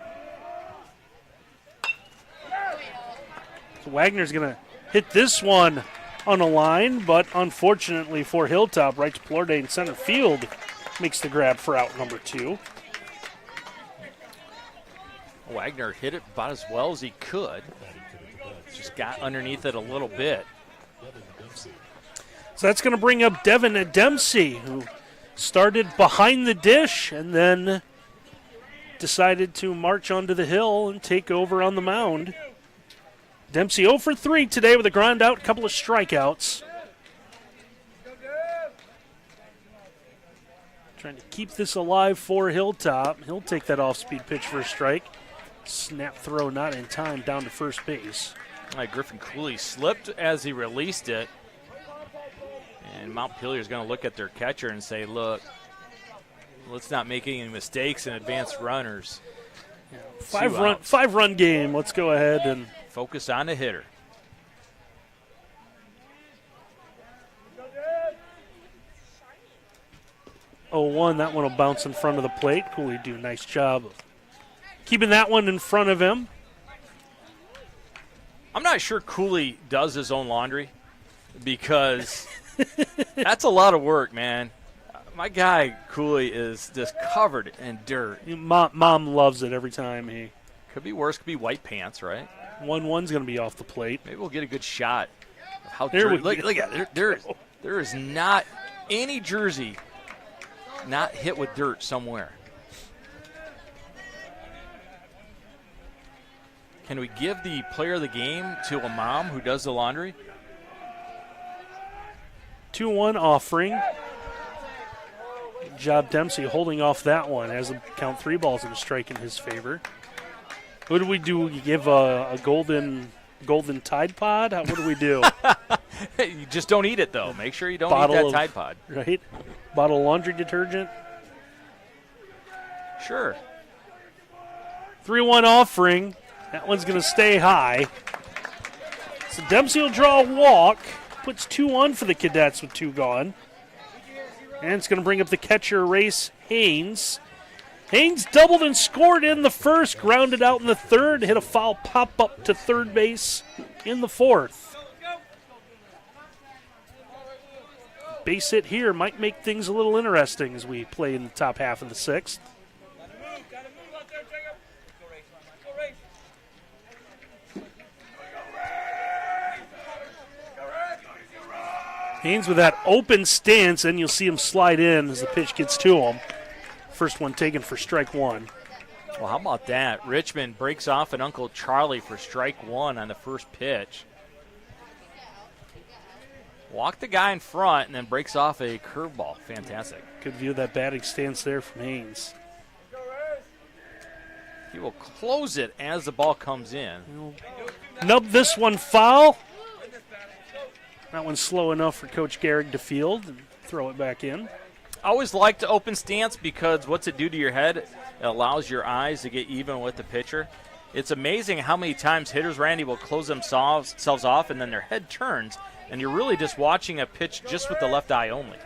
So Wagner's going to hit this one on a line, but unfortunately for Hilltop, right to Plorde in center field makes the grab for out number 2. Wagner hit it about as well as he could. Just got underneath it a little bit. So that's going to bring up Devin Dempsey, who started behind the dish and then decided to march onto the hill and take over on the mound. Dempsey 0 for 3 today with a ground out, couple of strikeouts. Trying to keep this alive for Hilltop. He'll take that off-speed pitch for a strike. Snap throw not in time down to first base. Griffin Cooley slipped as he released it. And Montpelier is going to look at their catcher and say, look, let's not make any mistakes and advance runners. Yeah, five run game. Let's go ahead and focus on the hitter. Oh, 1, that one will bounce in front of the plate. Cooley do a nice job of keeping that one in front of him. I'm not sure Cooley does his own laundry because that's a lot of work, man. My guy, Cooley, is just covered in dirt. Mom loves it every time he. Could be worse. Could be white pants, right? 1-1's going to be off the plate. Maybe we'll get a good shot of how there dirty. Look at it. There is not any jersey not hit with dirt somewhere. Can we give the player of the game to a mom who does the laundry? 2-1 offering. Good job Dempsey holding off that one. Has him count 3 balls and a strike in his favor. What do we do? You give a golden Tide Pod? What do we do? You just don't eat it, though. Make sure you don't eat that Tide Pod. Right? Bottle of laundry detergent? Sure. 3-1 offering. That one's going to stay high. So Dempsey will draw a walk. Puts 2 on for the Cadets with 2 gone. And it's going to bring up the catcher, Race Haynes. Haynes doubled and scored in the first, grounded out in the third, hit a foul pop-up to third base in the fourth. Base hit here might make things a little interesting as we play in the top half of the sixth. Haynes with that open stance, and you'll see him slide in as the pitch gets to him. First one taken for strike 1. Well, how about that? Richmond breaks off an Uncle Charlie for strike 1 on the first pitch. Walk the guy in front and then breaks off a curveball. Fantastic. Good view of that batting stance there from Haynes. He will close it as the ball comes in. Nub this one foul. That one's slow enough for Coach Gehrig to field and throw it back in. I always like to open stance because what's it do to your head? It allows your eyes to get even with the pitcher. It's amazing how many times hitters, Randy, will close themselves off and then their head turns, and you're really just watching a pitch just with the left eye only.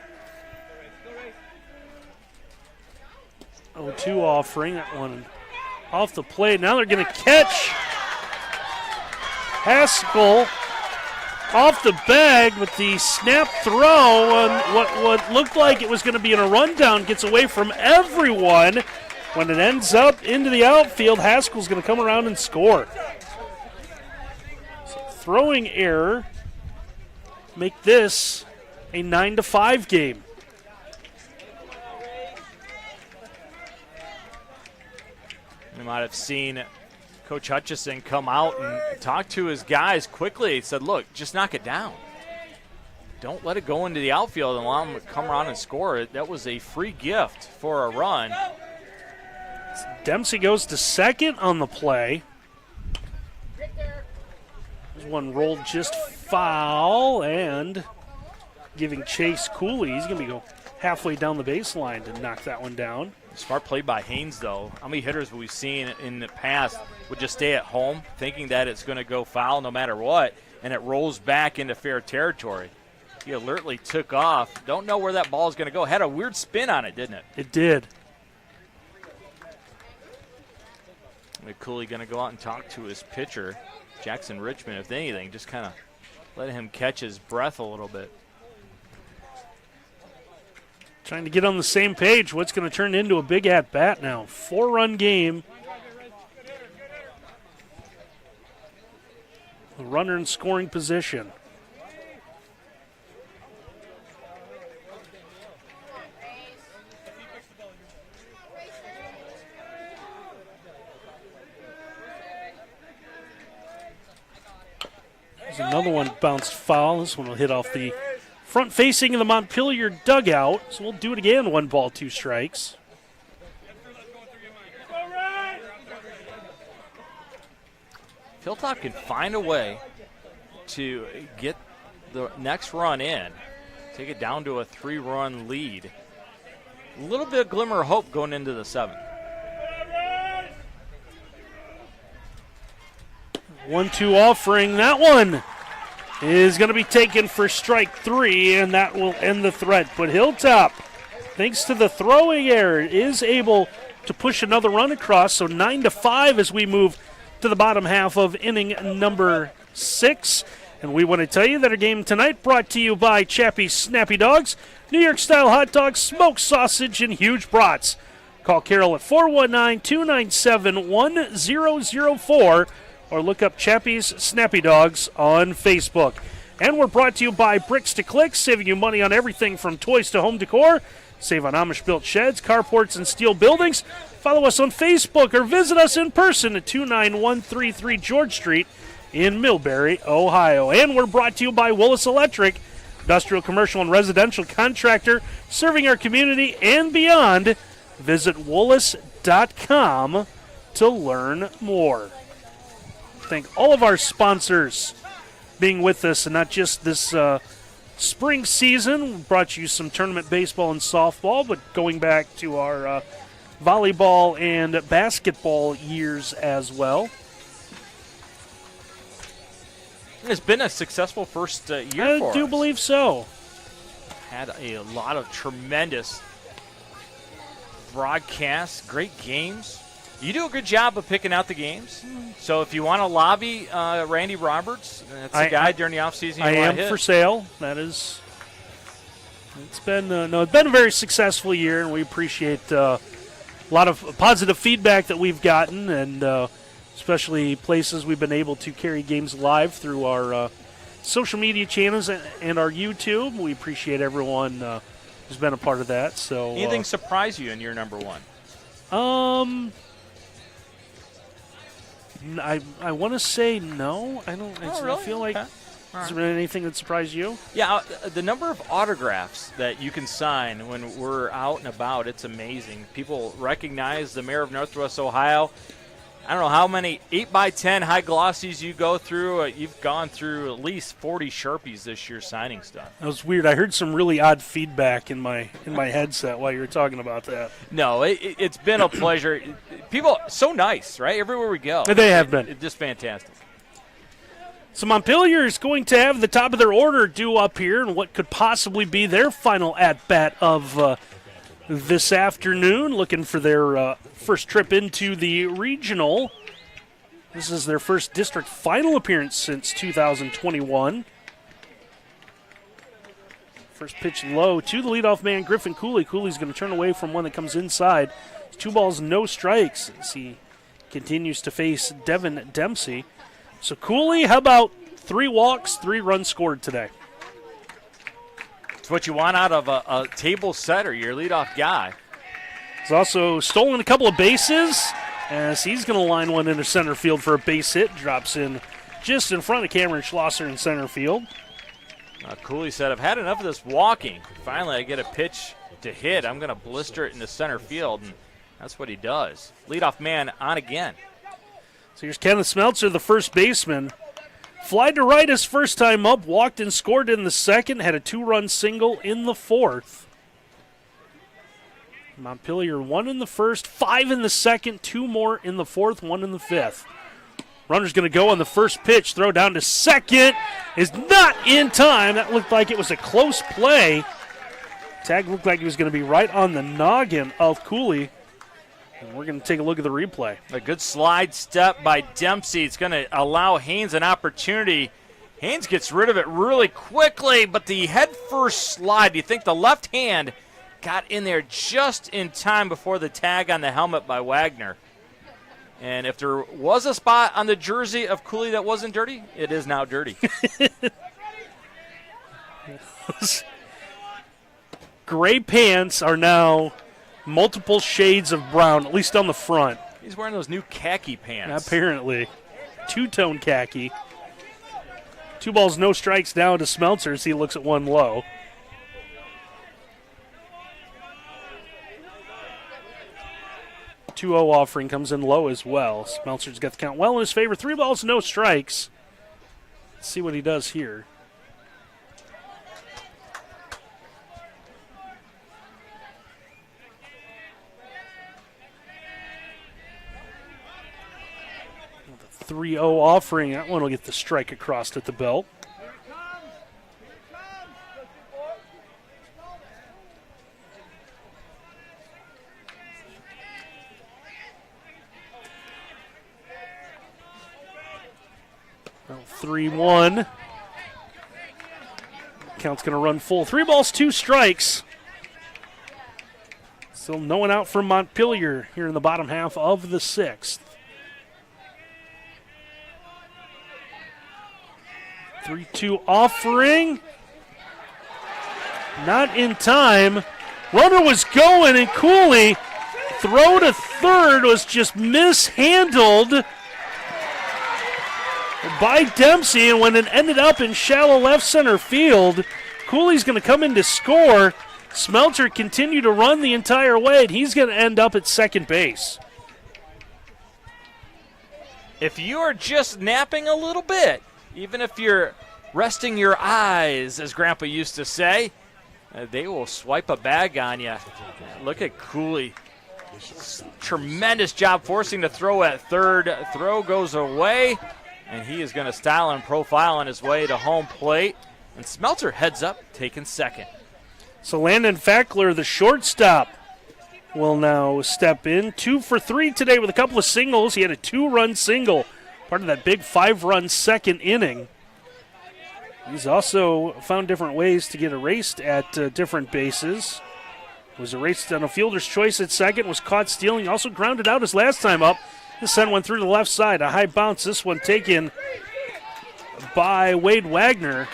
0-2 offering. That one off the plate. Now they're going to catch Haskell off the bag with the snap throw. And what looked like it was going to be in a rundown gets away from everyone. When it ends up into the outfield, Haskell's going to come around and score. So throwing error. Make this a 9-5 game. You might have seen Coach Hutchison come out and talk to his guys quickly. He said, look, just knock it down. Don't let it go into the outfield and allow them to come around and score it. That was a free gift for a run. Dempsey goes to second on the play. There's one rolled just foul and giving Chase Cooley. He's going to go halfway down the baseline to knock that one down. Smart play by Haynes, though. How many hitters we've seen in the past would just stay at home thinking that it's going to go foul no matter what, and it rolls back into fair territory. He alertly took off. Don't know where that ball is going to go. Had a weird spin on it, didn't it? It did. Cooley going to go out and talk to his pitcher, Jackson Richmond, if anything, just kind of let him catch his breath a little bit. Trying to get on the same page. What's going to turn into a big at-bat now. 4-run game. A runner in scoring position. There's another one bounced foul. This one will hit off the front facing of the Montpelier dugout. So we'll do it again. 1 ball, 2 strikes. Hilltop can find a way to get the next run in, take it down to a 3-run lead. A little bit of glimmer of hope going into the 7th. 1-2 offering. That one is going to be taken for strike 3, and that will end the threat. But Hilltop, thanks to the throwing error, is able to push another run across. So 9-5 as we move to the bottom half of inning number 6. And we want to tell you that our game tonight brought to you by Chappie's Snappy Dogs, New York-style hot dogs, smoked sausage, and huge brats. Call Carol at 419-297-1004 or look up Chappie's Snappy Dogs on Facebook. And we're brought to you by Bricks to Clicks, saving you money on everything from toys to home decor. Save on Amish-built sheds, carports, and steel buildings. Follow us on Facebook or visit us in person at 29133 George Street in Millbury, Ohio. And we're brought to you by Willis Electric, industrial, commercial, and residential contractor serving our community and beyond. Visit Willis.com to learn more. Thank all of our sponsors being with us, and not just this spring season. We brought you some tournament baseball and softball, but going back to our volleyball and basketball years as well. It's been a successful first year for us. I do believe so. Had a lot of tremendous broadcasts, great games. You do a good job of picking out the games. So if you want to lobby Randy Roberts, that's the guy during the offseason. I am for sale. That is. It's been it's been a very successful year, and we appreciate a lot of positive feedback that we've gotten, and especially places we've been able to carry games live through our social media channels and our YouTube. We appreciate everyone who's been a part of that. So anything surprise you in year number 1? I want to say no. I don't. Really? I feel like. Okay. Is there anything that surprised you? Yeah, the number of autographs that you can sign when we're out and about, it's amazing. People recognize the mayor of Northwest Ohio. I don't know how many 8x10 high glossies you go through. You've gone through at least 40 Sharpies this year signing stuff. That was weird. I heard some really odd feedback in my headset while you were talking about that. No, it's been a pleasure. People, so nice, right? Everywhere we go. They have been. It's just fantastic. So Montpelier is going to have the top of their order due up here and what could possibly be their final at-bat of this afternoon, looking for their first trip into the regional. This is their first district final appearance since 2021. First pitch low to the leadoff man, Griffin Cooley. Cooley's going to turn away from one that comes inside. 2 balls, no strikes as he continues to face Devin Dempsey. So Cooley, how about 3 walks, 3 runs scored today? It's what you want out of a table setter, your leadoff guy. He's also stolen a couple of bases as he's going to line one into center field for a base hit. Drops in just in front of Cameron Schlosser in center field. Cooley said, I've had enough of this walking. Finally, I get a pitch to hit. I'm going to blister it into center field, and that's what he does. Leadoff man on again. So here's Kenneth Smeltzer, the first baseman. Flied to right his first time up, walked and scored in the second, had a 2-run single in the fourth. Montpelier 1 in the first, 5 in the second, 2 more in the fourth, 1 in the fifth. Runner's going to go on the first pitch, throw down to second, is not in time. That looked like it was a close play. Tag looked like he was going to be right on the noggin of Cooley. And we're going to take a look at the replay. A good slide step by Dempsey. It's going to allow Haynes an opportunity. Haynes gets rid of it really quickly, but the head-first slide, do you think the left hand got in there just in time before the tag on the helmet by Wagner? And if there was a spot on the jersey of Cooley that wasn't dirty, it is now dirty. Gray pants are now multiple shades of brown, at least on the front. He's wearing those new khaki pants. Apparently. 2-tone khaki. 2 balls, no strikes down to Smeltzer as he looks at one low. .20 offering comes in low as well. Smeltzer's got the count well in his favor. 3 balls, no strikes. Let's see what he does here. The 3-0 offering. That one will get the strike across at the belt. Now 3-1. Count's going to run full. 3 balls, 2 strikes. Still no one out from Montpelier here in the bottom half of the 6th. 3-2 offering. Not in time. Runner was going, and Cooley, throw to third was just mishandled by Dempsey, and when it ended up in shallow left center field, Cooley's going to come in to score. Smeltzer continued to run the entire way, and he's going to end up at second base. If you are just napping a little bit, even if you're resting your eyes, as Grandpa used to say, they will swipe a bag on you. Look at Cooley. Tremendous job forcing the throw at third. Throw goes away, and he is going to style and profile on his way to home plate. And Smeltzer heads up, taking second. So Landon Fackler, the shortstop, will now step in. 2 for 3 today with a couple of singles. He had a 2-run single, part of that big 5-run second inning. He's also found different ways to get erased at different bases. Was erased on a fielder's choice at second, was caught stealing, also grounded out his last time up. This sent one through to the left side, a high bounce. This one taken by Wade Wagner.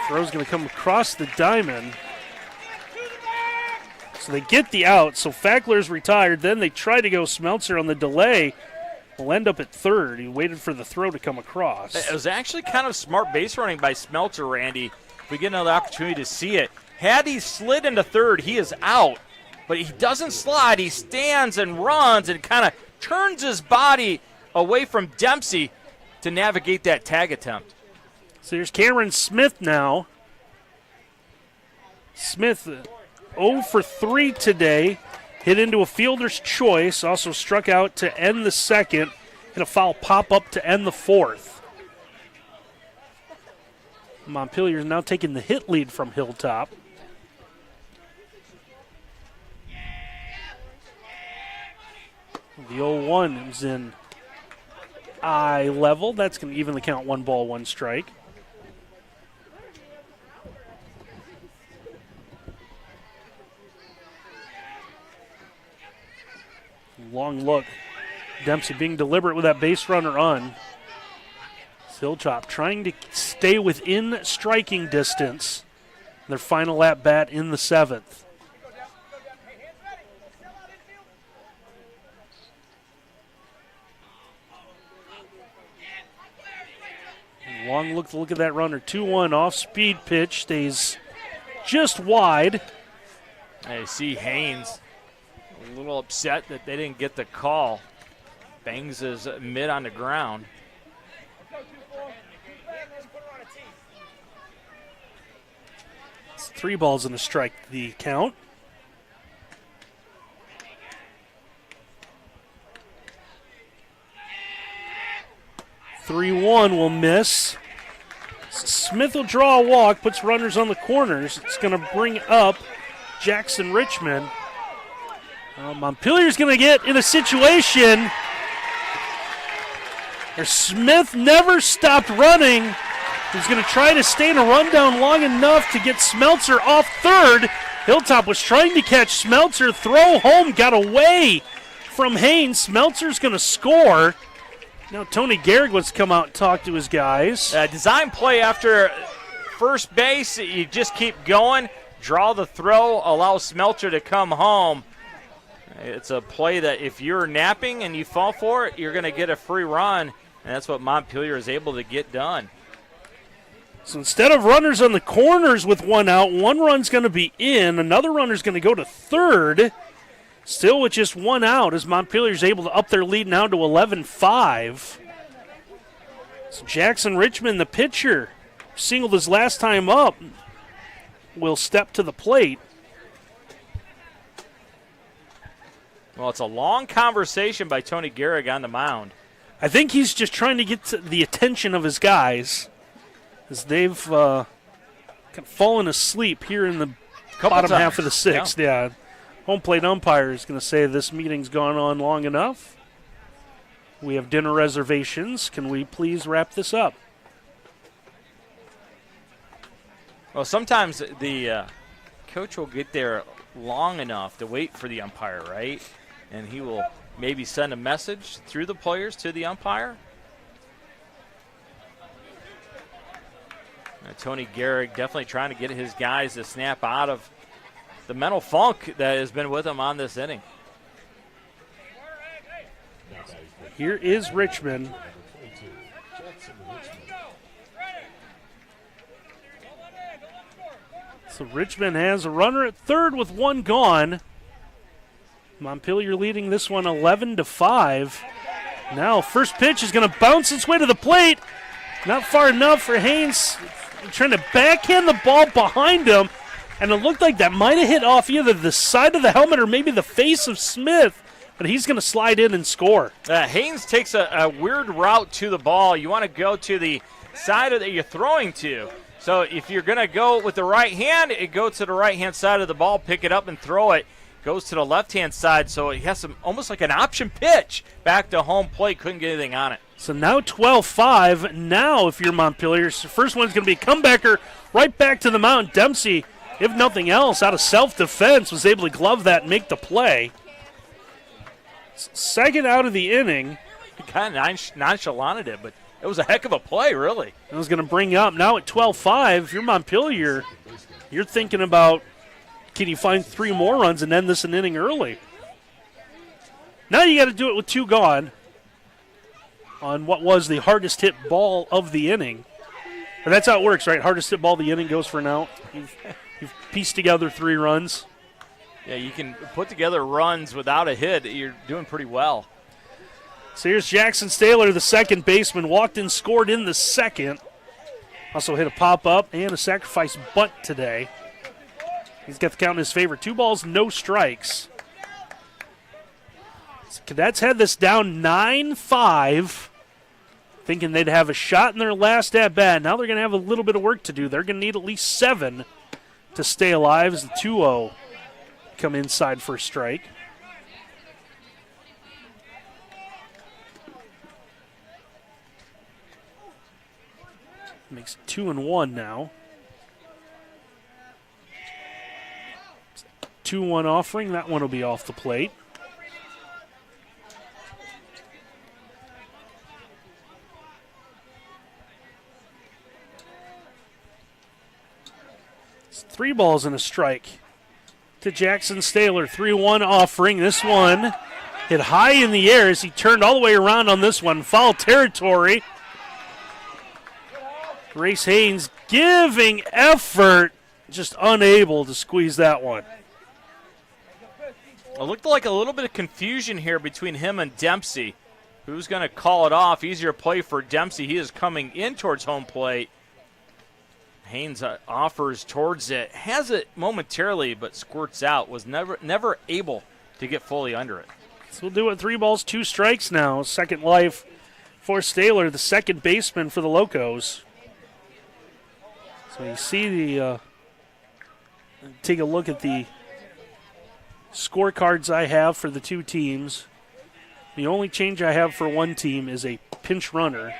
Throw's going to come across the diamond. So they get the out, so Fackler's retired. Then they try to go Smeltzer on the delay. Will end up at third. He waited for the throw to come across. It was actually kind of smart base running by Smeltzer, Randy. If we get another opportunity to see it. Had he slid into third, he is out. but he doesn't slide. He stands and runs and kind of turns his body away from Dempsey to navigate that tag attempt. So here's Cameron Smith now. Smith 0 for 3 today. Hit into a fielder's choice. Also struck out to end the second. Hit a foul pop-up to end the fourth. Montpelier is now taking the hit lead from Hilltop. The 0-1 is in eye level. That's going to even the count, 1 ball, 1 strike. Long look. Dempsey being deliberate with that base runner on. Hilltop trying to stay within striking distance. Their final at bat in the 7th. Long look at that runner. 2-1 off speed pitch. Stays just wide. I see Haynes a little upset that they didn't get the call. Bangs his mid on the ground. It's 3 balls and a strike, the count. (3-1) will miss. Smith will draw a walk, puts runners on the corners. It's going to bring up Jackson Richmond. Montpelier's going to get in a situation where Smith never stopped running. He's going to try to stay in a rundown long enough to get Smeltzer off third. Hilltop was trying to catch Smeltzer. Throw home, got away from Haynes. Smeltzer's going to score. Now Tony Gehrig wants to come out and talk to his guys. Design play after first base. You just keep going. Draw the throw. Allow Smeltzer to come home. It's a play that if you're napping and you fall for it, you're going to get a free run, and that's what Montpelier is able to get done. So instead of runners on the corners with 1 out, 1 run's going to be in. Another runner's going to go to third. Still with just 1 out as Montpelier's able to up their lead now to 11-5. So Jackson Richmond, the pitcher, singled his last time up, will step to the plate. Well, it's a long conversation by Tony Gehrig on the mound. I think he's just trying to get to the attention of his guys as they've kind of fallen asleep here in the bottom half of the 6th. Yeah. Home plate umpire is going to say this meeting's gone on long enough. We have dinner reservations. Can we please wrap this up? Well, sometimes the coach will get there long enough to wait for the umpire, right? And he will maybe send a message through the players to the umpire. Tony Gehrig definitely trying to get his guys to snap out of the mental funk that has been with him on this inning. Here is Richmond. So Richmond has a runner at third with 1 gone. Montpelier leading this one 11-5. Now first pitch is going to bounce its way to the plate. Not far enough for Haynes. Trying to backhand the ball behind him. And it looked like that might have hit off either the side of the helmet or maybe the face of Smith. But he's going to slide in and score. Haynes takes a weird route to the ball. You want to go to the side that you're throwing to. So if you're going to go with the right hand, it goes to the right-hand side of the ball, pick it up and throw it. Goes to the left-hand side, so he has some almost like an option pitch back to home plate. Couldn't get anything on it. So now 12-5. Now if you're Montpelier, first one's going to be a comebacker right back to the mound. Dempsey, if nothing else, out of self-defense, was able to glove that and make the play. Second out of the inning. He kind of nonchalanted it, but it was a heck of a play, really. I was going to bring up, now at 12-5, if you're Montpelier, you're thinking about, can you find 3 more runs and end this an inning early? Now you got to do it with 2 gone on what was the hardest hit ball of the inning. But that's how it works, right? Hardest hit ball of the inning goes for an out. You've pieced together 3 runs. Yeah, you can put together runs without a hit. You're doing pretty well. So here's Jackson Staler, the second baseman, walked and scored in the second. Also hit a pop-up and a sacrifice bunt today. He's got the count in his favor. 2 balls, no strikes. So Cadets had this down 9-5, thinking they'd have a shot in their last at-bat. Now they're going to have a little bit of work to do. They're going to need at least 7 to stay alive as the 2-0 come inside for a strike. Makes it 2-1 now. 2-1 offering. That one will be off the plate. It's 3 balls and a strike to Jackson Staler. 3-1 offering. This one hit high in the air as he turned all the way around on this one. Foul territory. Grace Haynes giving effort, just unable to squeeze that one. It looked like a little bit of confusion here between him and Dempsey. Who's going to call it off? Easier play for Dempsey. He is coming in towards home plate. Haynes offers towards it, has it momentarily, but squirts out. Was never able to get fully under it. So we'll do it. 3 balls, 2 strikes now. Second life for Staler, the second baseman for the Locos. So you see the, take a look at the scorecards I have for the 2 teams. The only change I have for one team is a pinch runner,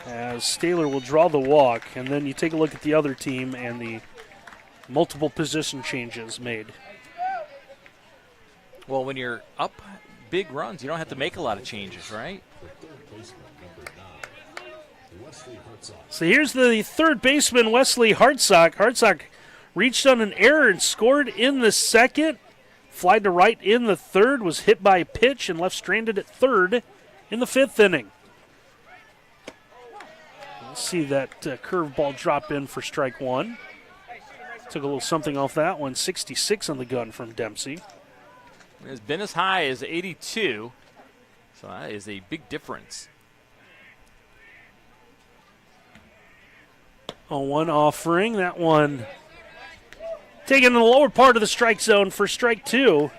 as Staler will draw the walk, and then you take a look at the other team and the multiple position changes made. Well, when you're up big runs, you don't have to make a lot of changes, right? So here's the third baseman, Wesley Hartsock. Hartsock reached on an error and scored in the second. Flied to right in the third, was hit by a pitch and left stranded at third in the 5th inning. Let's see that curveball drop in for strike 1. Took a little something off that one. 66 on the gun from Dempsey. It's been as high as 82, so that is a big difference. 0-1 offering. That one taken in the lower part of the strike zone for strike 2.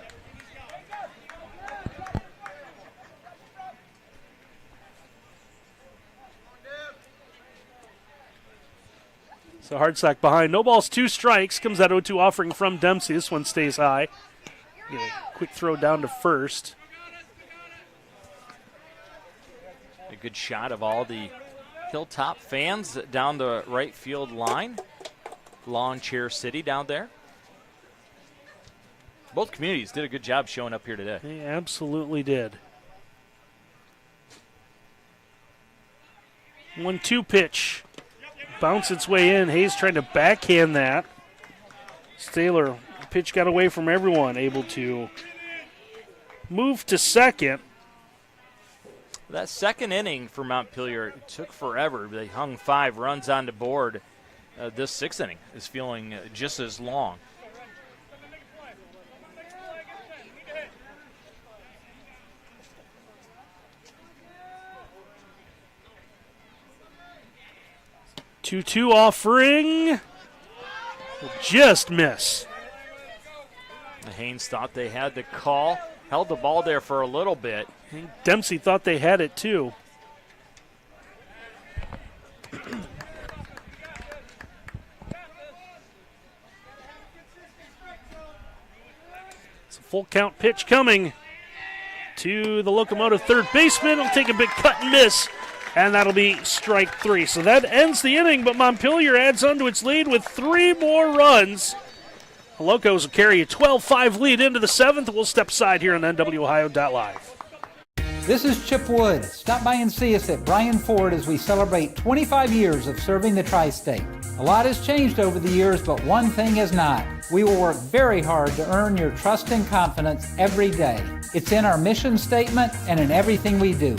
So Hartsock behind. No balls, 2 strikes. Comes that 0-2 offering from Dempsey. This one stays high. Get a quick throw down to first. A good shot of all the Hilltop fans down the right field line. Lawn Chair City down there. Both communities did a good job showing up here today. They absolutely did. 1-2 pitch. Bounce its way in. Hayes trying to backhand that. Staler, pitch got away from everyone, able to move to second. That second inning for Montpelier took forever. They hung 5 runs on the board. This 6th inning is feeling just as long. Two offering. Just miss. Haynes thought they had the call. Held the ball there for a little bit. Dempsey thought they had it too. It's a full count pitch coming to the Locomotive third baseman. He'll take a big cut and miss, and that'll be strike 3. So that ends the inning, but Montpelier adds on to its lead with 3 more runs. The Locos will carry a 12-5 lead into the 7th. We'll step aside here on NWOhio.live. This is Chip Wood. Stop by and see us at Bryan Ford as we celebrate 25 years of serving the tri-state. A lot has changed over the years, but one thing has not. We will work very hard to earn your trust and confidence every day. It's in our mission statement and in everything we do.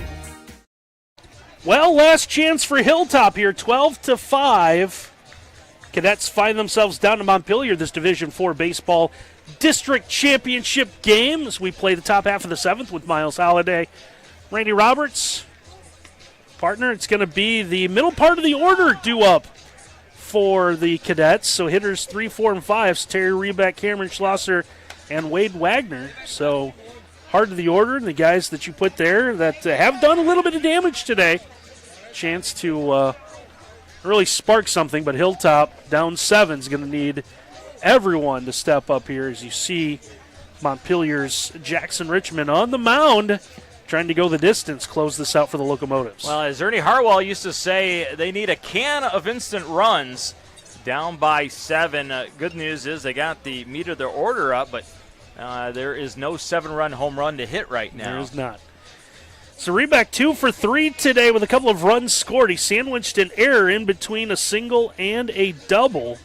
Well, last chance for Hilltop here, 12-5. Cadets find themselves down to Montpelier, this Division IV baseball district championship game as we play the top half of the 7th with Miles Holliday, Randy Roberts. Partner, it's going to be the middle part of the order due up for the Cadets. So hitters 3, 4, and 5, Terry Rebeck, Cameron Schlosser, and Wade Wagner. So heart of the order, and the guys that you put there that have done a little bit of damage today. Chance to really spark something, but Hilltop down 7 is going to need everyone to step up here as you see Montpelier's Jackson Richmond on the mound trying to go the distance, close this out for the Locomotives. Well, as Ernie Harwell used to say, they need a can of instant runs. Down by 7. Good news is they got the meat of their order up, but there is no 7-run home run to hit right now. There is not. So Rebeck 2 for 3 today with a couple of runs scored. He sandwiched an error in between a single and a double.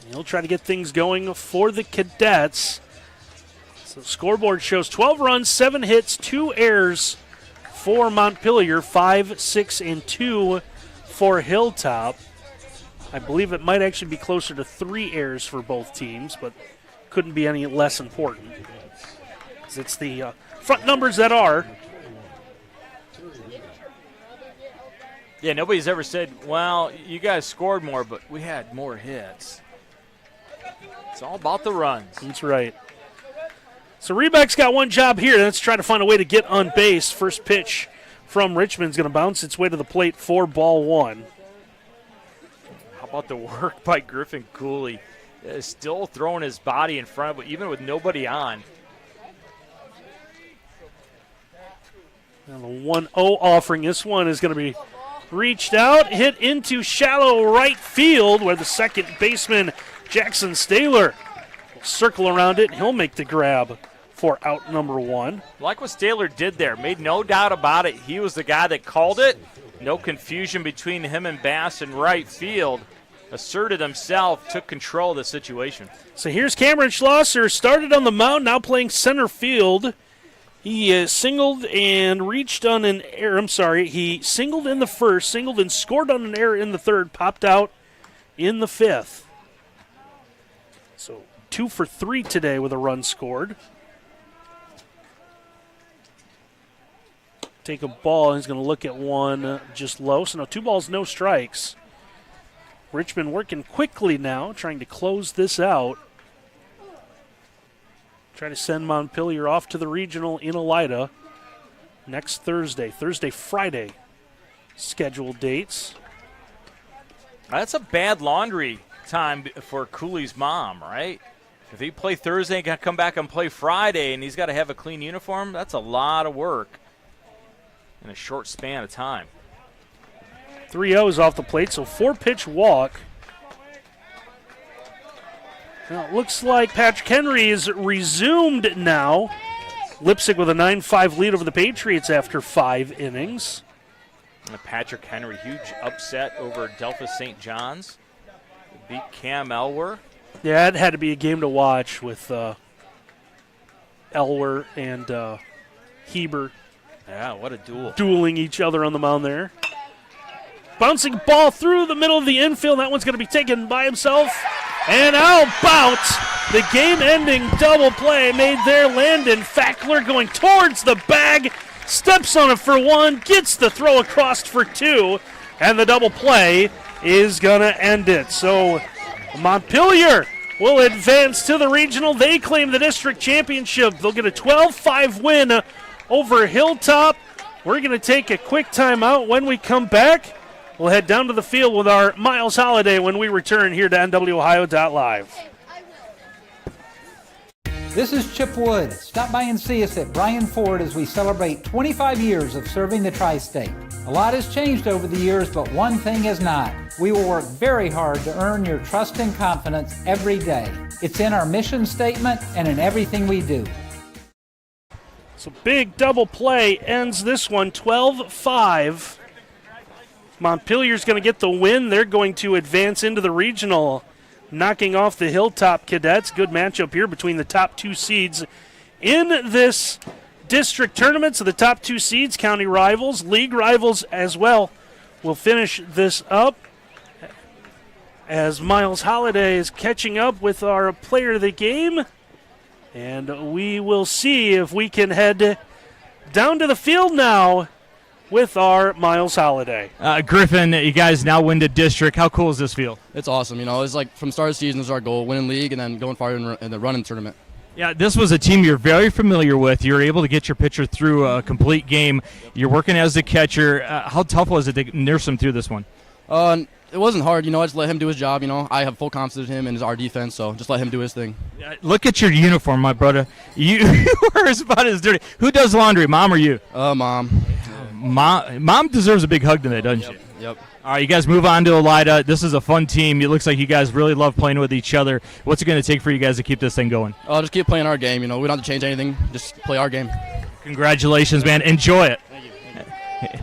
He'll try to get things going for the Cadets. So the scoreboard shows 12 runs, 7 hits, 2 errors for Montpelier, 5, 6, and 2 for Hilltop. I believe it might actually be closer to 3 errors for both teams, but couldn't be any less important. Because it's the front numbers that are. Yeah, nobody's ever said, well, you guys scored more, but we had more hits. It's all about the runs. That's right. So Rebeck's got one job here. That's try to find a way to get on base. First pitch from Richmond's going to bounce its way to the plate for ball 1. How about the work by Griffin Cooley? Still throwing his body in front of it, even with nobody on. And the 1-0 offering. This one is going to be reached out, hit into shallow right field where the second baseman, Jackson Staylor, will circle around it. He'll make the grab for out number 1. Like what Staylor did there, made no doubt about it. He was the guy that called it. No confusion between him and Bass in right field. Asserted himself, took control of the situation. So here's Cameron Schlosser, started on the mound, now playing center field. He singled and reached on an error. He singled in the first, singled and scored on an error in the third, popped out in the 5th. So 2 for 3 today with a run scored. Take a ball, and he's going to look at one just low. So now 2 balls, no strikes. Richmond working quickly now, trying to close this out. Try to send Montpelier off to the regional in Elida next Thursday. Friday scheduled dates. That's a bad laundry time for Cooley's mom, right? If he play Thursday and got to come back and play Friday and he's got to have a clean uniform, that's a lot of work in a short span of time. 3-0 is off the plate, so 4-pitch walk. Now it looks like Patrick Henry is resumed now. Lipsick with a 9-5 lead over the Patriots after 5 innings. And Patrick Henry, huge upset over Delphus St. John's. Beat Cam Elwer. Yeah, it had to be a game to watch with Elwer and Heber. Yeah, what a duel. Dueling each other on the mound there. Bouncing ball through the middle of the infield. That one's going to be taken by himself. And how about the game-ending double play made there? Landon Fackler going towards the bag. Steps on it for 1. Gets the throw across for 2. And the double play is going to end it. So Montpelier will advance to the regional. They claim the district championship. They'll get a 12-5 win over Hilltop. We're going to take a quick timeout. When we come back, we'll head down to the field with our Miles Holliday when we return here to NWOhio.live. This is Chip Wood. Stop by and see us at Bryan Ford as we celebrate 25 years of serving the tri-state. A lot has changed over the years, but one thing has not. We will work very hard to earn your trust and confidence every day. It's in our mission statement and in everything we do. So big double play ends this one, 12-5. Montpelier's going to get the win. They're going to advance into the regional, knocking off the Hilltop Cadets. Good matchup here between the top 2 seeds in this district tournament. So the top 2 seeds, county rivals, league rivals as well, will finish this up as Miles Holliday is catching up with our player of the game. And we will see if we can head down to the field now with our Miles Holliday. Griffin, you guys now win the district. How cool does this feel? It's awesome. It's like from start of the season, this is our goal, winning league and then going far in the running tournament. Yeah, this was a team you're very familiar with. You're able to get your pitcher through a complete game. You're working as the catcher. How tough was it to nurse him through this one? It wasn't hard. I just let him do his job. I have full confidence in him and our defense, so just let him do his thing. Look at your uniform, my brother. You are about as dirty. Who does laundry, Mom or you? Mom. Mom deserves a big hug today, doesn't she? Yep. All right, you guys move on to Elida. This is a fun team. It looks like you guys really love playing with each other. What's it going to take for you guys to keep this thing going? Just keep playing our game. We don't have to change anything. Just play our game. Congratulations, man. Enjoy it. Thank you.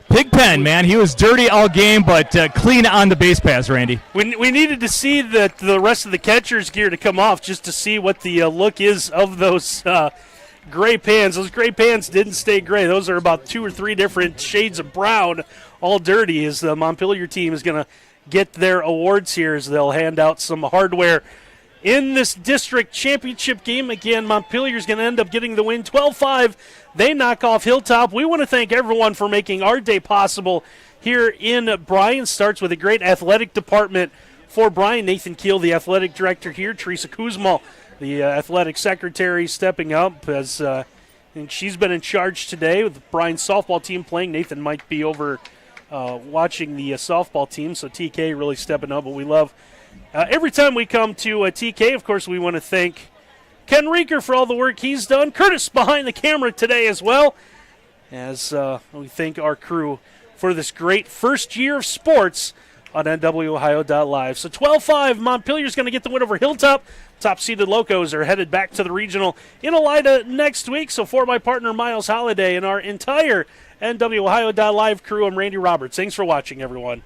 Pigpen, man. He was dirty all game, but clean on the base pass, Randy. We needed to see the rest of the catcher's gear to come off just to see what the look is of those gray pants. Those gray pants didn't stay gray. Those are about 2 or 3 different shades of brown, all dirty, as the Montpelier team is going to get their awards here as they'll hand out some hardware in this district championship game. Again, Montpelier is going to end up getting the win 12-5. They knock off Hilltop. We want to thank everyone for making our day possible here in Bryan. Starts with a great athletic department for Bryan. Nathan Keel, the athletic director here. Teresa Kuzmal, the athletic secretary, stepping up as and she's been in charge today with Bryan's softball team playing. Nathan might be over watching the softball team, so TK really stepping up. But we love every time we come to TK, of course, we want to thank Ken Rieker for all the work he's done. Curtis behind the camera today as well, as we thank our crew for this great first year of sports on NWOhio.live. So 12-5, Montpelier's going to get the win over Hilltop. Top-seeded Locos are headed back to the regional in Elida next week. So for my partner Miles Holliday and our entire NWOhio.live crew, I'm Randy Roberts. Thanks for watching, everyone.